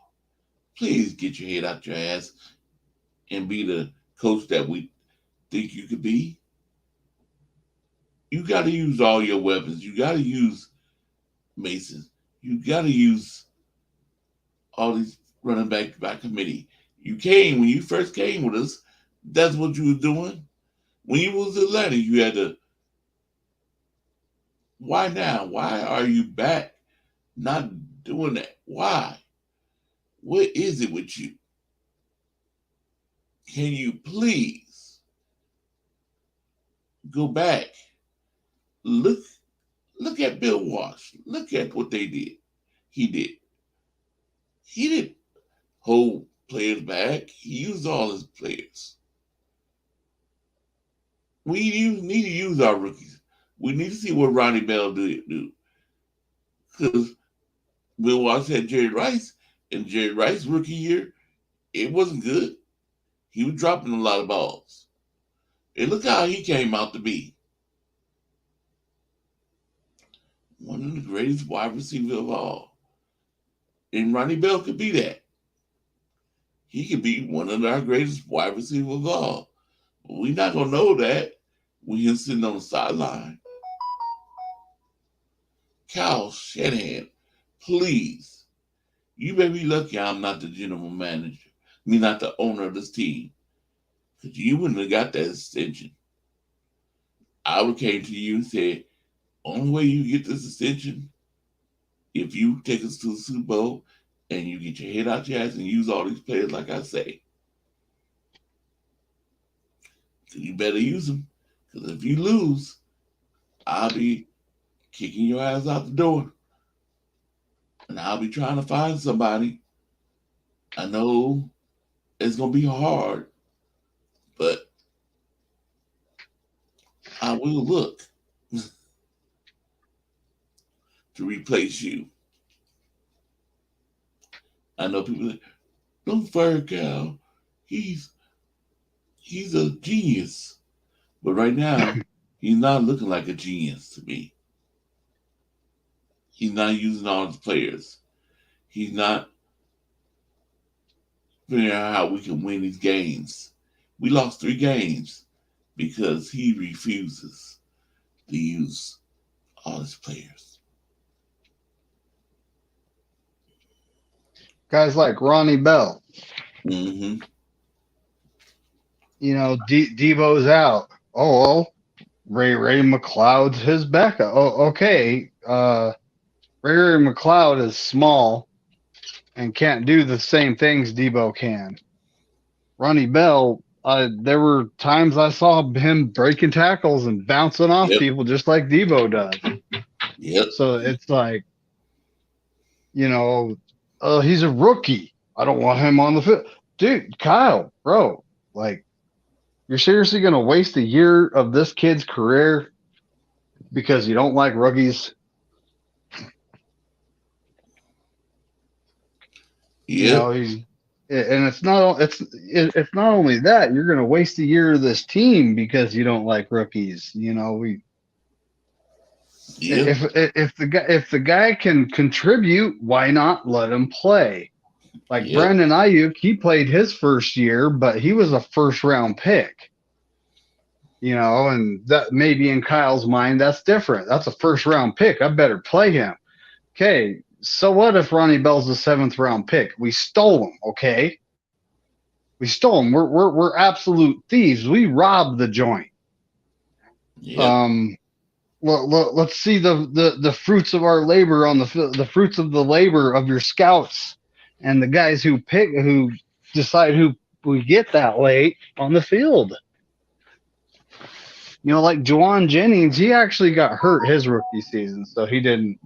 please get your head out your ass and be the coach that we think you could be. You got to use all your weapons. You got to use Mason. You got to use all these running back by committee. When you first came with us, that's what you were doing. When you was in Atlanta, you had to. Why now? Why are you back not doing that? Why? What is it with you? Can you please go back? Look at Bill Walsh. Look at what they did. He did. He didn't hold players back. He used all his players. We need to use our rookies. We need to see what Ronnie Bell do. Because Bill Walsh had Jerry Rice, and Jerry Rice's rookie year, it wasn't good. He was dropping a lot of balls. And look how he came out to be. One of the greatest wide receivers of all. And Ronnie Bell could be that. He could be one of our greatest wide receivers of all. But we're not going to know that when he's sitting on the sideline. Kyle Shanahan, please. You may be lucky I'm not the general manager. Me, not the owner of this team. Because you wouldn't have got that extension. I would came to you and said, only way you get this extension, if you take us to the Super Bowl and you get your head out your ass and use all these players like I say. You better use them. Because if you lose, I'll be kicking your ass out the door. And I'll be trying to find somebody. I know it's going to be hard, but I will look to replace you. I know people that don't fire Cal. He's a genius. But right now, he's not looking like a genius to me. He's not using all his players. He's not figuring out how we can win these games. We lost 3 games because he refuses to use all his players. Guys like Ronnie Bell. Mm-hmm. You know, Debo's out. Oh, well, Ray McLeod's his backup. Oh, okay. Ray McLeod is small and can't do the same things Debo can. Ronnie Bell, there were times I saw him breaking tackles and bouncing off people just like Debo does. Yep. So it's like, you know, he's a rookie. I don't want him on the field. Dude, Kyle, bro, like, you're seriously going to waste a year of this kid's career because you don't like rookies? Yeah. You know, and it's not only that, you're going to waste a year of this team because you don't like rookies. You know, if the guy can contribute, why not let him play? Like Brandon Ayuk, he played his first year, but he was a first round pick. You know, and that maybe in Kyle's mind, that's different. That's a first round pick. I better play him. Okay, so what if Ronnie Bell's a 7th round pick? We stole him, okay? We stole him. We're absolute thieves. We robbed the joint. Let's see the fruits of our labor on the fruits of the labor of your scouts and the guys who decide who we get that late on the field. You know, like Juwan Jennings, he actually got hurt his rookie season, so he didn't.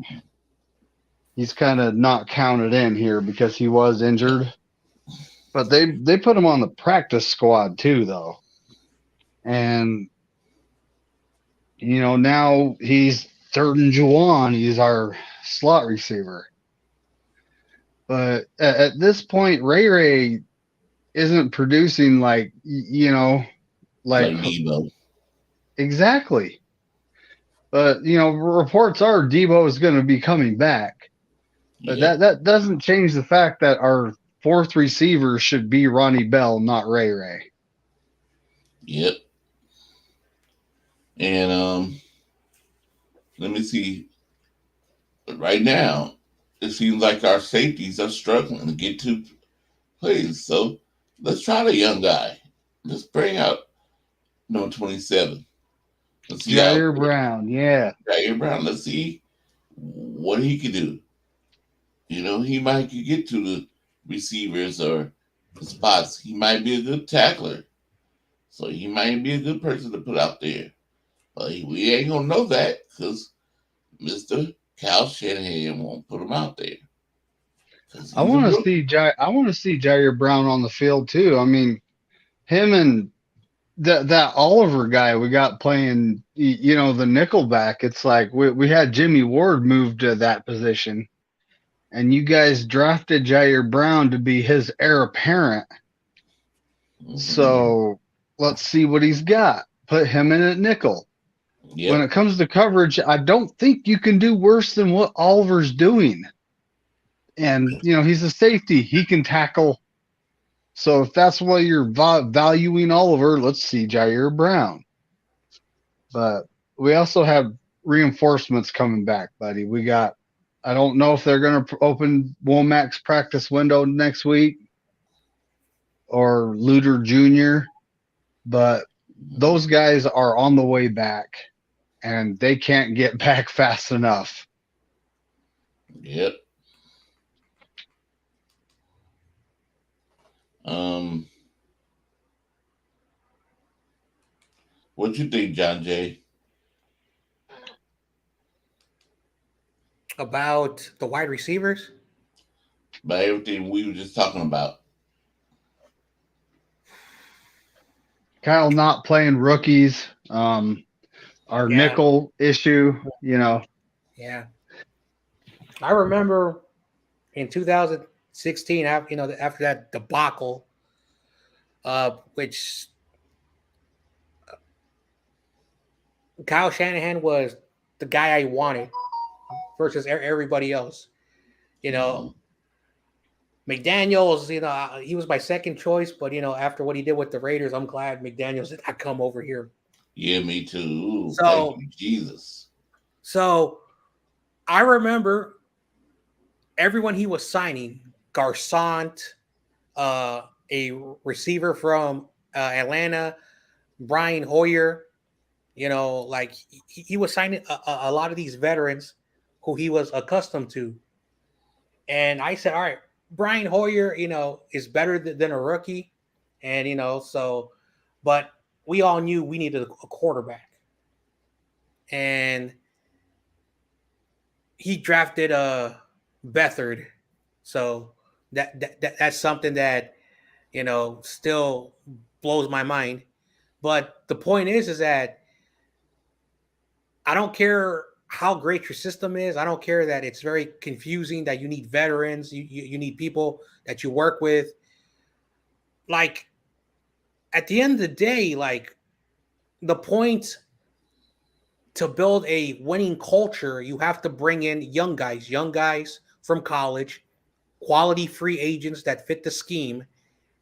He's kind of not counted in here because he was injured. But they put him on the practice squad too, though. And, you know, now he's 3rd and Juwan. He's our slot receiver. But at this point, Ray isn't producing like, you know, like Debo. Exactly. But, you know, reports are Debo is going to be coming back. But that doesn't change the fact that our 4th receiver should be Ronnie Bell, not Ray. Yep. And let me see. Right now, it seems like our safeties are struggling to get to plays. So let's try the young guy. Let's bring out number 27. Let's see Jair Brown, yeah. Jair Brown. Let's see what he can do. You know, he might get to the receivers or the spots. He might be a good tackler. So he might be a good person to put out there. But we ain't going to know that because Mr. Cal Shanahan won't put him out there. I want to see Jair Brown on the field too. I mean, him and that Oliver guy we got playing, you know, the nickelback. It's like we had Jimmy Ward move to that position, and you guys drafted Jair Brown to be his heir apparent. Mm-hmm. So let's see what he's got. Put him in at nickel. Yep. When it comes to coverage, I don't think you can do worse than what Oliver's doing. And, you know, he's a safety. He can tackle. So if that's why you're valuing Oliver, let's see Jair Brown. But we also have reinforcements coming back, buddy. I don't know if they're going to open Womack's practice window next week. or Luter Jr., but those guys are on the way back, and they can't get back fast enough. Yep. Um, what you think, John Jay? About the wide receivers. About everything we were just talking about. Kyle not playing rookies. Our Yeah, nickel issue, you know. yeah. I remember in 2016, after that debacle, which Kyle Shanahan was the guy I wanted versus everybody else. You Uh-huh. know, McDaniels, he was my second choice, but after what he did with the Raiders, I'm glad McDaniels did not come over here. Yeah, me too. Ooh, thank So, you, Jesus. so I remember everyone he was signing, Garcont, a receiver from Atlanta, Brian Hoyer. Like he was signing a lot of these veterans who he was accustomed to. And I said, all right, Brian Hoyer, is better than a rookie. And, but we all knew we needed a quarterback. And he drafted Bethard. So that's something that, still blows my mind. But the point is that I don't care how great your system is. I don't care that it's very confusing, that you need veterans, you need people that you work with. Like, at the end of the day, like, the point to build a winning culture, you have to bring in young guys from college, quality free agents that fit the scheme,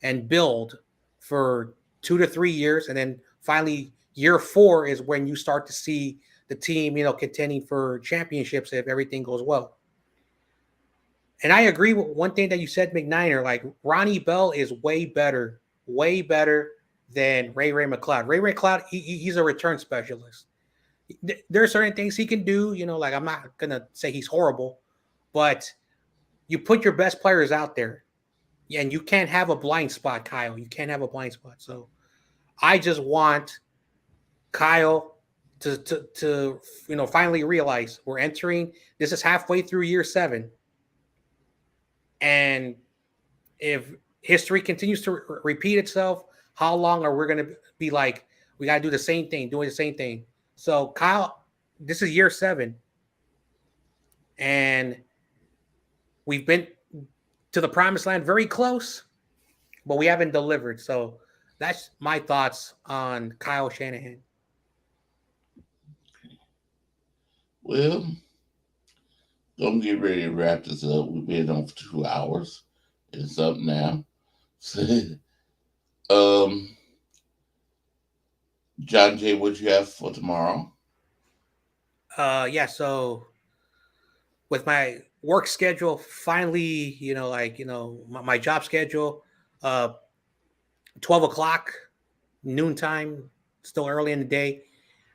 and build for 2 to 3 years. And then finally, year 4 is when you start to see the team, contending for championships if everything goes well. And I agree with one thing that you said, McNiner. Like, Ronnie Bell is way better than Ray McLeod. Ray McLeod, he's a return specialist. There are certain things he can do. Like, I'm not gonna say he's horrible, but you put your best players out there, and you can't have a blind spot, Kyle. You can't have a blind spot. So I just want Kyle to finally realize we're entering. This is halfway through year 7. And if history continues to repeat itself, how long are we going to be like, we got to do the same thing, doing the same thing? So, Kyle, this is year 7. And we've been to the promised land very close, but we haven't delivered. So that's my thoughts on Kyle Shanahan. Well, gonna get ready to wrap this up. We've been on for 2 hours. It's up now. um, John Jay, what you have for tomorrow? Yeah, so with my work schedule finally, my job schedule, 12 o'clock, noontime, still early in the day.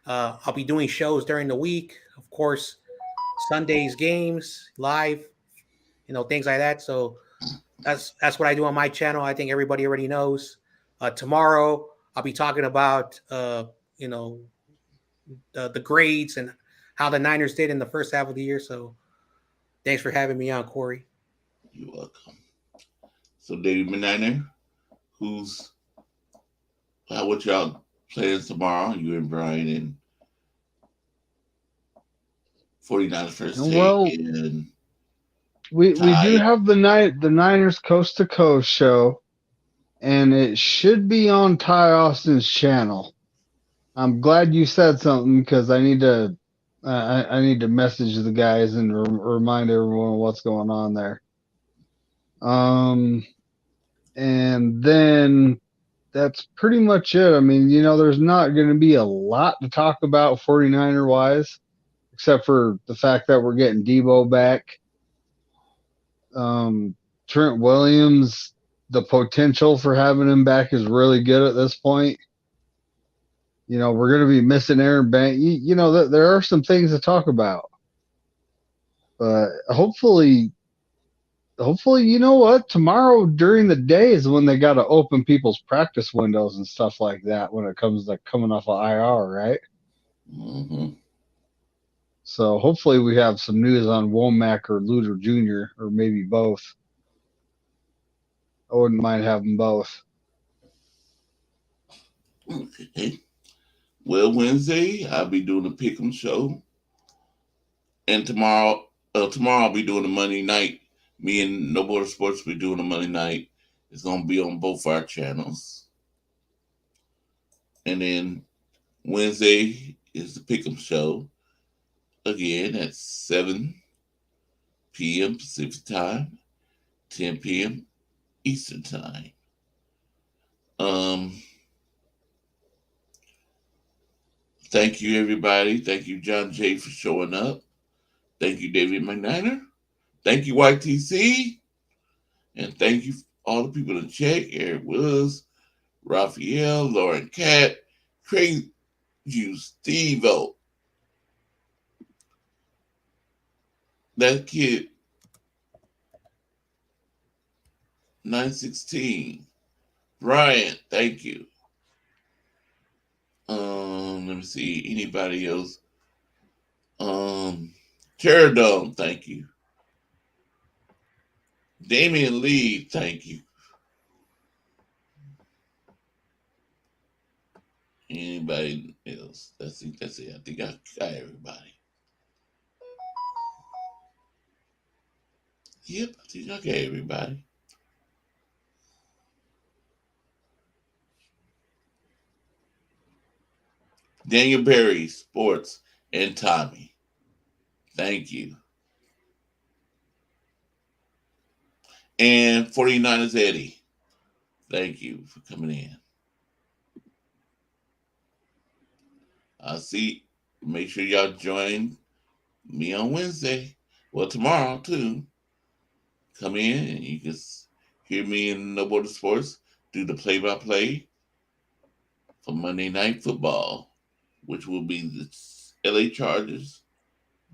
I'll be doing shows during the week, of course, Sundays games, live, things like that. So that's what I do on my channel. I think everybody already knows. Tomorrow I'll be talking about the grades and how the Niners did in the first half of the year. So thanks for having me on, Corey. You're welcome. So, David Meniner, what y'all plans tomorrow? You and Brian and 49ers first take. Well, and we do have the Niners Coast to Coast show, and it should be on Ty Austin's channel. I'm glad you said something, because I need to message the guys and remind everyone what's going on there. And then that's pretty much it. I mean, there's not going to be a lot to talk about 49er wise, except for the fact that we're getting Debo back. Trent Williams the potential for having him back is really good at this point. You know, we're going to be missing Aaron Bank. You know, there are some things to talk about. But hopefully, you know what? Tomorrow during the day is when they got to open people's practice windows and stuff like that when it comes to coming off of IR, right? Mm-hmm. So hopefully we have some news on Womack or Luder Jr. or maybe both. I wouldn't mind having both. Okay. Well, Wednesday I'll be doing the Pick'em show, and tomorrow I'll be doing the Monday night. Me and No Border Sports will be doing the Monday night. It's gonna be on both our channels, and then Wednesday is the Pick'em show again at 7 p.m. Pacific time, 10 p.m. Eastern time. Thank you, everybody. Thank you, John Jay, for showing up. Thank you, David McNiner. Thank you, YTC. And thank you, all the people in chat. Eric Willis, Raphael, Lauren Cat, Craig, you, Steve-O. That kid, 916. Brian, thank you. Let me see. Anybody else? Pterodome, thank you. Damian Lee, thank you. Anybody else? That's it. I think I got everybody. Yep, I think I got everybody. Daniel Berry, Sports, and Tommy. Thank you. And 49ers Eddie. Thank you for coming in. I'll see. Make sure y'all join me on Wednesday. Well, tomorrow too. Come in and you can hear me in No Border Sports do the play-by-play for Monday Night Football, which will be the LA Chargers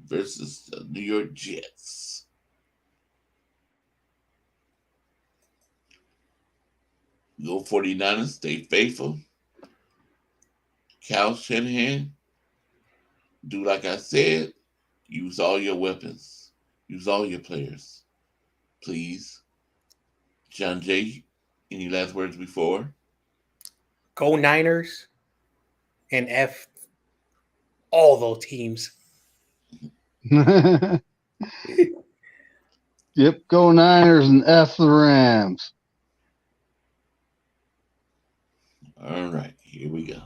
versus the New York Jets. Go 49ers, stay faithful. Cal Shanahan, do like I said, use all your weapons, use all your players. Please. John Jay, any last words before? Go Niners and F all those teams. Yep, go Niners and F the Rams. All right, here we go.